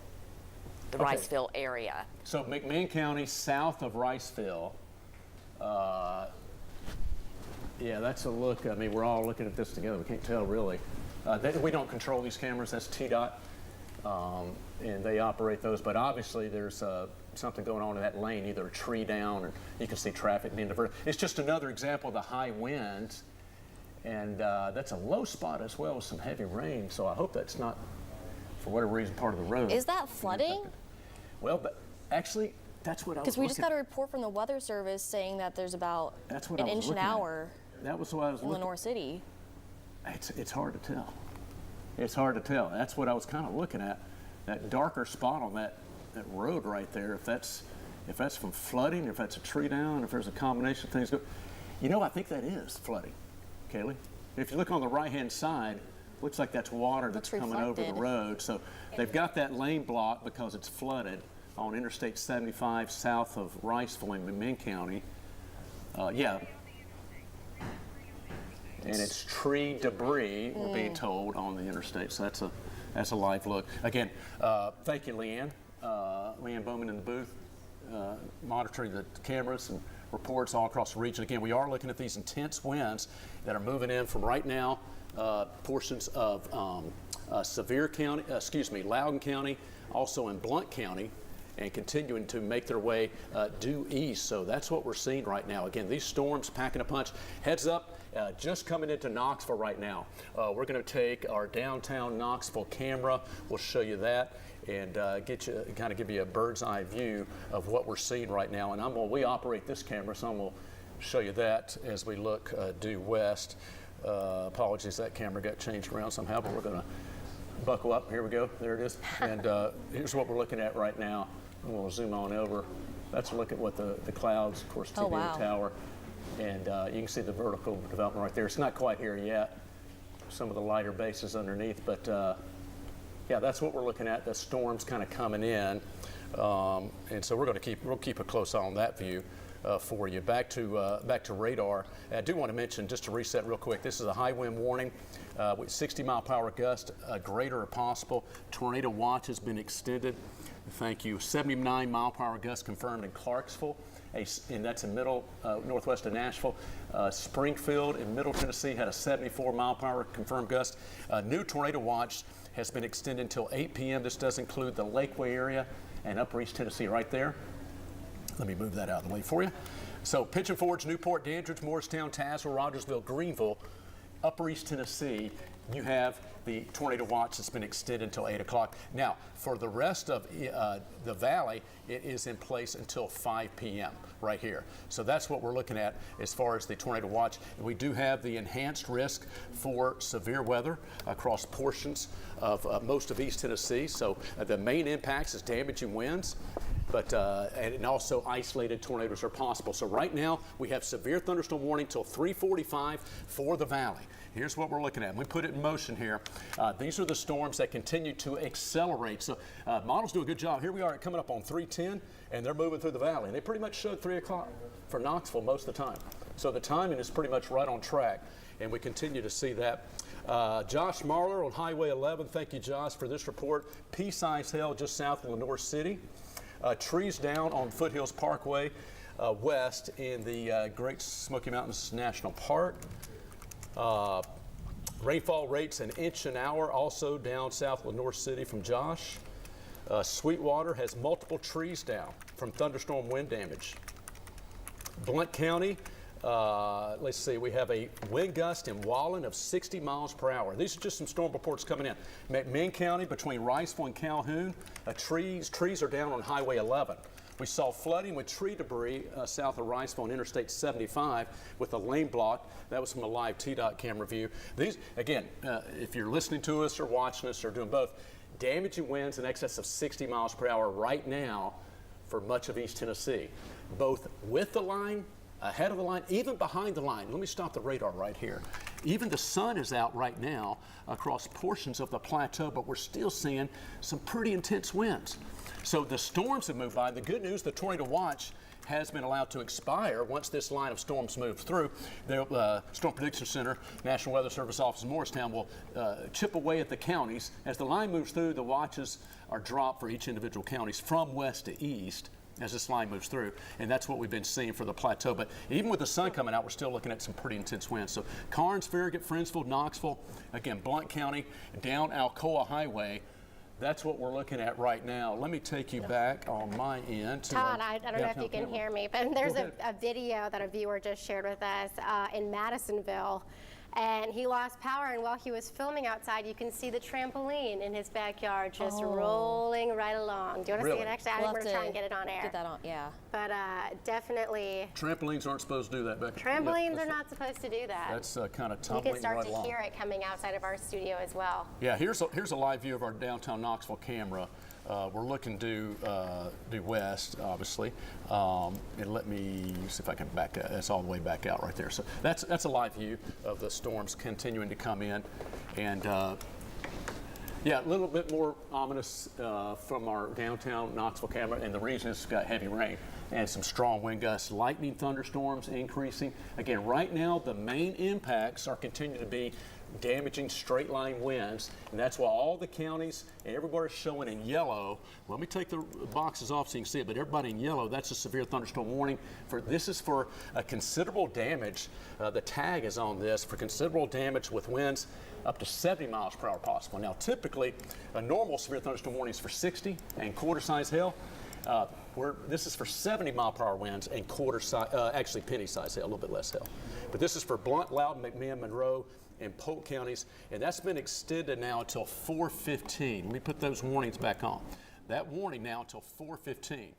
The Okay. Riceville area. So McMinn County, south of Riceville. Yeah, that's a look. I mean, we're all looking at this together. We can't tell really. We don't control these cameras. That's TDOT, and they operate those. But obviously, there's something going on in that lane, either a tree down, or you can see traffic being diverted. It's just another example of the high winds, and that's a low spot as well with some heavy rain. So I hope that's not, for whatever reason, part of the road. Is that flooding? Well, but actually, that's what I was Because we just looking got a report from the Weather Service saying that there's about That's what an I was inch an looking at. hour That was what I was in the looking. North City. It's hard to tell. It's hard to tell. That's what I was kind of looking at. That darker spot on that road right there. If that's from flooding, if that's a tree down, if there's a combination of things. I think that is flooding, Kaylee. If you look on the right-hand side, looks like that's water that's coming over the reflected. road. So they've got that lane blocked because it's flooded on Interstate 75 south of Riceville in McMinn County. Yeah. And it's tree debris, we're being told, on the interstate. So that's a live look. Again, thank you, Leanne. Leanne Bowman in the booth, monitoring the cameras and reports all across the region. Again, we are looking at these intense winds that are moving in from right now portions of Loudoun County, also in Blunt County, and continuing to make their way due east. So that's what we're seeing right now. Again, these storms packing a punch. Heads up, just coming into Knoxville right now. We're going to take our downtown Knoxville camera. We'll show you that and kind of give you a bird's eye view of what we're seeing right now. And we operate this camera, so I'm going to show you that as we look due west. Apologies, that camera got changed around somehow, but we're going to buckle up. Here we go. There it is. And here's what we're looking at right now. We'll zoom on over. That's a look at what the clouds, of course, TV wow. tower. And you can see the vertical development right there. It's not quite here yet. Some of the lighter bases underneath, but yeah, that's what we're looking at. The storm's kind of coming in, and so we'll keep a close eye on that view. for you. Back to radar. I do want to mention, just to reset real quick, this is a high wind warning with 60-mile-per-hour gust, greater if possible. Tornado watch has been extended. Thank you. 79-mile-per-hour gust confirmed in Clarksville, and that's in northwest of Nashville. Springfield in Middle Tennessee had a 74-mile-per-hour confirmed gust. New tornado watch has been extended until 8 p.m. This does include the Lakeway area and Upper East Tennessee right there. Let me move that out of the way for you. So Pigeon Forge, Newport, Dandridge, Morristown, Tazewell, Rogersville, Greenville, Upper East Tennessee, you have the tornado watch that's been extended until 8 o'clock. Now, for the rest of the valley, it is in place until 5 p.m. right here. So that's what we're looking at as far as the tornado watch. We do have the enhanced risk for severe weather across portions of most of East Tennessee. So the main impacts is damaging winds, but and also isolated tornadoes are possible. So right now we have severe thunderstorm warning till 3:45 for the valley. Here's what we're looking at. We put it in motion here. These are the storms that continue to accelerate. So models do a good job. Here we are coming up on 3:10, and they're moving through the valley. And they pretty much showed 3 o'clock for Knoxville most of the time. So the timing is pretty much right on track, and we continue to see that. Josh Marler on Highway 11. Thank you, Josh, for this report. Pea-sized hail just south of Lenore City. Trees down on Foothills Parkway west in the Great Smoky Mountains National Park. Rainfall rates an inch an hour also down south of Lenore City from Josh. Sweetwater has multiple trees down from thunderstorm wind damage. Blount County, let's see, we have a wind gust in Wallen of 60 miles per hour. These are just some storm reports coming in. McMinn County between Riceville and Calhoun, trees are down on Highway 11. We saw flooding with tree debris south of Riceville on Interstate 75 with a lane blocked. That was from a live TDOT camera view. These, again, if you're listening to us or watching us or doing both, damaging winds in excess of 60 miles per hour right now for much of East Tennessee, both with the line, ahead of the line, even behind the line. Let me stop the radar right here. Even the sun is out right now across portions of the plateau, but we're still seeing some pretty intense winds. So the storms have moved by. The good news, the tornado watch has been allowed to expire once this line of storms moves through. The Storm Prediction Center, National Weather Service office in Morristown will chip away at the counties. As the line moves through, the watches are dropped for each individual counties from west to east as this line moves through, and that's what we've been seeing for the plateau. But even with the sun coming out, we're still looking at some pretty intense winds. So Karnes, Farragut, Friendsville, Knoxville, again, Blount County, down Alcoa Highway. That's what we're looking at right now. Let me take you back on my end. To Todd, I don't know if you can hear me, but there's a video that a viewer just shared with us in Madisonville. And he lost power, and while he was filming outside, you can see the trampoline in his backyard just rolling right along. Do you want to see it? Actually, I think we're going to try and get it on air. Get that on, yeah. But definitely. Trampolines aren't supposed to do that, Becky. Trampolines are not supposed to do that. That's kind of You tumbling can start right to along. hear it coming outside of our studio as well. Yeah, here's a live view of our downtown Knoxville camera. We're looking due west, obviously, and let me see if I can back that. That's all the way back out right there. So that's a live view of the storms continuing to come in, and yeah, a little bit more ominous from our downtown Knoxville camera, and the reason it's got heavy rain and some strong wind gusts, lightning thunderstorms increasing. Again, right now the main impacts are continuing to be damaging straight line winds, and that's why all the counties and everybody's showing in yellow. Let me take the boxes off so you can see it, but everybody in yellow, that's a severe thunderstorm warning. This is for a considerable damage. The tag is on this for considerable damage with winds up to 70 miles per hour possible. Now, typically, a normal severe thunderstorm warning is for 60 and quarter-size hail. This is for 70 mile per hour winds and actually penny-size hail, a little bit less hail. But this is for Blount, Loudoun, McMinn, Monroe, and Polk counties, and that's been extended now until 4:15. Let me put those warnings back on. That warning now until 4:15.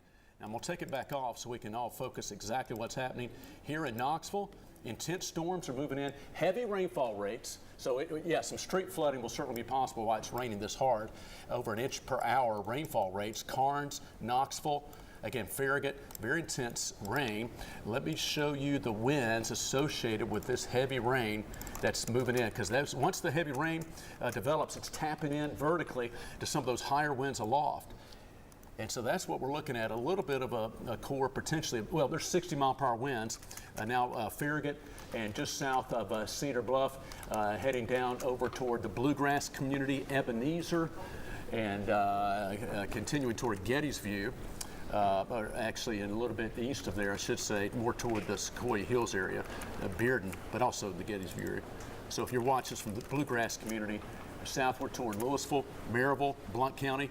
Now I'm going to take it back off so we can all focus exactly what's happening here in Knoxville. Intense storms are moving in, heavy rainfall rates. So yeah, some street flooding will certainly be possible while it's raining this hard. Over an inch per hour rainfall rates. Karnes, Knoxville, again, Farragut, very intense rain. Let me show you the winds associated with this heavy rain that's moving in, because once the heavy rain develops, it's tapping in vertically to some of those higher winds aloft. And so that's what we're looking at, a little bit of a core potentially. Well, there's 60-mile-per-hour winds. Now Farragut and just south of Cedar Bluff, heading down over toward the Bluegrass community, Ebenezer, and continuing toward Gettysview. Or actually in a little bit east of there, I should say, more toward the Sequoia Hills area, Bearden, but also the Gettysview area. So if you're watching us from the Bluegrass community, southward toward Louisville, Maryville, Blount County,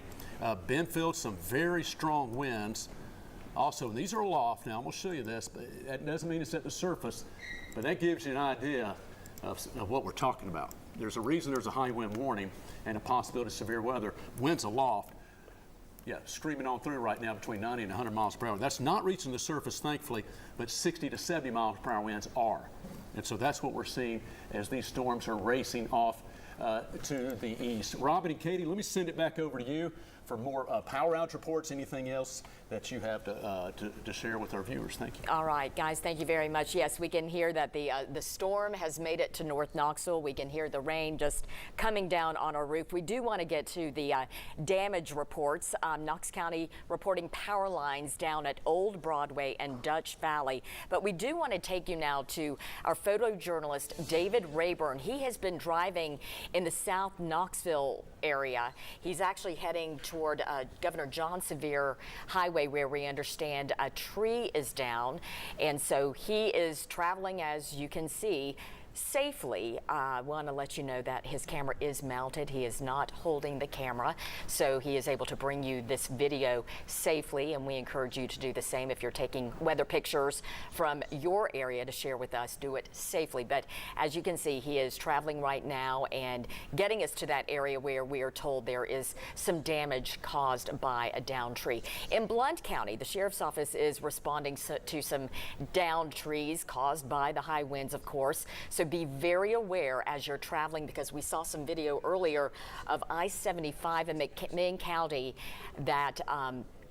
Benfield, some very strong winds. Also, these are aloft. Now, I'm going to show you this, but that doesn't mean it's at the surface, but that gives you an idea of what we're talking about. There's a reason there's a high wind warning and a possibility of severe weather. Winds aloft, yeah, streaming on through right now between 90 and 100 miles per hour. That's not reaching the surface, thankfully, but 60 to 70 miles per hour winds are. And so that's what we're seeing as these storms are racing off to the east. Robin and Katie, let me send it back over to you for more power outage reports. Anything else that you have to share with our viewers? Thank you. All right, guys, thank you very much. Yes, we can hear that the storm has made it to North Knoxville. We can hear the rain just coming down on our roof. We do want to get to the damage reports. Knox County reporting power lines down at Old Broadway and Dutch Valley. But we do want to take you now to our photojournalist, David Rayburn. He has been driving in the South Knoxville area. He's actually heading toward Governor John Sevier Highway, where we understand a tree is down, and so he is traveling, as you can see, safely. I want to let you know that his camera is mounted. He is not holding the camera, so he is able to bring you this video safely, and we encourage you to do the same. If you're taking weather pictures from your area to share with us, do it safely. But as you can see, he is traveling right now and getting us to that area where we are told there is some damage caused by a downed tree. In Blount County, the Sheriff's Office is responding to some downed trees caused by the high winds, of course. So be very aware as you're traveling, because we saw some video earlier of I-75 in McMinn County that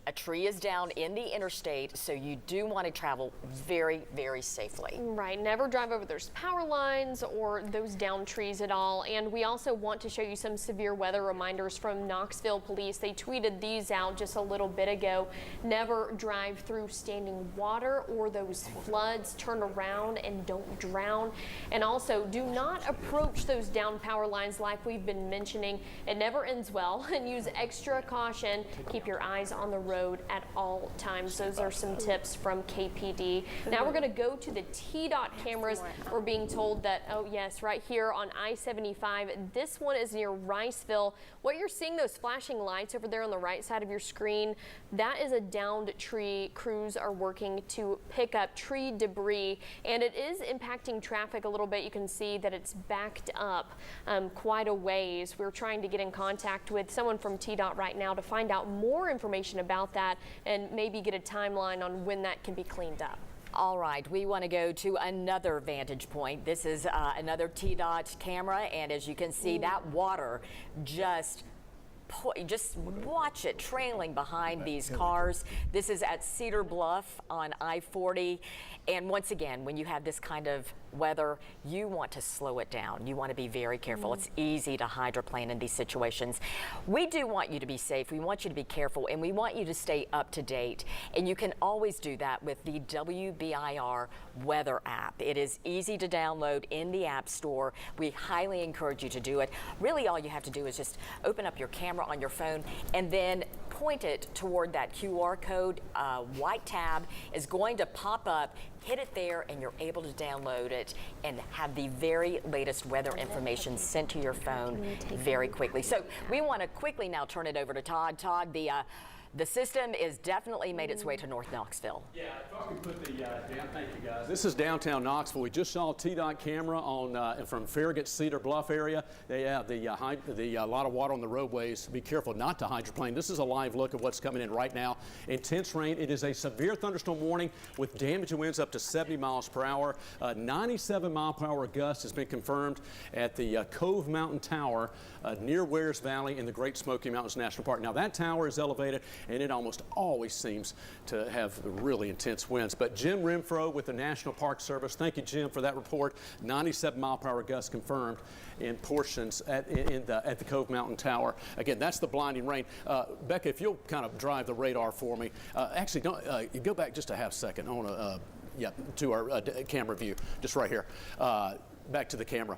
a tree is down in the interstate, so you do want to travel very, very safely. Right, never drive over those power lines or those downed trees at all. And we also want to show you some severe weather reminders from Knoxville Police. They tweeted these out just a little bit ago. Never drive through standing water or those floods. Turn around and don't drown. And also, do not approach those downed power lines like we've been mentioning. It never ends well, and use extra caution. Keep your eyes on the road at all times. Those are some tips from KPD. Now we're going to go to the TDOT cameras. We're being told that, oh yes, right here on I-75, this one is near Riceville. What you're seeing, those flashing lights over there on the right side of your screen, that is a downed tree. Crews are working to pick up tree debris, and it is impacting traffic a little bit. You can see that it's backed up quite a ways. We're trying to get in contact with someone from TDOT right now to find out more information about that and maybe get a timeline on when that can be cleaned up. All right, we want to go to another vantage point. This is another TDOT camera, and as you can see, that water just watch it trailing behind these cars. This is at Cedar Bluff on I-40. And once again, when you have this kind of weather, you want to slow it down. You want to be very careful. It's easy to hydroplane in these situations. We do want you to be safe. We want you to be careful, and we want you to stay up to date. And you can always do that with the WBIR weather app. It is easy to download in the App Store. We highly encourage you to do it. Really, all you have to do is just open up your camera on your phone and then point it toward that QR code. White tab is going to pop up. Hit it there, and you're able to download it and have the very latest weather information sent to your phone very quickly. So we want to quickly now turn it over to Todd. Todd, the system is definitely made its way to North Knoxville. Yeah, I thought we put the thank you guys. This is downtown Knoxville. We just saw a TDOT camera on from Farragut, Cedar Bluff area. They have the lot of water on the roadways. Be careful not to hydroplane. This is a live look of what's coming in right now. Intense rain. It is a severe thunderstorm warning with damaging winds up to 70 miles per hour. 97 mile per hour gust has been confirmed at the Cove Mountain Tower near Wares Valley in the Great Smoky Mountains National Park. Now that tower is elevated and it almost always seems to have really intense winds. But Jim Renfro with the National Park Service, thank you, Jim, for that report. 97-mile-per-hour gusts confirmed in portions at the Cove Mountain Tower. Again, that's the blinding rain. Becca, if you'll kind of drive the radar for me. Actually, don't you go back just a half second. I want to, to our camera view, just right here. Back to the camera.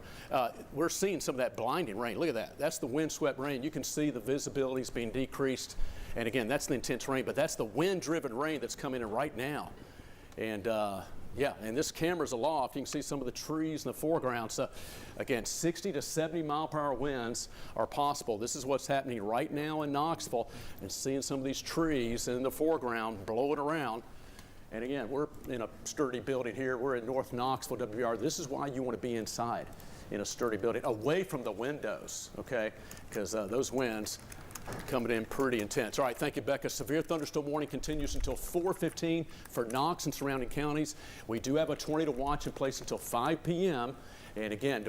We're seeing some of that blinding rain. Look at that. That's the windswept rain. You can see the visibility is being decreased. And again, that's the intense rain, but that's the wind-driven rain that's coming in right now. And and this camera's aloft. You can see some of the trees in the foreground. So again, 60 to 70 mile-per-hour winds are possible. This is what's happening right now in Knoxville, and seeing some of these trees in the foreground blowing around. And again, we're in a sturdy building here. We're in North Knoxville, WBIR. This is why you want to be inside in a sturdy building, away from the windows, okay? Because those winds coming in pretty intense. All right, thank you, Becca. Severe thunderstorm warning continues until 4:15 for Knox and surrounding counties. We do have a tornado watch in place until 5 p.m. And again,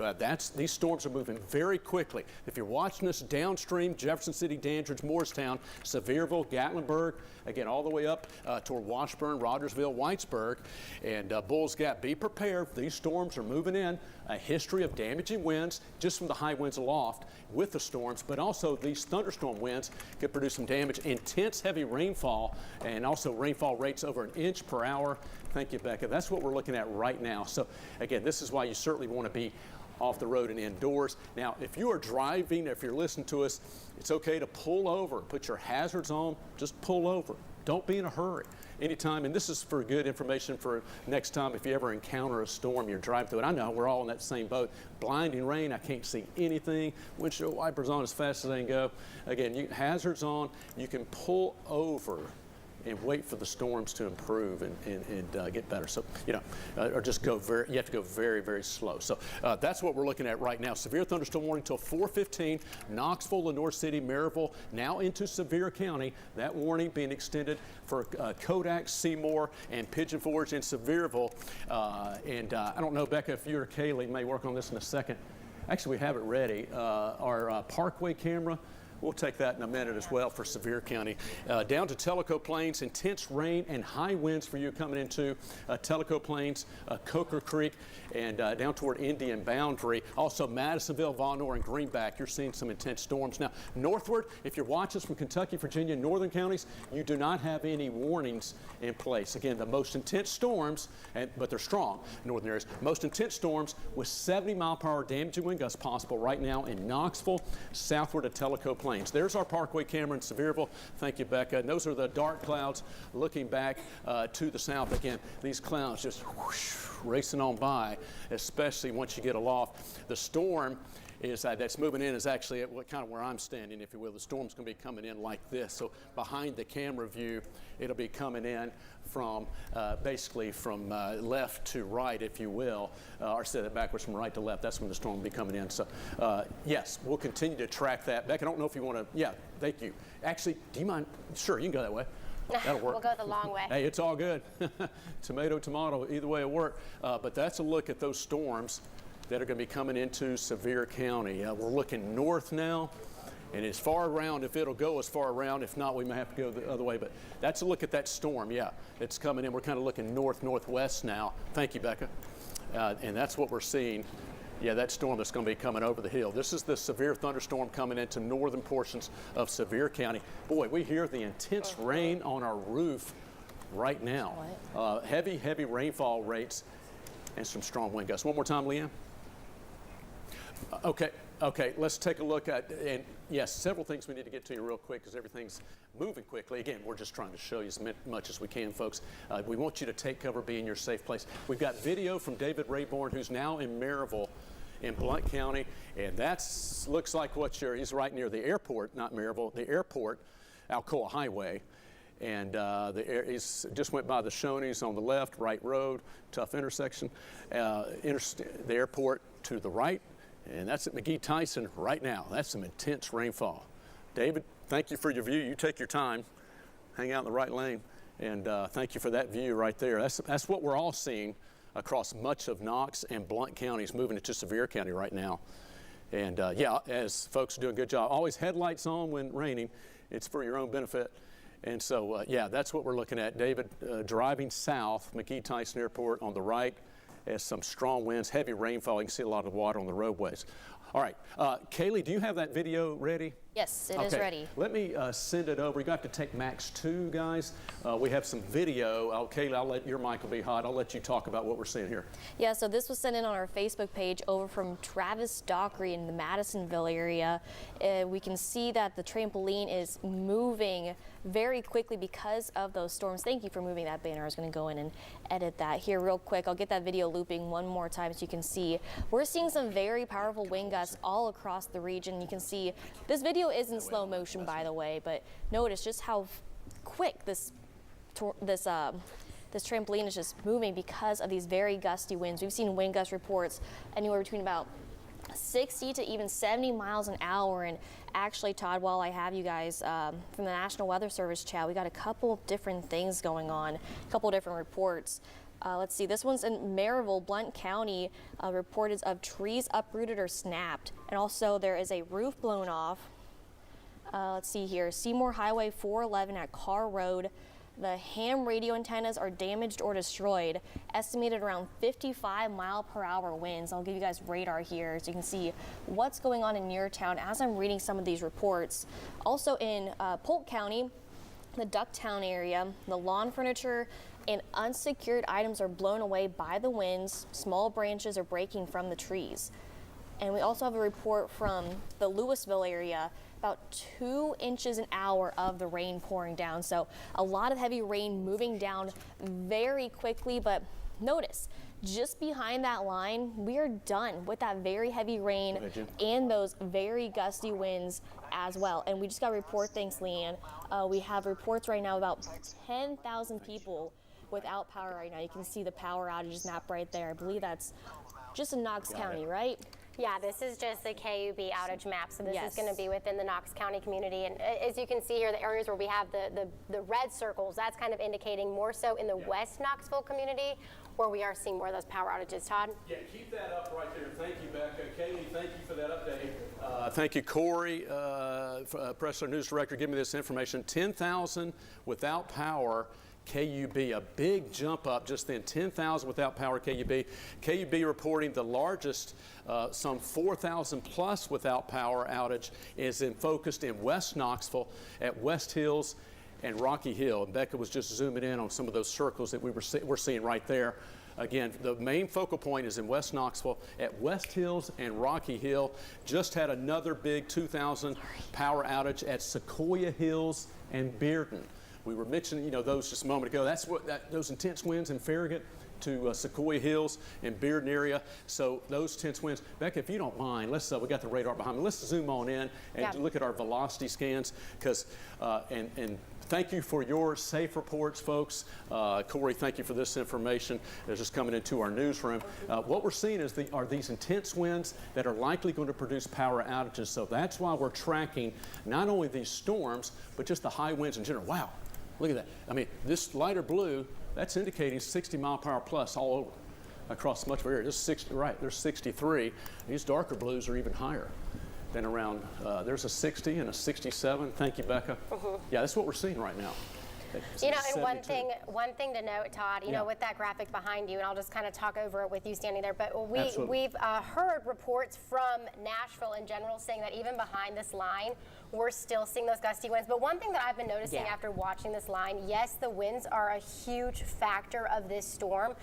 these storms are moving very quickly. If you're watching us downstream, Jefferson City, Dandridge, Morristown, Sevierville, Gatlinburg, again, all the way up toward Washburn, Rogersville, Whitesburg, and Bulls Gap, be prepared. These storms are moving in. A history of damaging winds just from the high winds aloft with the storms, but also these thunderstorm winds could produce some damage. Intense heavy rainfall, and also rainfall rates over 1 inch per hour. Thank you, Becca. That's what we're looking at right now. So again, this is why you certainly want to be off the road and indoors. Now, if you are driving, if you're listening to us, it's okay to pull over, put your hazards on, just pull over. Don't be in a hurry. Anytime, and this is for good information for next time if you ever encounter a storm, you're driving through it. I know we're all in that same boat. Blinding rain, I can't see anything. Windshield wipers on as fast as they can go. Again, hazards on, you can pull over and wait for the storms to improve and get better. So, or just you have to go very, very slow. So that's what we're looking at right now. Severe thunderstorm warning until 4:15. Knoxville, Lenore City, Maryville, now into Sevier County. That warning being extended for Kodak, Seymour, and Pigeon Forge in Sevierville. I don't know, Becca, if you or Kaylee may work on this in a second. Actually, we have it ready. Our Parkway camera, we'll take that in a minute as well for Sevier County. Down to Tellico Plains, intense rain and high winds for you coming into Tellico Plains, Coker Creek, and down toward Indian Boundary. Also Madisonville, Vonore, and Greenback. You're seeing some intense storms. Now, northward, if you're watching us from Kentucky, Virginia, northern counties, you do not have any warnings in place. Again, the most intense storms, but they're strong, northern areas, most intense storms with 70 mile-per-hour damaging wind gusts possible right now in Knoxville, southward of Tellico Plains. There's our Parkway camera in Sevierville. Thank you, Becca. And those are the dark clouds looking back to the south. Again, these clouds just whoosh, racing on by, especially once you get aloft. The storm that's moving in is actually at kind of where I'm standing, if you will. The storm's going to be coming in like this. So behind the camera view, it'll be coming in from basically from left to right, if you will, or say that backwards from right to left. That's when the storm will be coming in. So yes, we'll continue to track that. Beck, I don't know if you want to, thank you. Actually, do you mind? Sure, you can go that way. That'll work. We'll go the long way. Hey, it's all good. Tomato, tomato, either way it'll work. But that's a look at those storms that are going to be coming into Sevier County. We're looking north now, and as far around, if it'll go as far around, if not, we may have to go the other way. But that's a look at that storm, it's coming in. We're kind of looking north-northwest now. Thank you, Becca. And that's what we're seeing. That storm that's going to be coming over the hill. This is the severe thunderstorm coming into northern portions of Sevier County. Boy, we hear the intense rain on our roof right now. Heavy rainfall rates and some strong wind gusts. One more time, Leanne. Okay, let's take a look at, and yes, several things we need to get to you real quick because everything's moving quickly. Again, we're just trying to show you as much as we can, folks. We want you to take cover, be in your safe place. We've got video from David Rayborn, who's now in Maryville in Blount County, and looks like he's right near the airport, not Maryville, the airport, Alcoa Highway. And he's just went by the Shoney's on the left, right road, tough intersection. The airport to the right, and that's at McGee Tyson right now. That's some intense rainfall. David, thank you for your view. You take your time, hang out in the right lane, and thank you for that view right there. That's what we're all seeing across much of Knox and Blount counties, moving into Sevier County right now. And as folks are doing a good job, always headlights on when raining. It's for your own benefit. And so, yeah, that's what we're looking at. David, driving south, McGee-Tyson Airport on the right, has some strong winds, heavy rainfall. You can see a lot of water on the roadways. All right, Kaylee, do you have that video ready? Yes, it is ready. Let me send it over. You got to take Max 2, guys. We have some video. Kaylee, I'll let your mic will be hot. I'll let you talk about what we're seeing here. Yeah, so this was sent in on our Facebook page over from Travis Dockery in the Madisonville area. We can see that the trampoline is moving very quickly because of those storms. Thank you for moving that banner. I was going to go in and edit that here real quick. I'll get that video looping one more time so you can see. We're seeing some very powerful wind gusts all across the region. You can see this video is in slow motion, by the way, but notice just how quick this trampoline is just moving because of these very gusty winds. We've seen wind gust reports anywhere between about 60 to even 70 miles an hour. And actually, Todd, while I have you guys from the National Weather Service chat, we got a couple of different things going on, a couple of different reports. Let's see, this one's in Maryville, Blount County, reported of trees uprooted or snapped. And also there is a roof blown off. Let's see here, Seymour Highway 411 at Carr Road. The ham radio antennas are damaged or destroyed, estimated around 55-mile-per-hour winds. I'll give you guys radar here so you can see what's going on in your town as I'm reading some of these reports. Also in Polk County, the Ducktown area, the lawn furniture and unsecured items are blown away by the winds. Small branches are breaking from the trees. And we also have a report from the Louisville area, about 2 inches an hour of the rain pouring down. So a lot of heavy rain moving down very quickly, but notice just behind that line, we are done with that very heavy rain and those very gusty winds as well. And we just got a report, thanks Leanne. We have reports right now about 10,000 people without power right now. You can see the power outages map right there. I believe that's just in Knox County, right? Yeah, this is just the KUB outage map, so this is going to be within the Knox County community. And as you can see here, the areas where we have the red circles, that's kind of indicating more so in the West Knoxville community, where we are seeing more of those power outages. Todd? Yeah, keep that up right there. Thank you, Becca. Kaylee, thank you for that update. Thank you, Corey, Press News Director, give me this information. 10,000 without power. KUB, a big jump up just then, 10,000 without power KUB. KUB reporting the largest, some 4,000 plus without power outage is focused in West Knoxville at West Hills and Rocky Hill. And Becca was just zooming in on some of those circles that we're seeing right there. Again, the main focal point is in West Knoxville at West Hills and Rocky Hill. Just had another big 2,000 power outage at Sequoia Hills and Bearden. We were mentioning, those just a moment ago. That's what those intense winds in Farragut to Sequoia Hills and Bearden area. So those intense winds. Becca, if you don't mind, let's we got the radar behind me. Let's zoom on in and look at our velocity scans, because and thank you for your safe reports, folks. Corey, thank you for this information that's just coming into our newsroom. What we're seeing are these intense winds that are likely going to produce power outages. So that's why we're tracking not only these storms, but just the high winds in general. Wow. Look at that. I mean, this lighter blue, that's indicating 60-mile-per-hour plus all over across much of the area. There's 60, right, there's 63. These darker blues are even higher than around, there's a 60 and a 67. Thank you, Becca. Yeah, that's what we're seeing right now. And one thing to note, Todd, with that graphic behind you, and I'll just kind of talk over it with you standing there, but we've heard reports from Nashville in general saying that even behind this line, we're still seeing those gusty winds. But one thing that I've been noticing after watching this line, yes, the winds are a huge factor of this storm,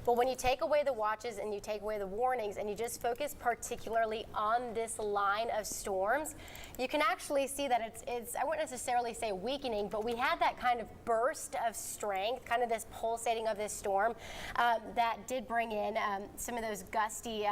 but when you take away the watches and you take away the warnings and you just focus particularly on this line of storms, you can actually see that it's I wouldn't necessarily say weakening, but we had that kind of burst of strength, kind of this pulsating of this storm that did bring in some of those gusty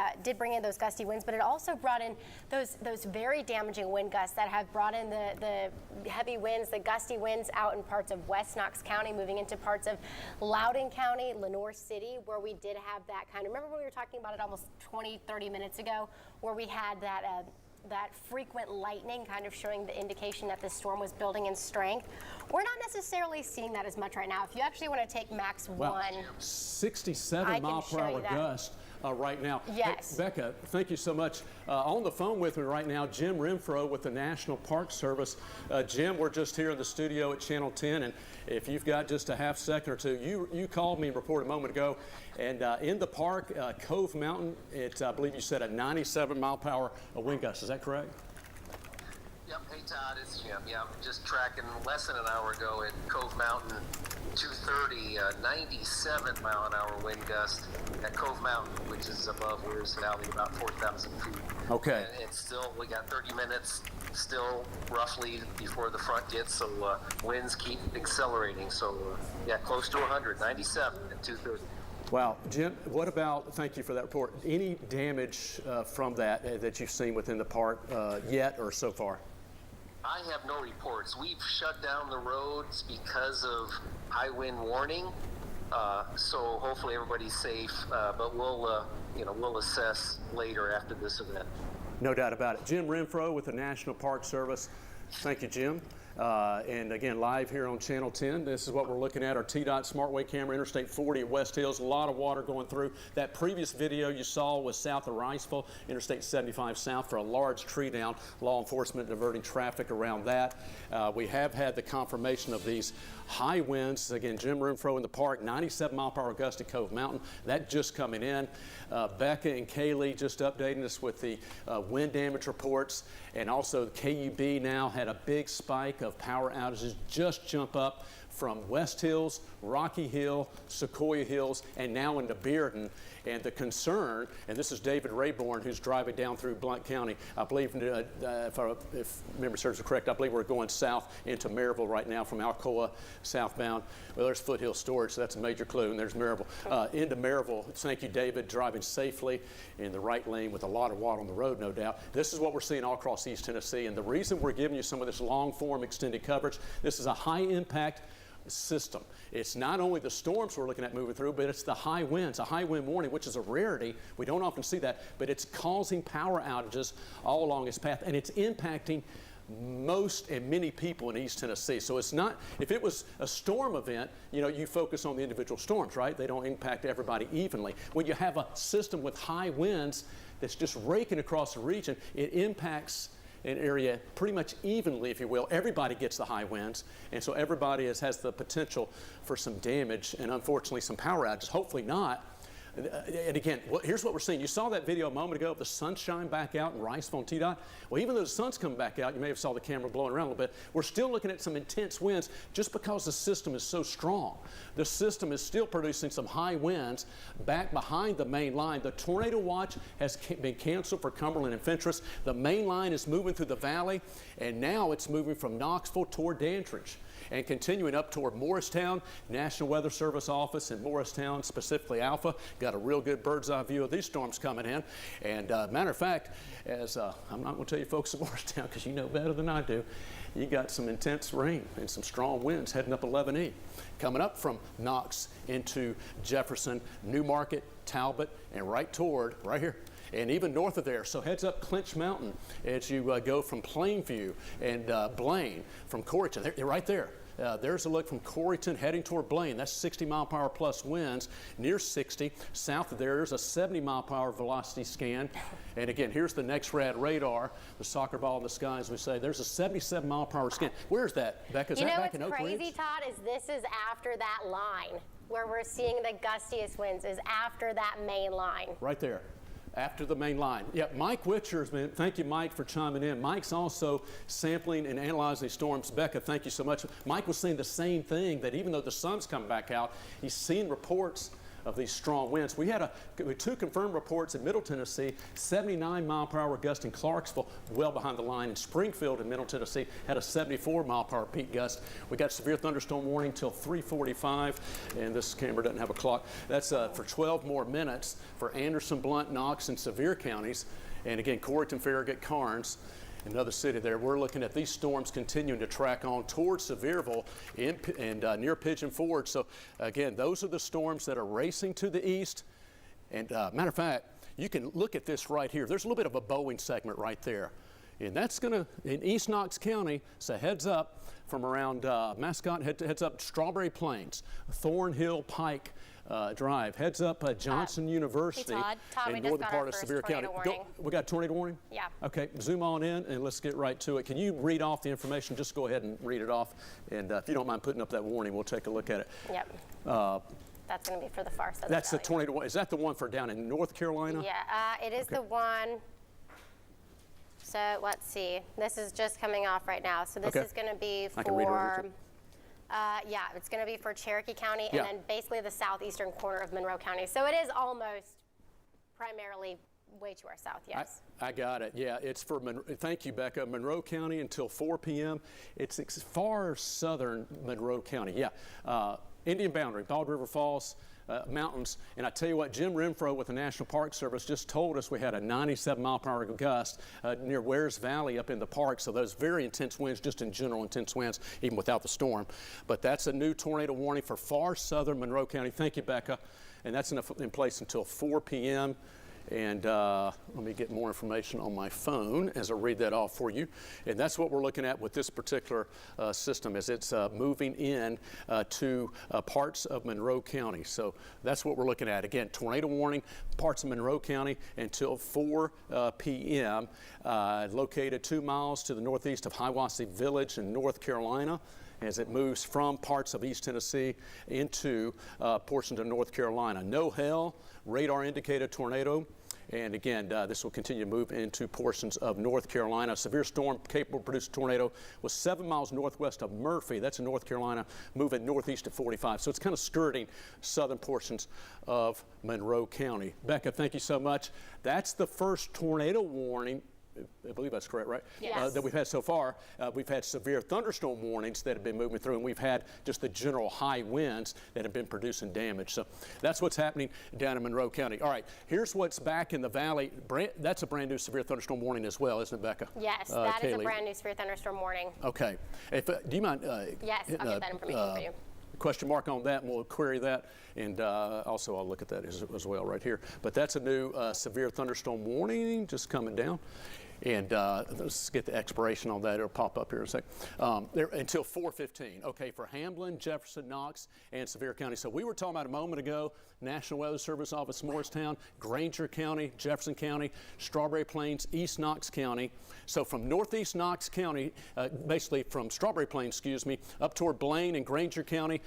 winds, but it also brought in those very damaging wind gusts that have brought in the heavy winds, the gusty winds out in parts of West Knox County, moving into parts of Loudoun County, Lenoir City, where we did have that kind of, remember when we were talking about it almost 20-30 minutes ago, where we had that frequent lightning kind of showing the indication that the storm was building in strength. We're not necessarily seeing that as much right now. If you actually want to take max 1, 67 mile per hour gust right now. Yes. Hey, Becca, thank you so much. On the phone with me right now, Jim Renfro with the National Park Service. Jim, we're just here in the studio at Channel 10, and if you've got just a half second or two, you called me and reported a moment ago, and in the park, Cove Mountain, it's, I believe you said, a 97-mile-per-hour wind gust. Is that correct? Yep. Hey, Todd, it's Jim. Yeah, I'm just tracking less than an hour ago at Cove Mountain, 230, 97-mile-an-hour wind gust at Cove Mountain, which is above Weir's Valley, about 4,000 feet. Okay. And it's still, we got 30 minutes still roughly before the front gets, so winds keep accelerating. So, yeah, close to 100, 97 at 230. Wow. Jim, what about, thank you for that report, any damage from that you've seen within the park yet or so far? I have no reports. We've shut down the roads because of high wind warning, so hopefully everybody's safe. But we'll assess later after this event. No doubt about it. Jim Renfro with the National Park Service. Thank you, Jim. And again, live here on Channel 10. This is what we're looking at, our TDOT SmartWay camera, Interstate 40 at West Hills. A lot of water going through. That previous video you saw was south of Riceville, Interstate 75 south for a large tree down. Law enforcement diverting traffic around that. We have had the confirmation of these high winds. Again, Jim Renfro in the park, 97-mile-per-hour gust at Cove Mountain. That just coming in. Becca and Kaylee just updating us with the wind damage reports. And also KUB now had a big spike of power outages just jump up from West Hills, Rocky Hill, Sequoia Hills, and now into Bearden. And the concern, and this is David Rayborn, who's driving down through Blount County. I believe, if memory serves me correct, I believe we're going south into Maryville right now from Alcoa southbound. Well, there's Foothill Storage, so that's a major clue, and there's Maryville. Into Maryville, thank you, David, driving safely in the right lane with a lot of water on the road, no doubt. This is what we're seeing all across East Tennessee, and the reason we're giving you some of this long-form extended coverage, this is a high-impact system. It's not only the storms we're looking at moving through, but it's the high winds, a high wind warning, which is a rarity. We don't often see that, but it's causing power outages all along its path, and it's impacting most and many people in East Tennessee. So it's not, if it was a storm event, you focus on the individual storms, right? They don't impact everybody evenly. When you have a system with high winds that's just raking across the region, it impacts an area pretty much evenly, if you will. Everybody gets the high winds, and so everybody has the potential for some damage and unfortunately some power outages. Hopefully not. And again, here's what we're seeing. You saw that video a moment ago of the sunshine back out in Riceville and TDOT. Well, even though the sun's coming back out, you may have saw the camera blowing around a little bit, we're still looking at some intense winds just because the system is so strong. The system is still producing some high winds back behind the main line. The tornado watch has been canceled for Cumberland and Fentress. The main line is moving through the valley, and now it's moving from Knoxville toward Dandridge and continuing up toward Morristown. National Weather Service office in Morristown, specifically Alpha, got a real good bird's eye view of these storms coming in. And matter of fact, as I'm not going to tell you folks in Morristown because you know better than I do, you got some intense rain and some strong winds heading up 11E. Coming up from Knox into Jefferson, Newmarket, Talbot, and right here, and even north of there. So heads up Clinch Mountain as you go from Plainview and Blaine, from Corrigan. They're right there. There's a look from Corrigan heading toward Blaine. That's 60-mile-per-hour plus winds, near 60. South of there's a 70-mile-per-hour velocity scan. And again, here's the next radar, the soccer ball in the sky, as we say. There's a 77-mile-per-hour scan. Where's that, Becca? Is that back in Oak Ridge? You know what's crazy, Todd, is this is after that line where we're seeing the gustiest winds is after that main line. Right there. After the main line. Yeah, Mike Witcher's been, thank you, Mike, for chiming in. Mike's also sampling and analyzing these storms. Becca, thank you so much. Mike was saying the same thing, that even though the sun's come back out, he's seen reports of these strong winds. We had two confirmed reports in Middle Tennessee, 79-mile-per-hour gust in Clarksville, well behind the line. In Springfield in Middle Tennessee had a 74-mile-per-hour peak gust. We got severe thunderstorm warning till 3:45, and this camera doesn't have a clock. That's for 12 more minutes for Anderson, Blount, Knox, and Sevier counties. And again, Corrigan, Farragut, Carnes, another city there. We're looking at these storms continuing to track on towards Sevierville and near Pigeon Forge. So again, those are the storms that are racing to the east. And matter of fact, you can look at this right here. There's a little bit of a Boeing segment right there. And that's going to, in East Knox County, so heads up from around Mascot, heads up Strawberry Plains, Thornhill, Pike, Drive. Heads up, Johnson University Todd, we in just northern got part our of first Sevier County. tornado warning. We got tornado warning? Yeah. Okay, zoom on in and let's get right to it. Can you read off the information? Just go ahead and read it off. And if you don't mind putting up that warning, we'll take a look at it. Yep. That's going to be for the far southern That's the valley. tornado one. Is that the one for down in North Carolina? Yeah, it is the one. So let's see. This is just coming off right now. So this Okay. is going to be I can read it over for, too. yeah, it's going to be for Cherokee County Yeah. and then basically the southeastern corner of Monroe County. So it is almost primarily way to our south, yes. I got it. Yeah, it's for, thank you, Becca, Monroe County until 4 p.m. It's far southern Monroe County. Yeah, Indian boundary, Bald River Falls, mountains. And I tell you what, Jim Renfro with the National Park Service just told us we had a 97-mile-per-hour gust near Wares Valley up in the park. So those very intense winds, just in general intense winds, even without the storm. But that's a new tornado warning for far southern Monroe County. Thank you, Becca. And that's in place until 4 p.m. And let me get more information on my phone as I read that off for you. And that's what we're looking at with this particular system as it's moving in to parts of Monroe County. So that's what we're looking at. Again, tornado warning, parts of Monroe County until 4 p.m. Located 2 miles to the northeast of Hiwassee Village in North Carolina, as it moves from parts of East Tennessee into portions of North Carolina. No hail, radar indicated tornado. And again, this will continue to move into portions of North Carolina. Severe storm capable of producing tornado was 7 miles northwest of Murphy. That's in North Carolina, moving northeast at 45. So it's kind of skirting southern portions of Monroe County. Becca, thank you so much. That's the first tornado warning, I believe that's correct, right? Yes. That we've had so far. We've had severe thunderstorm warnings that have been moving through, and we've had just the general high winds that have been producing damage. So that's what's happening down in Monroe County. All right, here's what's back in the valley. That's a brand new severe thunderstorm warning as well, isn't it, Becca? Yes, that is a Kaylee? brand new severe thunderstorm warning. Okay. If, do you mind Yes, hitting I'll get that information for you. question mark on that, and we'll query that, and also I'll look at that as well right here. But that's a new severe thunderstorm warning just coming down. And let's get the expiration on that. It'll pop up here in a sec. There until 4:15. Okay, for Hamlin, Jefferson, Knox, and Sevier County. So we were talking about a moment ago, National Weather Service Office, Morristown, Granger County, Jefferson County, Strawberry Plains, East Knox County. So from northeast Knox County, basically from Strawberry Plains, excuse me, up toward Blaine and Granger County,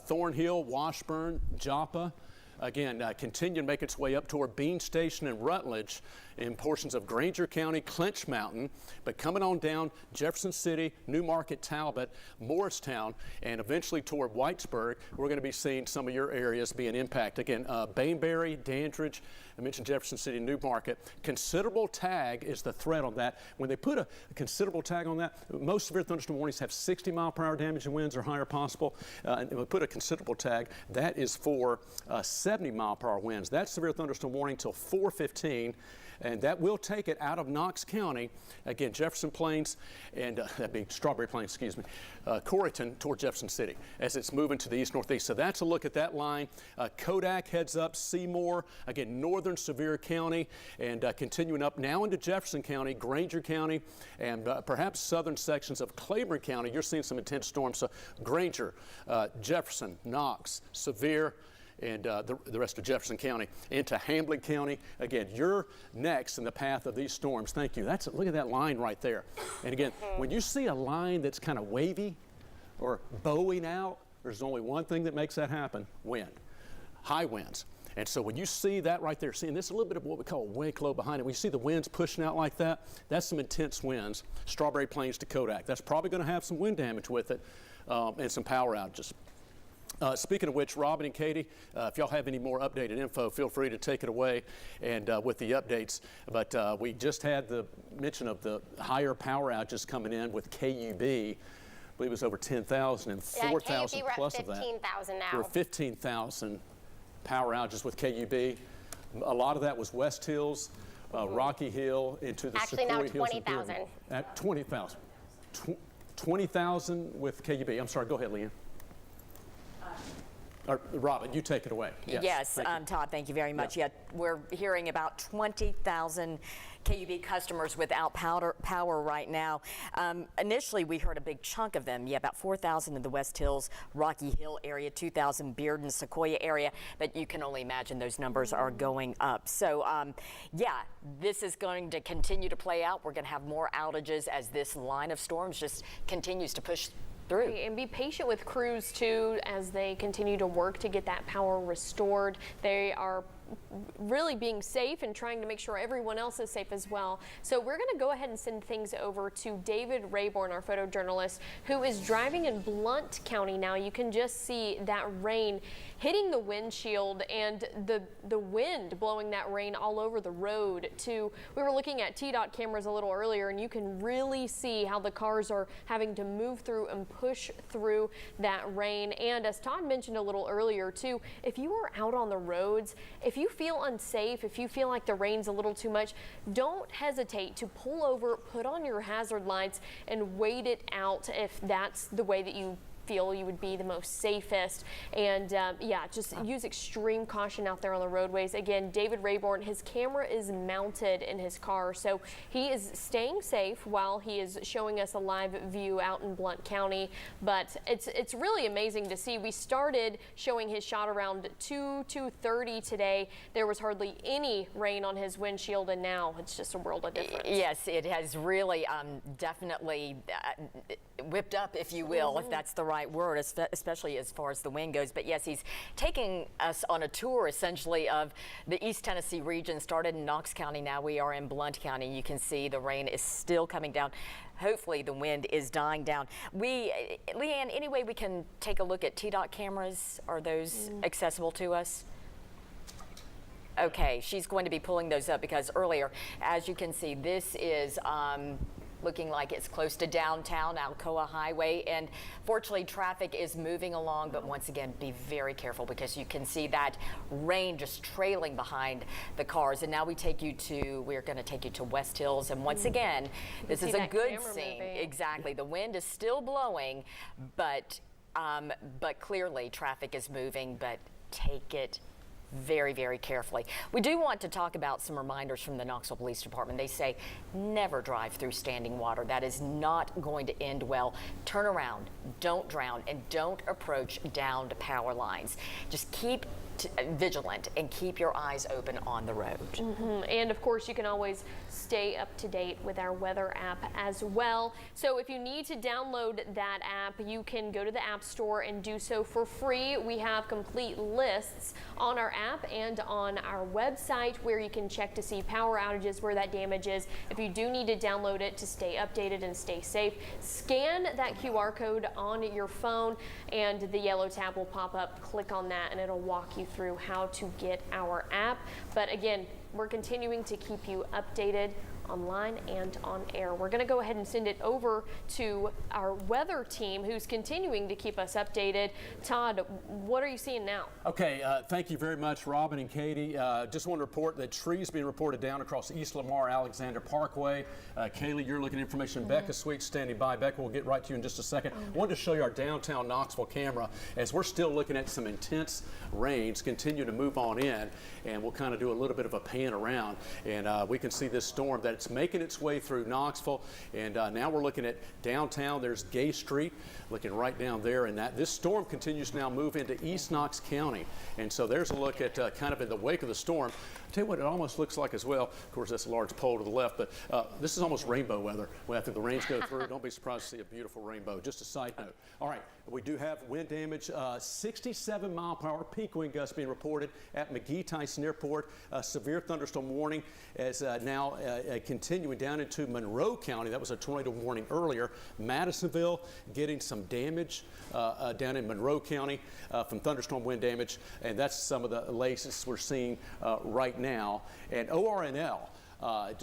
Thornhill, Washburn, Joppa. Again, continue to make its way up toward Bean Station and Rutledge in portions of Granger County, Clinch Mountain, but coming on down Jefferson City, New Market, Talbot, Morristown, and eventually toward Whitesburg. We're going to be seeing some of your areas being impacted. Again, Bainbury, Dandridge, I mentioned Jefferson City, New Market. Considerable tag is the threat on that. When they put a considerable tag on that, most severe thunderstorm warnings have 60-mile-per-hour damage and winds or higher possible. And we put a considerable tag. That is for 70-mile-per-hour winds. That's severe thunderstorm warning till 4:15. And that will take it out of Knox County, again, Jefferson Plains, and that being Strawberry Plains, excuse me, Corryton toward Jefferson City as it's moving to the east-northeast. So that's a look at that line. Kodak heads up, Seymour, again, northern Sevier County, and continuing up now into Jefferson County, Granger County, and perhaps southern sections of Claiborne County. You're seeing some intense storms. So Granger, Jefferson, Knox, Sevier, and the rest of Jefferson County into Hamlin County. Again, you're next in the path of these storms. Thank you. Look at that line right there. And again, when you see a line that's kind of wavy or bowing out, there's only one thing that makes that happen: wind, high winds. And so when you see that right there, seeing this a little bit of what we call a wind cloud behind it, when you see the winds pushing out like that, that's some intense winds. Strawberry Plains to Kodak. That's probably going to have some wind damage with it and some power outages. Speaking of which, Robin and Katie, if y'all have any more updated info, feel free to take it away and with the updates. But we just had the mention of the higher power outages coming in with KUB. I believe it was over 10,000 and 4,000 plus of that. 15,000 now. We're 15,000 power outages with KUB. A lot of that was West Hills, Rocky Hill, into the Actually, Sequoia now Hills. 20,000. At 20,000. 20,000 with KUB. I'm sorry, go ahead, Leanne. Robin, you take it away. Yes, thank you. Todd, thank you very much. Yeah, we're hearing about 20,000 KUB customers without power right now. Initially, we heard a big chunk of them. Yeah, about 4,000 in the West Hills, Rocky Hill area, 2,000 Bearden, Sequoia area. But you can only imagine those numbers are going up. So, yeah, this is going to continue to play out. We're going to have more outages as this line of storms just continues to push through. And be patient with crews too as they continue to work to get that power restored. They are really being safe and trying to make sure everyone else is safe as well. So we're going to go ahead and send things over to David Rayborn, our photojournalist, who is driving in Blount County now. You can just see that rain hitting the windshield and the wind blowing that rain all over the road too. We were looking at TDOT cameras a little earlier, and you can really see how the cars are having to move through and push through that rain. And as Todd mentioned a little earlier too, if you are out on the roads, if you feel unsafe, if you feel like the rain's a little too much, don't hesitate to pull over, put on your hazard lights, and wait it out if that's the way that you feel you would be the most safest. And yeah, just use extreme caution out there on the roadways. Again, David Rayborn, his camera is mounted in his car, so he is staying safe while he is showing us a live view out in Blount County. But it's really amazing to see. We started showing his shot around 2:30 today. There was hardly any rain on his windshield, and now it's just a world of difference. Yes, it has really definitely whipped up, if you will, if that's the right word, especially as far as the wind goes. But yes, he's taking us on a tour essentially of the East Tennessee region. Started in Knox County, now we are in Blount County. You can see the rain is still coming down. Hopefully the wind is dying down. Leanne, any way we can take a look at TDOT cameras? Are those accessible to us? Okay, she's going to be pulling those up because earlier, as you can see, this is looking like it's close to downtown Alcoa Highway, and fortunately traffic is moving along, but once again be very careful because you can see that rain just trailing behind the cars. And now we're going to take you to West Hills, and once again this is a good scene. Exactly, the wind is still blowing, but clearly traffic is moving, but take it very, very carefully. We do want to talk about some reminders from the Knoxville Police Department. They say never drive through standing water. That is not going to end well. Turn around, don't drown, and don't approach downed power lines. Just keep vigilant and keep your eyes open on the road. And of course, you can always stay up to date with our weather app as well. So if you need to download that app, you can go to the App Store and do so for free. We have complete lists on our app and on our website where you can check to see power outages, where that damage is. If you do need to download it to stay updated and stay safe, scan that QR code on your phone and the yellow tab will pop up. Click on that and it'll walk you through how to get our app. But again, we're continuing to keep you updated online and on air. We're going to go ahead and send it over to our weather team who's continuing to keep us updated. Todd, what are you seeing now? Okay, thank you very much, Robin and Katie. Just want to report that trees being reported down across East Lamar Alexander Parkway. Kaylee, you're looking at information. Becca Sweet standing by. Becca, we'll get right to you in just a second. I wanted to show you our downtown Knoxville camera as we're still looking at some intense rains continue to move on in, and we'll kind of do a little bit of a pan around, and we can see this storm that it's making its way through Knoxville, and now we're looking at downtown. There's Gay Street, looking right down there, and this storm continues to now move into East Knox County, and so there's a look at kind of in the wake of the storm. Tell you what it almost looks like as well. Of course, that's a large pole to the left, but this is almost rainbow weather. After the rains go through, don't be surprised to see a beautiful rainbow. Just a side note. All right, we do have wind damage. 67 mile per hour peak wind gusts being reported at McGee-Tyson Airport. Severe thunderstorm warning is now continuing down into Monroe County. That was a tornado warning earlier. Madisonville getting some damage down in Monroe County from thunderstorm wind damage, and that's some of the latest we're seeing right now. And ORNL,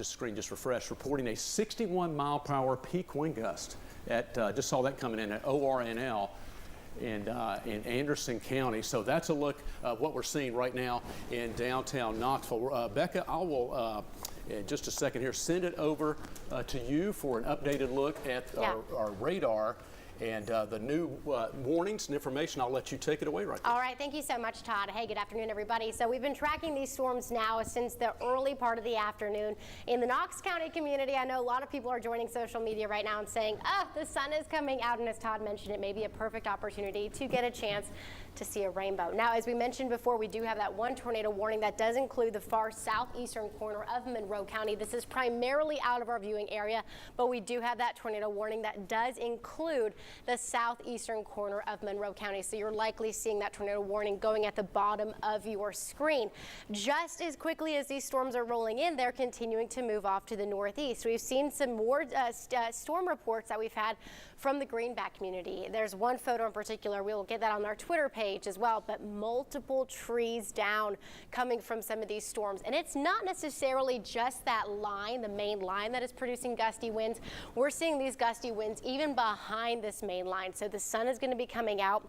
screen just refreshed, reporting a 61 mile per hour peak wind gust at, just saw that coming in at ORNL in Anderson County. So that's a look at what we're seeing right now in downtown Knoxville. Becca, I will in just a second here send it over to you for an updated look at our radar. And the new warnings and information, I'll let you take it away right there. All right, thank you so much, Todd. Hey, good afternoon, everybody. So we've been tracking these storms now since the early part of the afternoon. In the Knox County community, I know a lot of people are joining social media right now and saying, the sun is coming out, and as Todd mentioned, it may be a perfect opportunity to get a chance to see a rainbow. Now, as we mentioned before, we do have that one tornado warning that does include the far southeastern corner of Monroe County. This is primarily out of our viewing area, but we do have that tornado warning that does include the southeastern corner of Monroe County. So you're likely seeing that tornado warning going at the bottom of your screen. Just as quickly as these storms are rolling in, they're continuing to move off to the northeast. We've seen some more storm reports that we've had from the Greenback community. There's one photo in particular, we will get that on our Twitter page as well, but multiple trees down coming from some of these storms. And it's not necessarily just that line, the main line, that is producing gusty winds. We're seeing these gusty winds even behind this main line. So the sun is going to be coming out,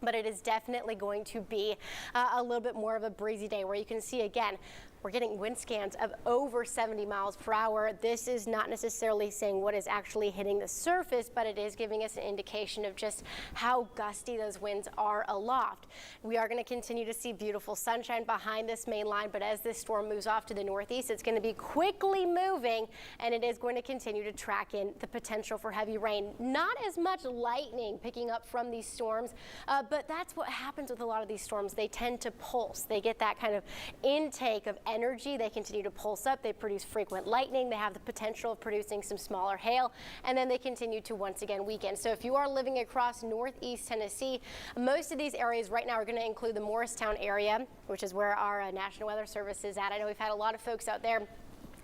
but it is definitely going to be a little bit more of a breezy day where you can see again, we're getting wind scans of over 70 miles per hour. This is not necessarily saying what is actually hitting the surface, but it is giving us an indication of just how gusty those winds are aloft. We are going to continue to see beautiful sunshine behind this main line, but as this storm moves off to the northeast, it's going to be quickly moving, and it is going to continue to track in the potential for heavy rain. Not as much lightning picking up from these storms, but that's what happens with a lot of these storms. They tend to pulse. They get that kind of intake of energy. They continue to pulse up. They produce frequent lightning. They have the potential of producing some smaller hail, and then they continue to once again weaken. So if you are living across northeast Tennessee, most of these areas right now are going to include the Morristown area, which is where our National Weather Service is at. I know we've had a lot of folks out there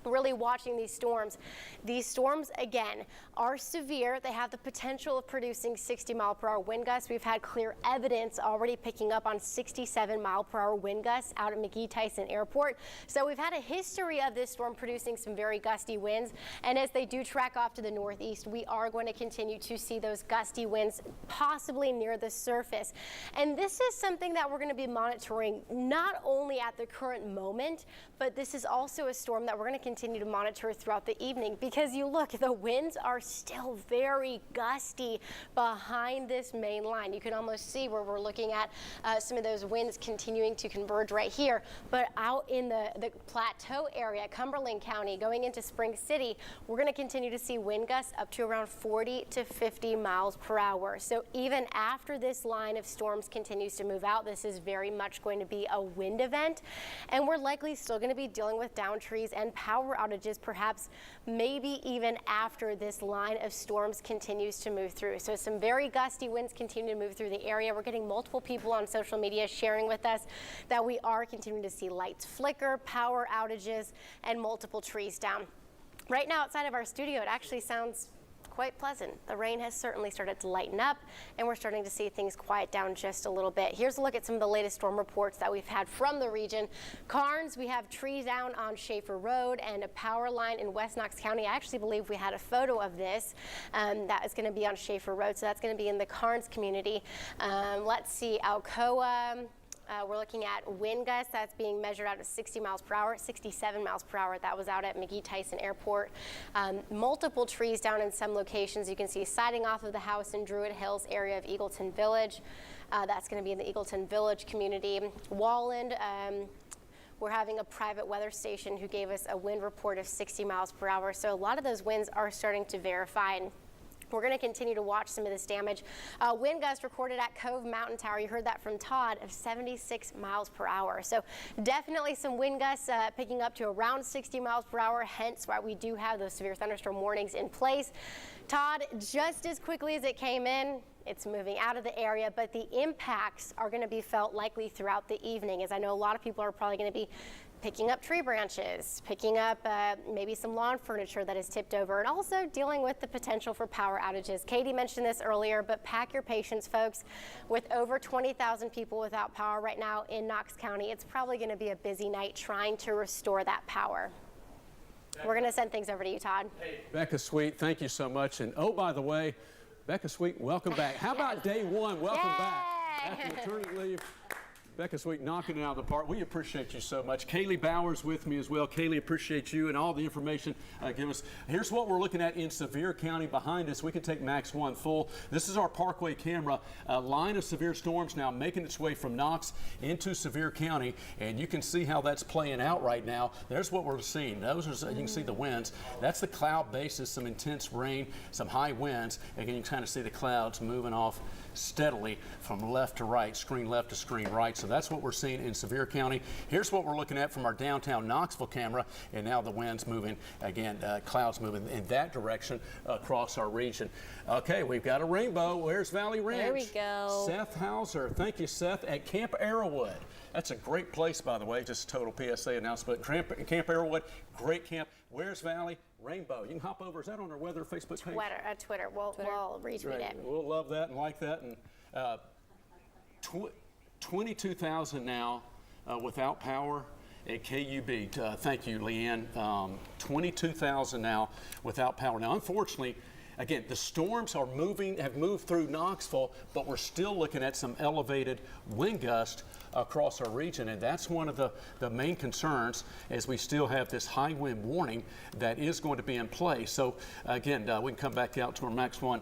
really watching these storms. These storms, again, are severe. They have the potential of producing 60-mile-per-hour wind gusts. We've had clear evidence already picking up on 67-mile-per-hour wind gusts out at McGee-Tyson Airport. So we've had a history of this storm producing some very gusty winds. And as they do track off to the northeast, we are going to continue to see those gusty winds possibly near the surface. And this is something that we're going to be monitoring not only at the current moment, but this is also a storm that we're going to continue to monitor throughout the evening, because you look, the winds are still very gusty behind this main line. You can almost see where we're looking at some of those winds continuing to converge right here. But out in the plateau area, Cumberland County, going into Spring City, we're going to continue to see wind gusts up to around 40 to 50 miles per hour. So even after this line of storms continues to move out, this is very much going to be a wind event, and we're likely still going to be dealing with down trees and power outages, perhaps maybe even after this line of storms continues to move through. So some very gusty winds continue to move through the area. We're getting multiple people on social media sharing with us that we are continuing to see lights flicker, power outages, and multiple trees down. Right now outside of our studio, it actually sounds quite pleasant. The rain has certainly started to lighten up, and we're starting to see things quiet down just a little bit. Here's a look at some of the latest storm reports that we've had from the region. Carnes, we have trees down on Schaefer Road and a power line in West Knox County. I actually believe we had a photo of this. That is going to be on Schaefer Road, so that's going to be in the Carnes community. Let's see, Alcoa. We're looking at wind gusts that's being measured out at 60 miles per hour, 67 miles per hour. That was out at McGee-Tyson Airport. Multiple trees down in some locations. You can see siding off of the house in Druid Hills area of Eagleton Village. That's going to be in the Eagleton Village community. Walland, we're having a private weather station who gave us a wind report of 60 miles per hour. So a lot of those winds are starting to verify. And we're going to continue to watch some of this damage. Wind gust recorded at Cove Mountain Tower, you heard that from Todd, of 76 miles per hour. So definitely some wind gusts picking up to around 60 miles per hour, hence why we do have those severe thunderstorm warnings in place. Todd, just as quickly as it came in, it's moving out of the area, but the impacts are going to be felt likely throughout the evening, as I know a lot of people are probably going to be picking up tree branches, picking up maybe some lawn furniture that is tipped over, and also dealing with the potential for power outages. Katie mentioned this earlier, but pack your patience, folks. With over 20,000 people without power right now in Knox County, it's probably going to be a busy night trying to restore that power. We're going to send things over to you, Todd. Hey, Becca Sweet, thank you so much. And oh, by the way, Becca Sweet, welcome back. How about day one? Welcome back. After maternity leave, Becca Sweet knocking it out of the park. We appreciate you so much. Kaylee Bowers with me as well. Kaylee, appreciate you and all the information give us. Here's what we're looking at in Sevier County behind us. We can take Max 1 full. This is our Parkway camera. A line of severe storms now making its way from Knox into Sevier County, and you can see how that's playing out right now. There's what we're seeing. Those are, you can see the winds. That's the cloud basis, some intense rain, some high winds. Again, you can kind of see the clouds moving off steadily from left to right, screen left to screen right. So that's what we're seeing in Sevier County. Here's what we're looking at from our downtown Knoxville camera, and now the wind's moving again, clouds moving in that direction across our region. Okay, we've got a rainbow. Where's Valley Ranch? There we go. Seth Hauser, thank you, Seth, at Camp Arrowwood. That's a great place, by the way, just total PSA announcement. Camp Arrowwood, great camp. Where's Valley? Rainbow. You can hop over. Is that on our weather Facebook page? Twitter. We'll retweet it. We'll love that and like that. And 22,000 now without power at KUB. Thank you, Leanne. 22,000 now without power. Now, unfortunately, again, the storms have moved through Knoxville, but we're still looking at some elevated wind gusts across our region, and that's one of the main concerns, as we still have this high wind warning that is going to be in place. So again, we can come back out to our Max 1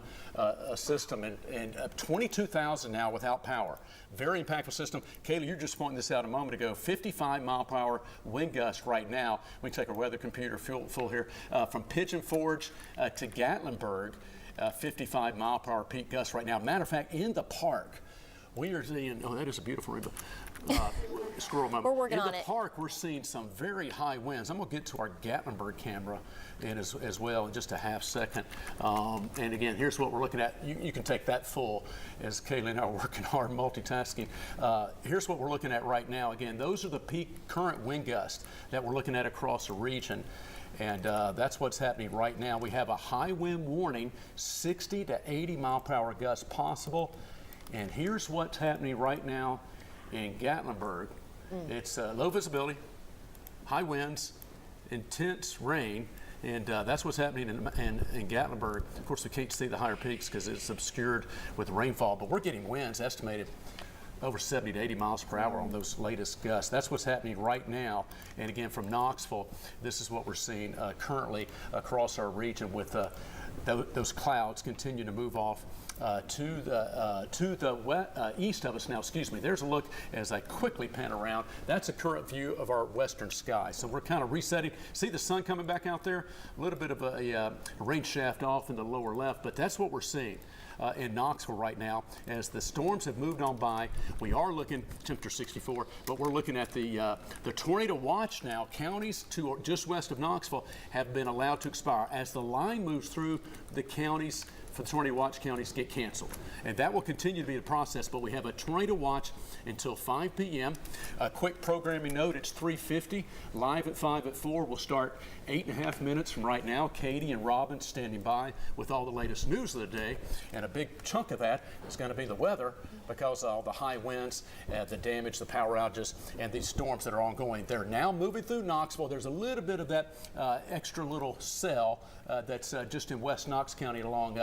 system, and 22,000 now without power. Very impactful system. Kayla, you're just pointing this out a moment ago. 55-mile-per-hour wind gusts right now. We can take our weather computer full here. From Pigeon Forge to Gatlinburg, 55-mile-per-hour peak gusts right now. Matter of fact, in the park, we are seeing, oh, that is a beautiful rainbow. Squirrel moment. We're working on it. In the park, we're seeing some very high winds. I'm going to get to our Gatlinburg camera in as well in just a half second. And again, here's what we're looking at. You can take that full, as Kaylee and I are working hard multitasking. Here's what we're looking at right now. Again, those are the peak current wind gusts that we're looking at across the region. And that's what's happening right now. We have a high wind warning, 60 to 80 mile per hour gusts possible. And here's what's happening right now in Gatlinburg. It's low visibility, high winds, intense rain, and that's what's happening in Gatlinburg. Of course, we can't see the higher peaks because it's obscured with rainfall, but we're getting winds estimated over 70 to 80 miles per hour on those latest gusts. That's what's happening right now. And again, from Knoxville, this is what we're seeing currently across our region with those clouds continue to move off to the east of us now. Excuse me. There's a look as I quickly pan around. That's a current view of our western sky. So we're kind of resetting. See the sun coming back out there? A little bit of a rain shaft off in the lower left, but that's what we're seeing in Knoxville right now. As the storms have moved on by, we are looking, temperature 64, but we're looking at the tornado watch now. Counties to just west of Knoxville have been allowed to expire. As the line moves through the counties, for the tornado watch, counties get canceled. And that will continue to be the process, but we have a tornado watch until 5 p.m. A quick programming note, it's 3:50, live at 5 at 4. We'll start 8.5 minutes from right now. Katie and Robin standing by with all the latest news of the day, and a big chunk of that is going to be the weather because of all the high winds, the damage, the power outages, and these storms that are ongoing. They're now moving through Knoxville. There's a little bit of that extra little cell that's just in West Knox County along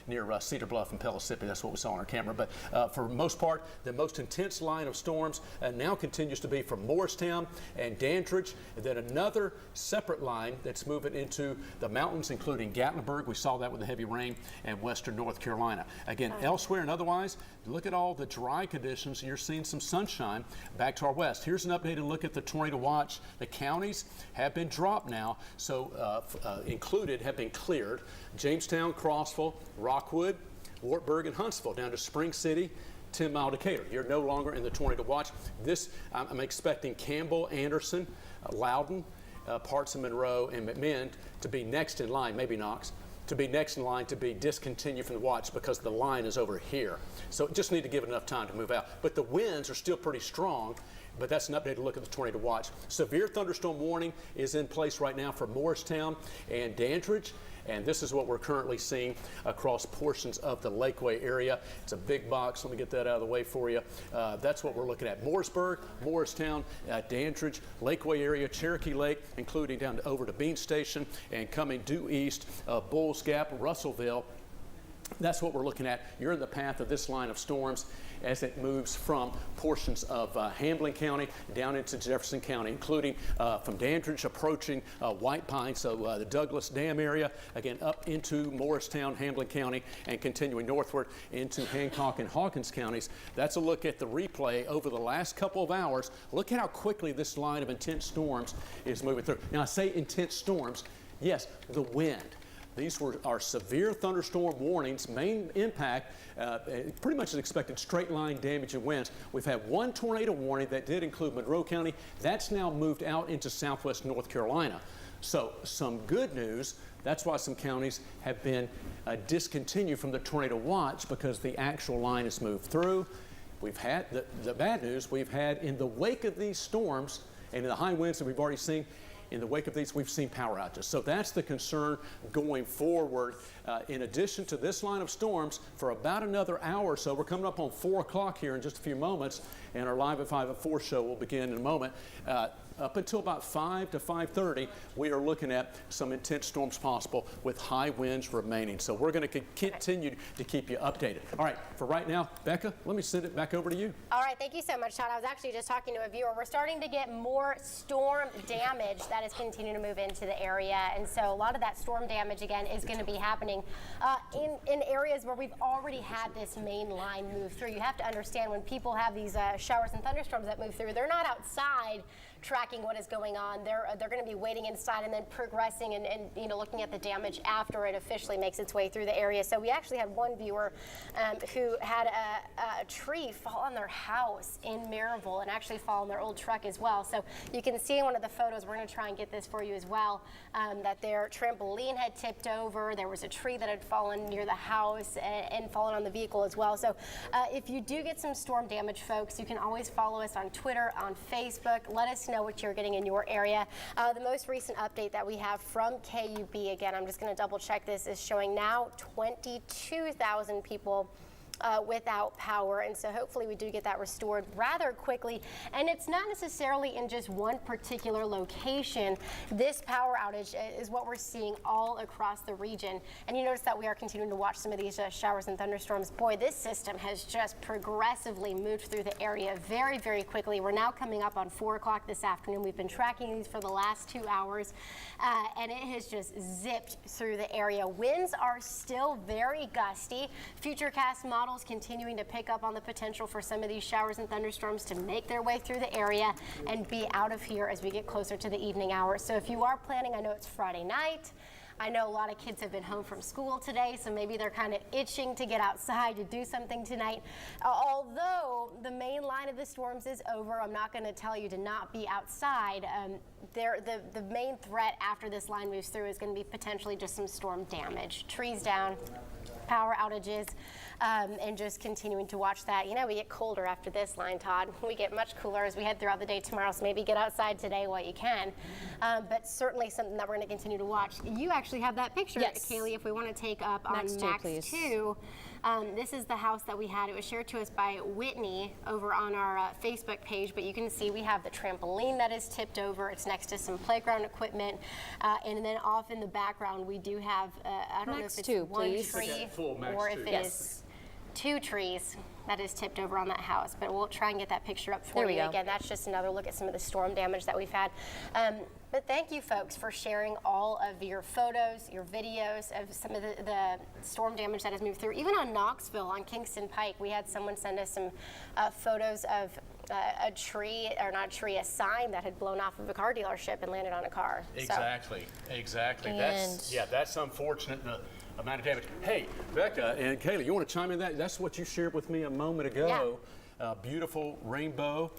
near Cedar Bluff and Pellissippi. That's what we saw on our camera. But for the most part, the most intense line of storms now continues to be from Morristown and Dandridge, and then another separate line that's moving into the mountains, including Gatlinburg. We saw that with the heavy rain, and western North Carolina. Again, elsewhere and otherwise, look at all the dry conditions. You're seeing some sunshine back to our west. Here's an updated look at the tornado watch. The counties have been dropped now, so included have been cleared. Jamestown, Crossville, Rockwood, Wartburg, and Huntsville down to Spring City, 10 Mile Decatur. You're no longer in the tornado watch. This, I'm expecting Campbell, Anderson, Loudon, parts of Monroe, and McMinn to be next in line, maybe Knox, to be next in line to be discontinued from the watch because the line is over here. So just need to give it enough time to move out. But the winds are still pretty strong. But that's an updated look at the tornado watch. Severe thunderstorm warning is in place right now for Morristown and Dandridge. And this is what we're currently seeing across portions of the Lakeway area. It's a big box. Let me get that out of the way for you. That's what we're looking at. Mooresburg, Morristown, Dandridge, Lakeway area, Cherokee Lake, including down over to Bean Station and coming due east, Bulls Gap, Russellville, That's what we're looking at. You're in the path of this line of storms as it moves from portions of Hamblin County down into Jefferson County, including from Dandridge approaching White Pine, so the Douglas Dam area, again up into Morristown, Hamblin County, and continuing northward into Hancock and Hawkins counties. That's a look at the replay over the last couple of hours. Look at how quickly this line of intense storms is moving through. Now, I say intense storms, yes, the wind. These are severe thunderstorm warnings. Main impact, pretty much as expected, straight line damage and winds. We've had one tornado warning that did include Monroe County. That's now moved out into southwest North Carolina. So some good news. That's why some counties have been discontinued from the tornado watch, because the actual line has moved through. We've had the bad news we've had in the wake of these storms and in the high winds that we've already seen. In the wake of these, we've seen power outages. So that's the concern going forward. In addition to this line of storms, for about another hour or so, we're coming up on 4 o'clock here in just a few moments, and our Live at 5 at 4 show will begin in a moment. Up until about 5 to 5:30, we are looking at some intense storms possible with high winds remaining. So we're going to continue to keep you updated. All right, for right now, Becca, let me send it back over to you. All right, thank you so much, Todd. I was actually just talking to a viewer. We're starting to get more storm damage that is continuing to move into the area. And so a lot of that storm damage, again, is going to be happening in areas where we've already had this main line move through. You have to understand, when people have these showers and thunderstorms that move through, they're not outside tracking what is going on. They're going to be waiting inside and then progressing and you know, looking at the damage after it officially makes its way through the area. So we actually had one viewer who had a tree fall on their house in Maryville and actually fall on their old truck as well. So you can see in one of the photos, we're going to try and get this for you as well, that their trampoline had tipped over. There was a tree that had fallen near the house and fallen on the vehicle as well. So if you do get some storm damage, folks, you can always follow us on Twitter, on Facebook. Let us know what you're getting in your area. The most recent update that we have from KUB, again, I'm just going to double check this, is showing now 22,000 people without power, and so hopefully we do get that restored rather quickly. And it's not necessarily in just one particular location. This power outage is what we're seeing all across the region. And you notice that we are continuing to watch some of these showers and thunderstorms. Boy, this system has just progressively moved through the area very, very quickly. We're now coming up on 4 o'clock this afternoon. We've been tracking these for the last 2 hours, and it has just zipped through the area. Winds are still very gusty. Futurecast models continuing to pick up on the potential for some of these showers and thunderstorms to make their way through the area and be out of here as we get closer to the evening hours. So if you are planning, I know it's Friday night, I know a lot of kids have been home from school today, so maybe they're kind of itching to get outside to do something tonight. Although the main line of the storms is over, I'm not going to tell you to not be outside. The main threat after this line moves through is going to be potentially just some storm damage. Trees down, power outages, and just continuing to watch that. You know, we get colder after this line, Todd. We get much cooler as we head throughout the day tomorrow, so maybe get outside today while you can. But certainly something that we're going to continue to watch. You actually have that picture, Yes. Kaylee, if we want to take up Max on 2, Max please. 2. This is the house that we had. It was shared to us by Whitney over on our Facebook page, but you can see we have the trampoline that is tipped over. It's next to some playground equipment. And then off in the background, we do have, I don't know Max if it's 2, one please. tree Full Max or if 2. it Yes. is 2 trees that is tipped over on that house, but we'll try and get that picture up for There we you. go. Again, that's just another look at some of the storm damage that we've had. But thank you, folks, for sharing all of your photos, your videos of some of the storm damage that has moved through. Even on Knoxville, on Kingston Pike, we had someone send us some photos of a tree, or not a tree, a sign that had blown off of a car dealership and landed on a car. Exactly. And- That's unfortunate. The amount of damage. Hey, Becca and Kaylee, you want to chime in that? That's what you shared with me a moment ago. Beautiful rainbow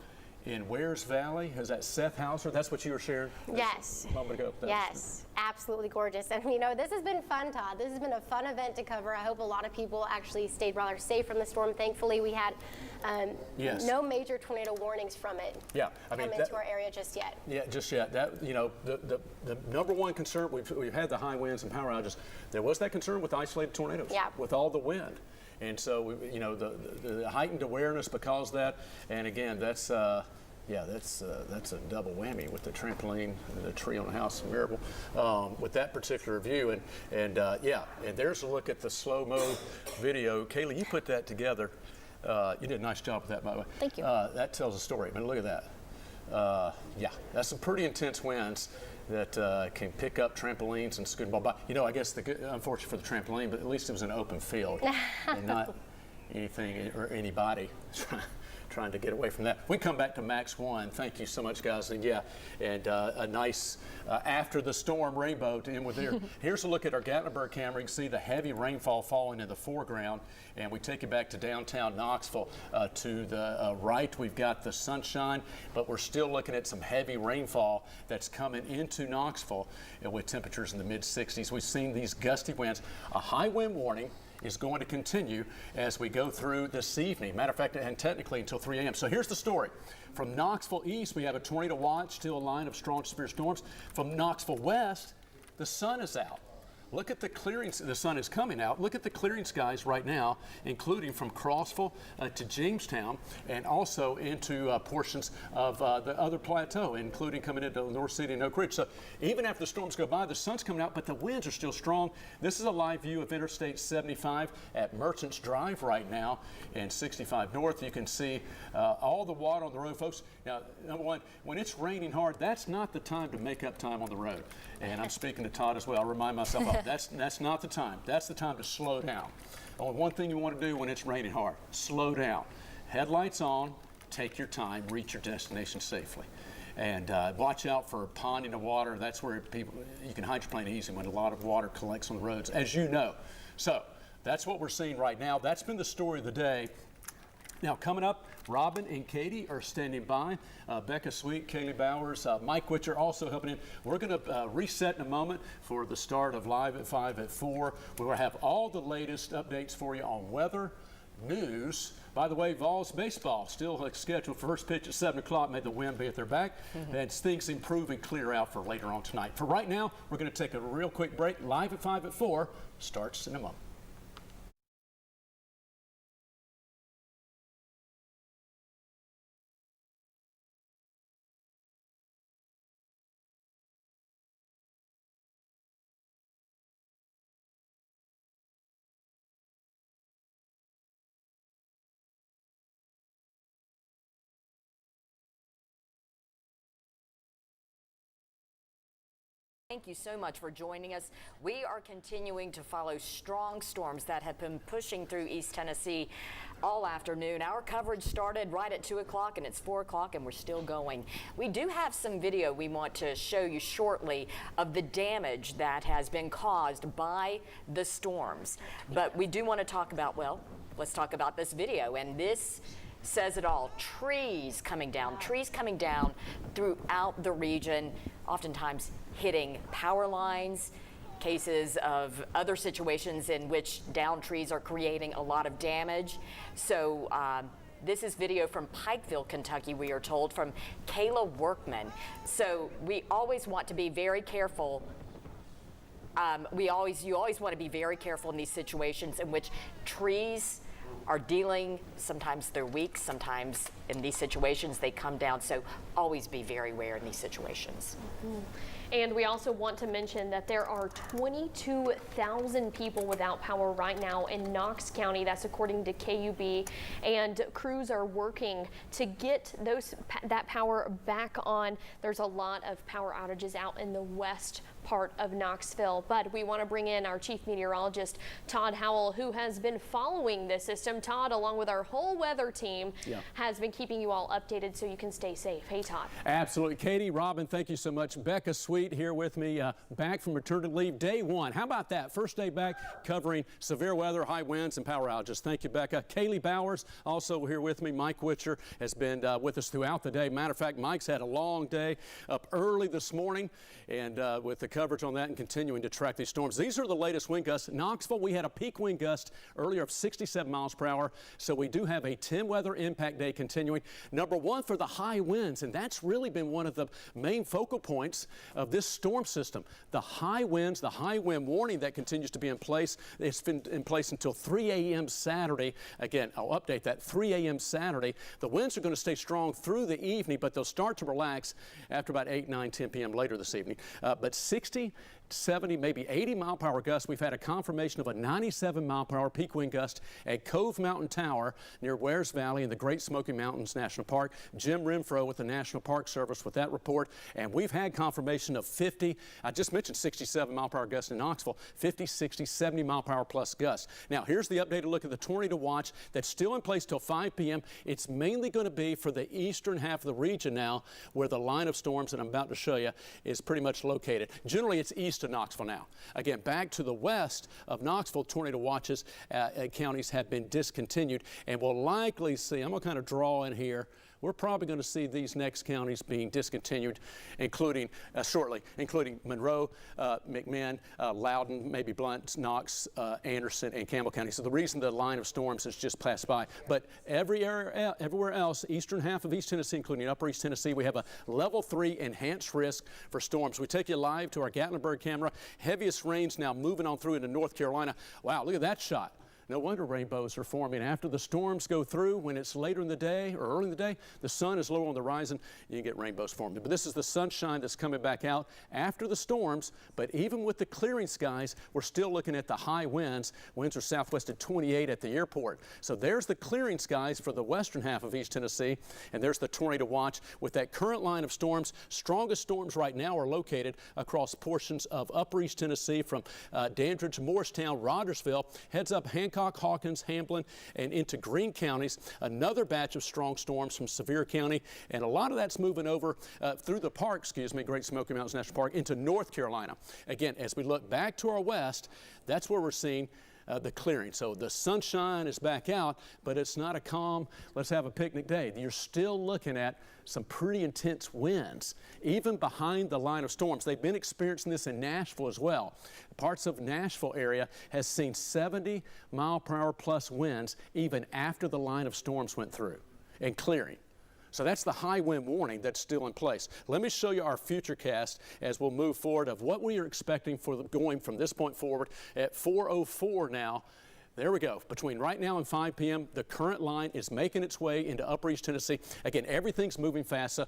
in Wares Valley. Is that Seth Hauser? That's what you were sharing Yes. a moment ago. Yes, absolutely gorgeous. And you know, this has been fun, Todd. This has been a fun event to cover. I hope a lot of people actually stayed rather safe from the storm. Thankfully, we had Yes. no major tornado warnings from it Yeah, I mean, come into our area just yet. Yeah, just yet. That, you know, the number one concern, we've had the high winds and power outages. There was that concern with isolated tornadoes, Yeah. with all the wind. And so, you know, the heightened awareness because of that. And again, that's, Yeah, that's a double whammy with the trampoline and the tree on the house in Maryville with that particular view. And there's a look at the slow-mo video. Kaylee, you put that together. You did a nice job with that, by the way. Thank you. That tells a story. I mean, look at that. Yeah, that's some pretty intense winds that can pick up trampolines and scoot the ball by. You know, I guess unfortunate for the trampoline, but at least it was an open field and not anything or anybody trying to get away from that. We come back to Max 1. Thank you so much, guys. And a nice after the storm rainbow to end with here. Here's a look at our Gatlinburg camera. You can see the heavy rainfall falling in the foreground. And we take you back to downtown Knoxville. To the right, we've got the sunshine, but we're still looking at some heavy rainfall that's coming into Knoxville with temperatures in the mid-60s. We've seen these gusty winds. A high wind warning is going to continue as we go through this evening. Matter of fact, and technically until 3 a.m. So here's the story. From Knoxville east, we have a tornado watch, still a line of strong severe storms. From Knoxville west, the sun is out. Look at the clearing, the sun is coming out. Look at the clearing skies right now, including from Crossville to Jamestown and also into portions of the other plateau, including coming into North City and Oak Ridge. So even after the storms go by, the sun's coming out, but the winds are still strong. This is a live view of Interstate 75 at Merchants Drive right now in 65 North. You can see all the water on the road, folks. Now, number one, when it's raining hard, that's not the time to make up time on the road. And I'm speaking to Todd as well. I'll remind myself of that's not the time. That's the time to slow down. Only one thing you want to do when it's raining hard, slow down. Headlights on, take your time, reach your destination safely. And watch out for ponding of water. That's where you can hydroplane easy when a lot of water collects on the roads, as you know. So that's what we're seeing right now. That's been the story of the day. Now, coming up, Robin and Katie are standing by. Becca Sweet, Kaylee Bowers, Mike Witcher also helping in. We're going to reset in a moment for the start of Live at 5 at 4. We're going to have all the latest updates for you on weather, news. By the way, Vols baseball still scheduled for first pitch at 7 o'clock. May the wind be at their back. And things improve and clear out for later on tonight. For right now, we're going to take a real quick break. Live at 5 at 4 starts in a moment. Thank you so much for joining us. We are continuing to follow strong storms that have been pushing through East Tennessee all afternoon. Our coverage started right at 2 o'clock and it's 4 o'clock and we're still going. We do have some video we want to show you shortly of the damage that has been caused by the storms. But we do want to talk about, well, let's talk about this video. And this says it all. Trees coming down throughout the region, oftentimes hitting power lines, cases of other situations in which downed trees are creating a lot of damage. So this is video from Pikeville, Kentucky, we are told, from Kayla Workman. So we always want to be very careful. You always want to be very careful in these situations in which trees are dealing. Sometimes they're weak, sometimes in these situations they come down. So always be very aware in these situations. And we also want to mention that there are 22,000 people without power right now in Knox County. That's according to KUB. And crews are working to get that power back on. There's a lot of power outages out in the west part of Knoxville. But we want to bring in our chief meteorologist, Todd Howell, who has been following this system. Todd, along with our whole weather team, has been keeping you all updated so you can stay safe. Hey, Todd. Absolutely. Katie, Robin, thank you so much. Becca Sweet here with me, back from maternity leave, day one. How about that? First day back covering severe weather, high winds, and power outages. Thank you, Becca. Kaylee Bowers also here with me. Mike Witcher has been with us throughout the day. Matter of fact, Mike's had a long day, up early this morning, and with the coverage on that and continuing to track these storms. These are the latest wind gusts. Knoxville, we had a peak wind gust earlier of 67 miles per hour. So we do have a 10 weather impact day continuing. Number one for the high winds, and that's really been one of the main focal points of this storm system. The high winds, the high wind warning that continues to be in place. It's been in place until 3 a.m. Saturday. Again, I'll update that, 3 a.m. Saturday. The winds are going to stay strong through the evening, but they'll start to relax after about 8, 9, 10 p.m. later this evening. But 60, 70, maybe 80 mile per hour gusts. We've had a confirmation of a 97 mile per hour peak wind gust at Cove Mountain Tower near Wares Valley in the Great Smoky Mountains National Park. Jim Renfro with the National Park Service with that report. And we've had confirmation of 50, I just mentioned 67 mile per hour gusts in Knoxville, 50, 60, 70 mile per hour plus gusts. Now here's the updated look at the tornado watch that's still in place till 5 p.m. It's mainly going to be for the eastern half of the region now where the line of storms that I'm about to show you is pretty much located. Generally it's east of Knoxville now. Again, back to the west of Knoxville, tornado watches counties have been discontinued, and we'll likely see, I'm going to kind of draw in here, we're probably going to see these next counties being discontinued, including shortly, including Monroe, McMinn, Loudoun, maybe Blount, Knox, Anderson, and Campbell County. So the reason the line of storms has just passed by. But everywhere else, eastern half of East Tennessee, including Upper East Tennessee, we have a level 3 enhanced risk for storms. We take you live to our Gatlinburg camera. Heaviest rains now moving on through into North Carolina. Wow, look at that shot. No wonder rainbows are forming. After the storms go through, when it's later in the day or early in the day, the sun is low on the horizon, you get rainbows forming. But this is the sunshine that's coming back out after the storms. But even with the clearing skies, we're still looking at the high winds. Winds are southwest at 28 at the airport. So there's the clearing skies for the western half of East Tennessee. And there's the tornado watch with that current line of storms. Strongest storms right now are located across portions of Upper East Tennessee from Dandridge, Morristown, Rogersville, heads up Hancock, Hawkins, Hamblin, and into Greene counties. Another batch of strong storms from Sevier County, and a lot of that's moving over through the park, Great Smoky Mountains National Park, into North Carolina. Again, as we look back to our west, that's where we're seeing the clearing. So the sunshine is back out, but it's not a calm, let's have a picnic day. You're still looking at some pretty intense winds, even behind the line of storms. They've been experiencing this in Nashville as well. Parts of Nashville area has seen 70 mile per hour plus winds even after the line of storms went through and clearing. So that's the high wind warning that's still in place. Let me show you our future cast as we'll move forward of what we are expecting for going from this point forward at 4:04 now. There we go. Between right now and 5 p.m., the current line is making its way into Upper East Tennessee. Again, everything's moving fast.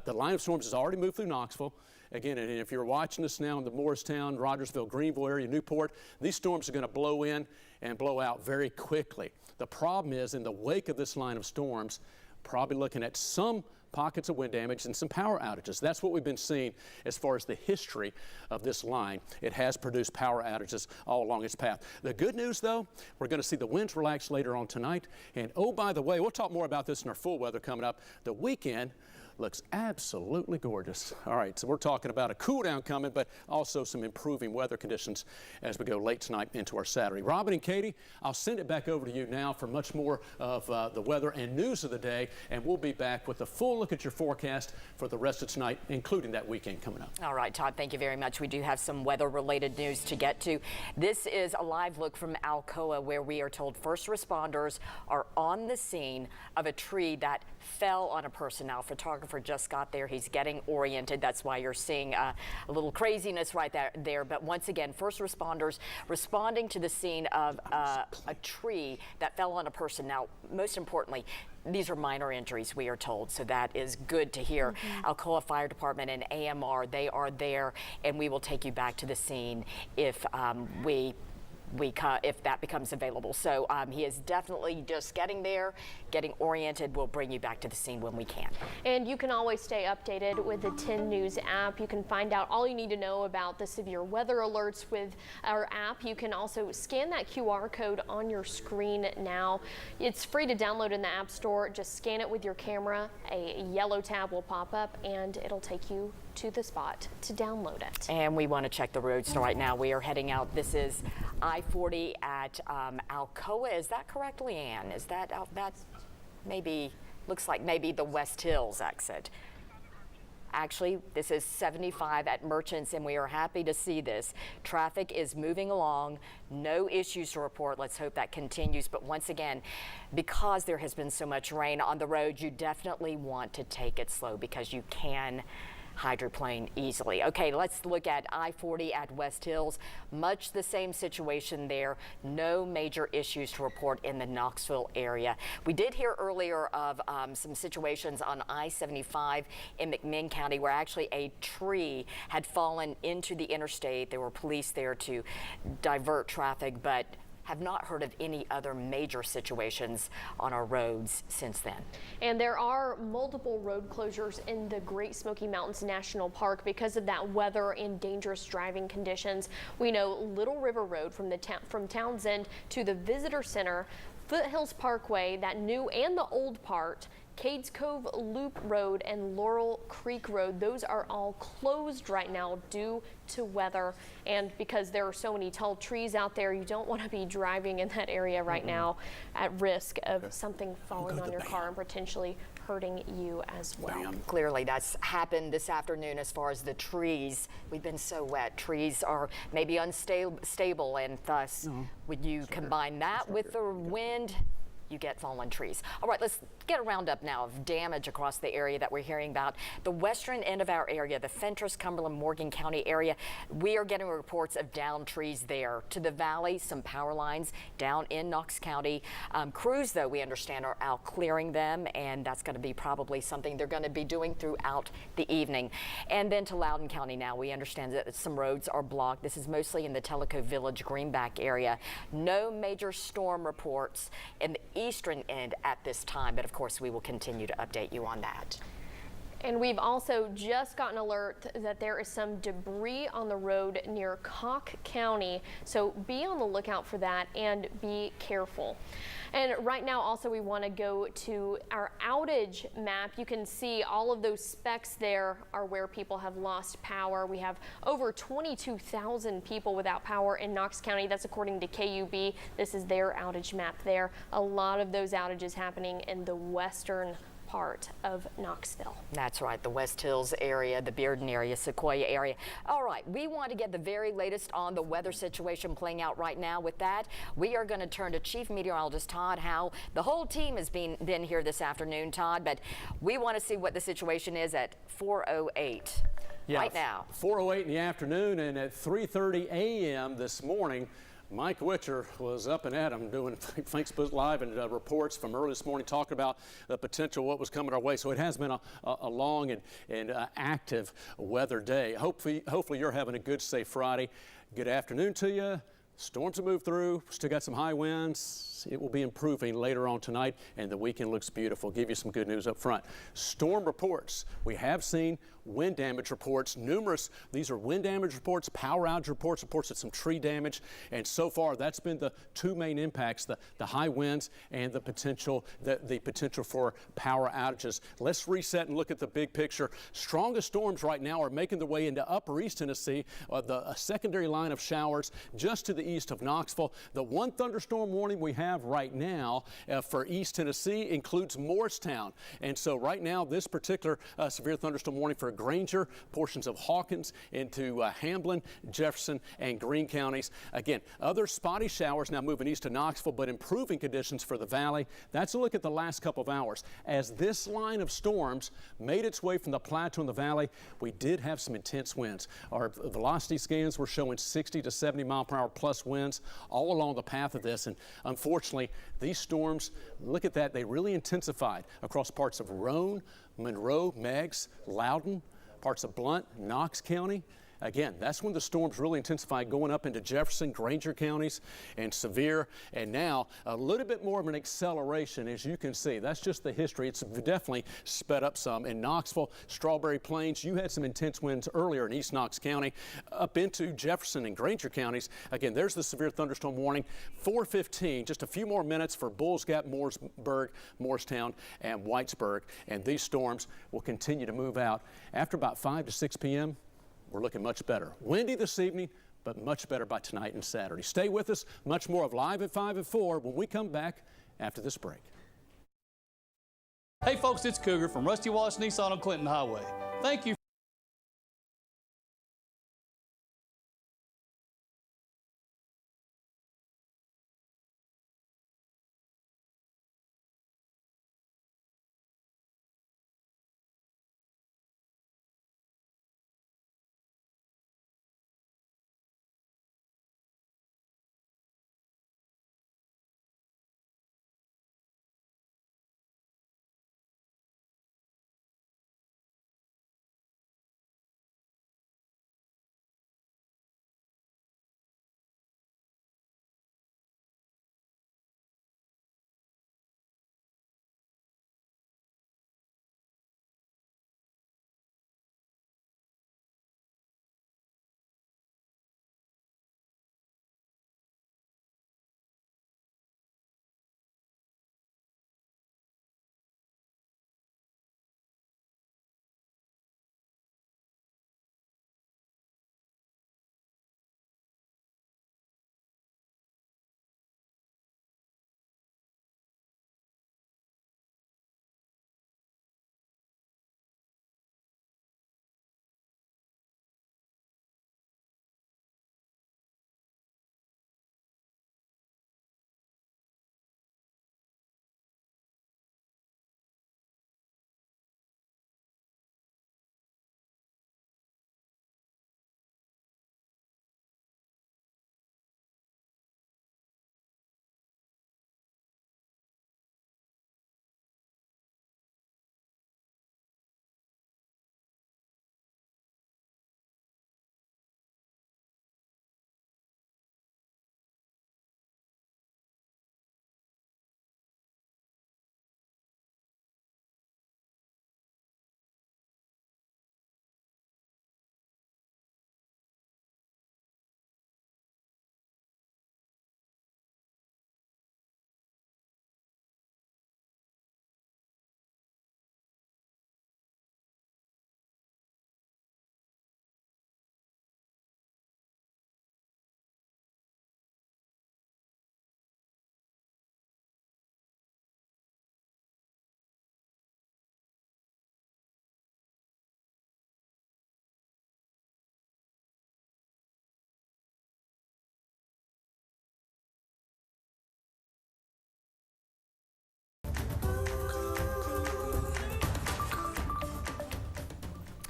The line of storms has already moved through Knoxville. Again, and if you're watching this now in the Morristown, Rogersville, Greenville area, Newport, these storms are going to blow in and blow out very quickly. The problem is, in the wake of this line of storms, probably looking at some pockets of wind damage and some power outages. That's what we've been seeing as far as the history of this line. It has produced power outages all along its path. The good news, though, we're going to see the winds relax later on tonight. And oh, by the way, we'll talk more about this in our full weather coming up. The weekend looks absolutely gorgeous. All right, so we're talking about a cool down coming, but also some improving weather conditions as we go late tonight into our Saturday. Robin and Katie, I'll send it back over to you now for much more of the weather and news of the day, and we'll be back with a full look at your forecast for the rest of tonight, including that weekend coming up. All right, Todd, thank you very much. We do have some weather-related news to get to. This is a live look from Alcoa, where we are told first responders are on the scene of a tree that fell on a person. Now, a photographer just got there. He's getting oriented. That's why you're seeing a little craziness right there. But once again, first responders responding to the scene of a tree that fell on a person. Now, most importantly, these are minor injuries, we are told, so that is good to hear. Alcoa Fire Department and AMR, they are there, and we will take you back to the scene if if that becomes available. So he is definitely just getting there, getting oriented. We'll bring you back to the scene when we can. And you can always stay updated with the 10 News app. You can find out all you need to know about the severe weather alerts with our app. You can also scan that QR code on your screen now. It's free to download in the App Store. Just scan it with your camera. A yellow tab will pop up and it'll take you to the spot to download it. And we want to check the roads. So right now we are heading out. This is I-40 at Alcoa. Is that correct, Leanne? Is that that's maybe, looks like maybe the West Hills exit. Actually, this is 75 at Merchants, and we are happy to see this. Traffic is moving along. No issues to report. Let's hope that continues. But once again, because there has been so much rain on the road, you definitely want to take it slow because you can hydroplane easily. Okay, let's look at I-40 at West Hills. Much the same situation there. No major issues to report in the Knoxville area. We did hear earlier of some situations on I-75 in McMinn County where actually a tree had fallen into the interstate. There were police there to divert traffic, but have not heard of any other major situations on our roads since then. And there are multiple road closures in the Great Smoky Mountains National Park because of that weather and dangerous driving conditions. We know Little River Road from Townsend to the Visitor Center, Foothills Parkway, that new and the old part, Cades Cove Loop Road and Laurel Creek Road, those are all closed right now due to weather, and because there are so many tall trees out there, you don't want to be driving in that area right now at risk of something falling on your car and potentially hurting you as well. Clearly that's happened this afternoon as far as the trees. We've been so wet. Trees are maybe unstable, and thus when you combine that with the wind, you get fallen trees. All right, let's get a roundup now of damage across the area that we're hearing about. The western end of our area, the Fentress, Cumberland, Morgan County area, we are getting reports of downed trees there. To the valley, some power lines down in Knox County. Crews, though, we understand, are out clearing them, and that's going to be probably something they're going to be doing throughout the evening. And then to Loudoun County now, we understand that some roads are blocked. This is mostly in the Tellico Village, Greenback area. No major storm reports in the eastern end at this time, but of course we will continue to update you on that. And we've also just gotten alert that there is some debris on the road near Cocke County, so be on the lookout for that and be careful. And right now also we want to go to our outage map. You can see all of those specks there are where people have lost power. We have over 22,000 people without power in Knox County. That's according to KUB. This is their outage map there. A lot of those outages happening in the western part of Knoxville. That's right, the West Hills area, the Bearden area, Sequoia area. All right, we want to get the very latest on the weather situation playing out right now. With that, we are going to turn to Chief Meteorologist Todd Howe. The whole team has been here this afternoon, Todd, but we want to see what the situation is at 4:08 right now. 4:08 in the afternoon, and at 3:30 a.m. this morning, Mike Witcher was up and at 'em doing Facebook Live and reports from early this morning talking about the potential what was coming our way. So it has been a long and active weather day. Hopefully you're having a good, safe Friday. Good afternoon to you. Storms have moved through. Still got some high winds. It will be improving later on tonight, and the weekend looks beautiful. Give you some good news up front. Storm reports. We have seen wind damage reports, numerous. These are wind damage reports, power outage reports, reports of some tree damage, and so far that's been the two main impacts: the high winds and the potential for power outages. Let's reset and look at the big picture. Strongest storms right now are making their way into upper East Tennessee. A secondary line of showers just to the east of Knoxville. The one thunderstorm warning we have right now for East Tennessee includes Morristown, and so right now this particular severe thunderstorm warning for Granger, portions of Hawkins into Hamblin, Jefferson, and Greene counties. Again, other spotty showers now moving east to Knoxville, but improving conditions for the valley. That's a look at the last couple of hours. As this line of storms made its way from the plateau in the valley, we did have some intense winds. Our velocity scans were showing 60 to 70 mile per hour plus winds all along the path of this, and unfortunately these storms, look at that, they really intensified across parts of Roane, Monroe, Meigs, Loudoun, parts of Blount, Knox County. Again, that's when the storms really intensified, going up into Jefferson, Granger counties, and Sevier, and now a little bit more of an acceleration, as you can see. That's just the history. It's definitely sped up some. In Knoxville, Strawberry Plains, you had some intense winds earlier in East Knox County, up into Jefferson and Granger counties. Again, there's the severe thunderstorm warning. 4:15, just a few more minutes for Bulls Gap, Mooresburg, Morristown, and Whitesburg, and these storms will continue to move out. After about 5 to 6 p.m., we're looking much better. Windy this evening, but much better by tonight and Saturday. Stay with us. Much more of Live at 5 at 4 when we come back after this break. Hey folks, it's Cougar from Rusty Wallace Nissan on Clinton Highway. Thank you.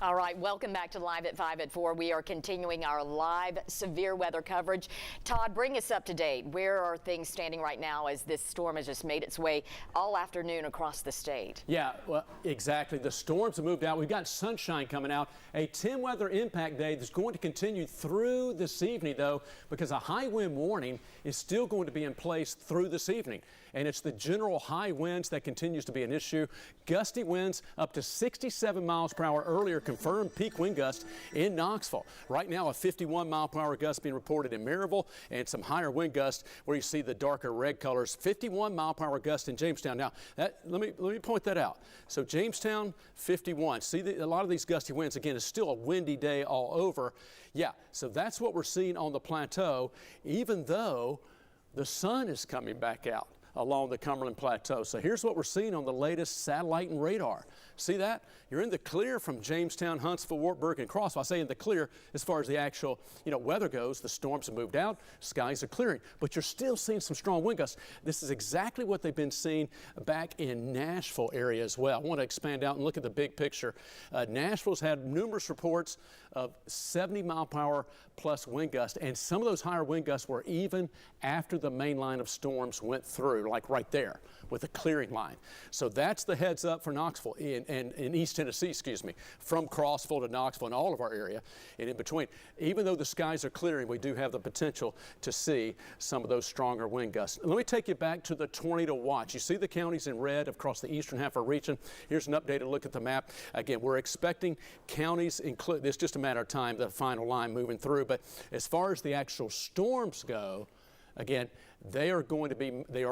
All right, welcome back to Live at 5 at 4. We are continuing our live severe weather coverage. Todd, bring us up to date. Where are things standing right now as this storm has just made its way all afternoon across the state? Yeah, well, exactly. The storms have moved out. We've got sunshine coming out. A 10 weather impact day that's going to continue through this evening, though, because a high wind warning is still going to be in place through this evening. And it's the general high winds that continues to be an issue. Gusty winds up to 67 miles per hour earlier, confirmed peak wind gust in Knoxville. Right now, a 51 mile per hour gust being reported in Maryville, and some higher wind gusts where you see the darker red colors. 51 mile per hour gust in Jamestown. Now, let me point that out. So Jamestown, 51. See, a lot of these gusty winds, again, it's still a windy day all over. Yeah, so that's what we're seeing on the plateau, even though the sun is coming back out along the Cumberland Plateau. So here's what we're seeing on the latest satellite and radar. See that? You're in the clear from Jamestown, Huntsville, Wartburg, and Crossville. I say in the clear as far as the actual, weather goes. The storms have moved out, skies are clearing, but you're still seeing some strong wind gusts. This is exactly what they've been seeing back in Nashville area as well. I want to expand out and look at the big picture. Nashville's had numerous reports of 70 mile per hour plus wind gusts, and some of those higher wind gusts were even after the main line of storms went through, like right there with the clearing line. So that's the heads up for Knoxville and in East Tennessee, from Crossville to Knoxville and all of our area and in between. Even though the skies are clearing, we do have the potential to see some of those stronger wind gusts. Let me take you back to the tornado watch. You see the counties in red across the eastern half of our region. Here's an updated look at the map. Again, we're expecting counties include, it's just a matter of time, the final line moving through. But as far as the actual storms go, again, they are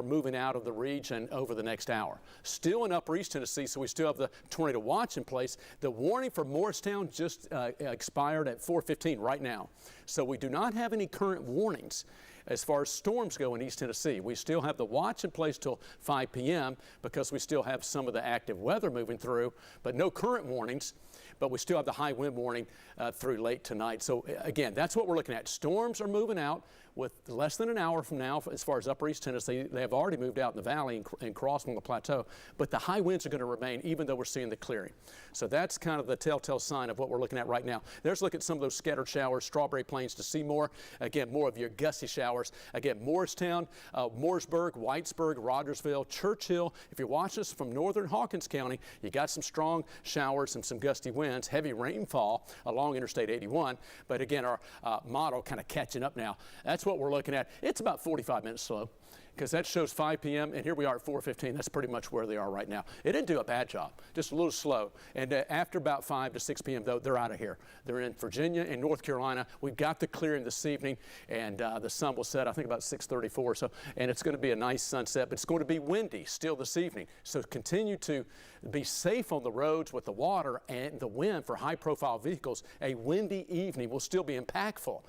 moving out of the region over the next hour. Still in upper East Tennessee, so we still have the tornado watch in place. The warning for Morristown just expired at 4:15 right now. So we do not have any current warnings as far as storms go in East Tennessee. We still have the watch in place till 5 p.m. because we still have some of the active weather moving through, but no current warnings. But we still have the high wind warning through late tonight. So again, that's what we're looking at. Storms are moving out with less than an hour from now as far as upper East Tennessee. They have already moved out in the valley and crossed on the plateau, but the high winds are going to remain even though we're seeing the clearing. So that's kind of the telltale sign of what we're looking at right now. There's a look at some of those scattered showers, Strawberry Plains to Seymour. Again, more of your gusty showers. Again, Morristown, Mooresburg, Whitesburg, Rogersville, Churchill. If you're watching us from northern Hawkins County, you got some strong showers and some gusty winds, heavy rainfall along Interstate 81. But again, our model kind of catching up now. That's what we're looking at. It's about 45 minutes slow because that shows 5 p.m. and here we are at 4:15. That's pretty much where they are right now. It didn't do a bad job, just a little slow. And after about 5 to 6 p.m., though, they're out of here. They're in Virginia and North Carolina. We've got the clearing this evening, and the sun will set, I think, about 6:34. So, and it's going to be a nice sunset, but it's going to be windy still this evening. So continue to be safe on the roads with the water and the wind for high-profile vehicles. A windy evening will still be impactful.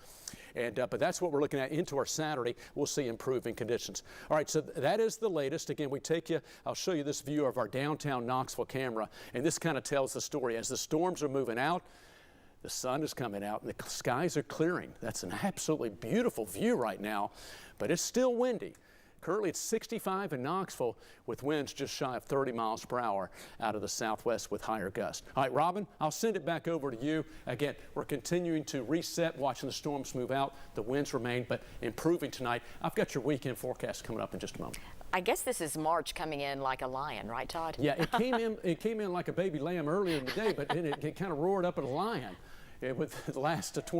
And but that's what we're looking at into our Saturday. We'll see improving conditions. All right, so that is the latest. Again, I'll show you this view of our downtown Knoxville camera, and this kind of tells the story. As the storms are moving out, the sun is coming out and the skies are clearing. That's an absolutely beautiful view right now, but it's still windy. Currently, it's 65 in Knoxville with winds just shy of 30 miles per hour out of the southwest with higher gusts. All right, Robin, I'll send it back over to you. Again, we're continuing to reset, watching the storms move out. The winds remain, but improving tonight. I've got your weekend forecast coming up in just a moment. I guess this is March coming in like a lion, right, Todd? Yeah, it came in like a baby lamb earlier in the day, but then it kind of roared up at a lion with the last 20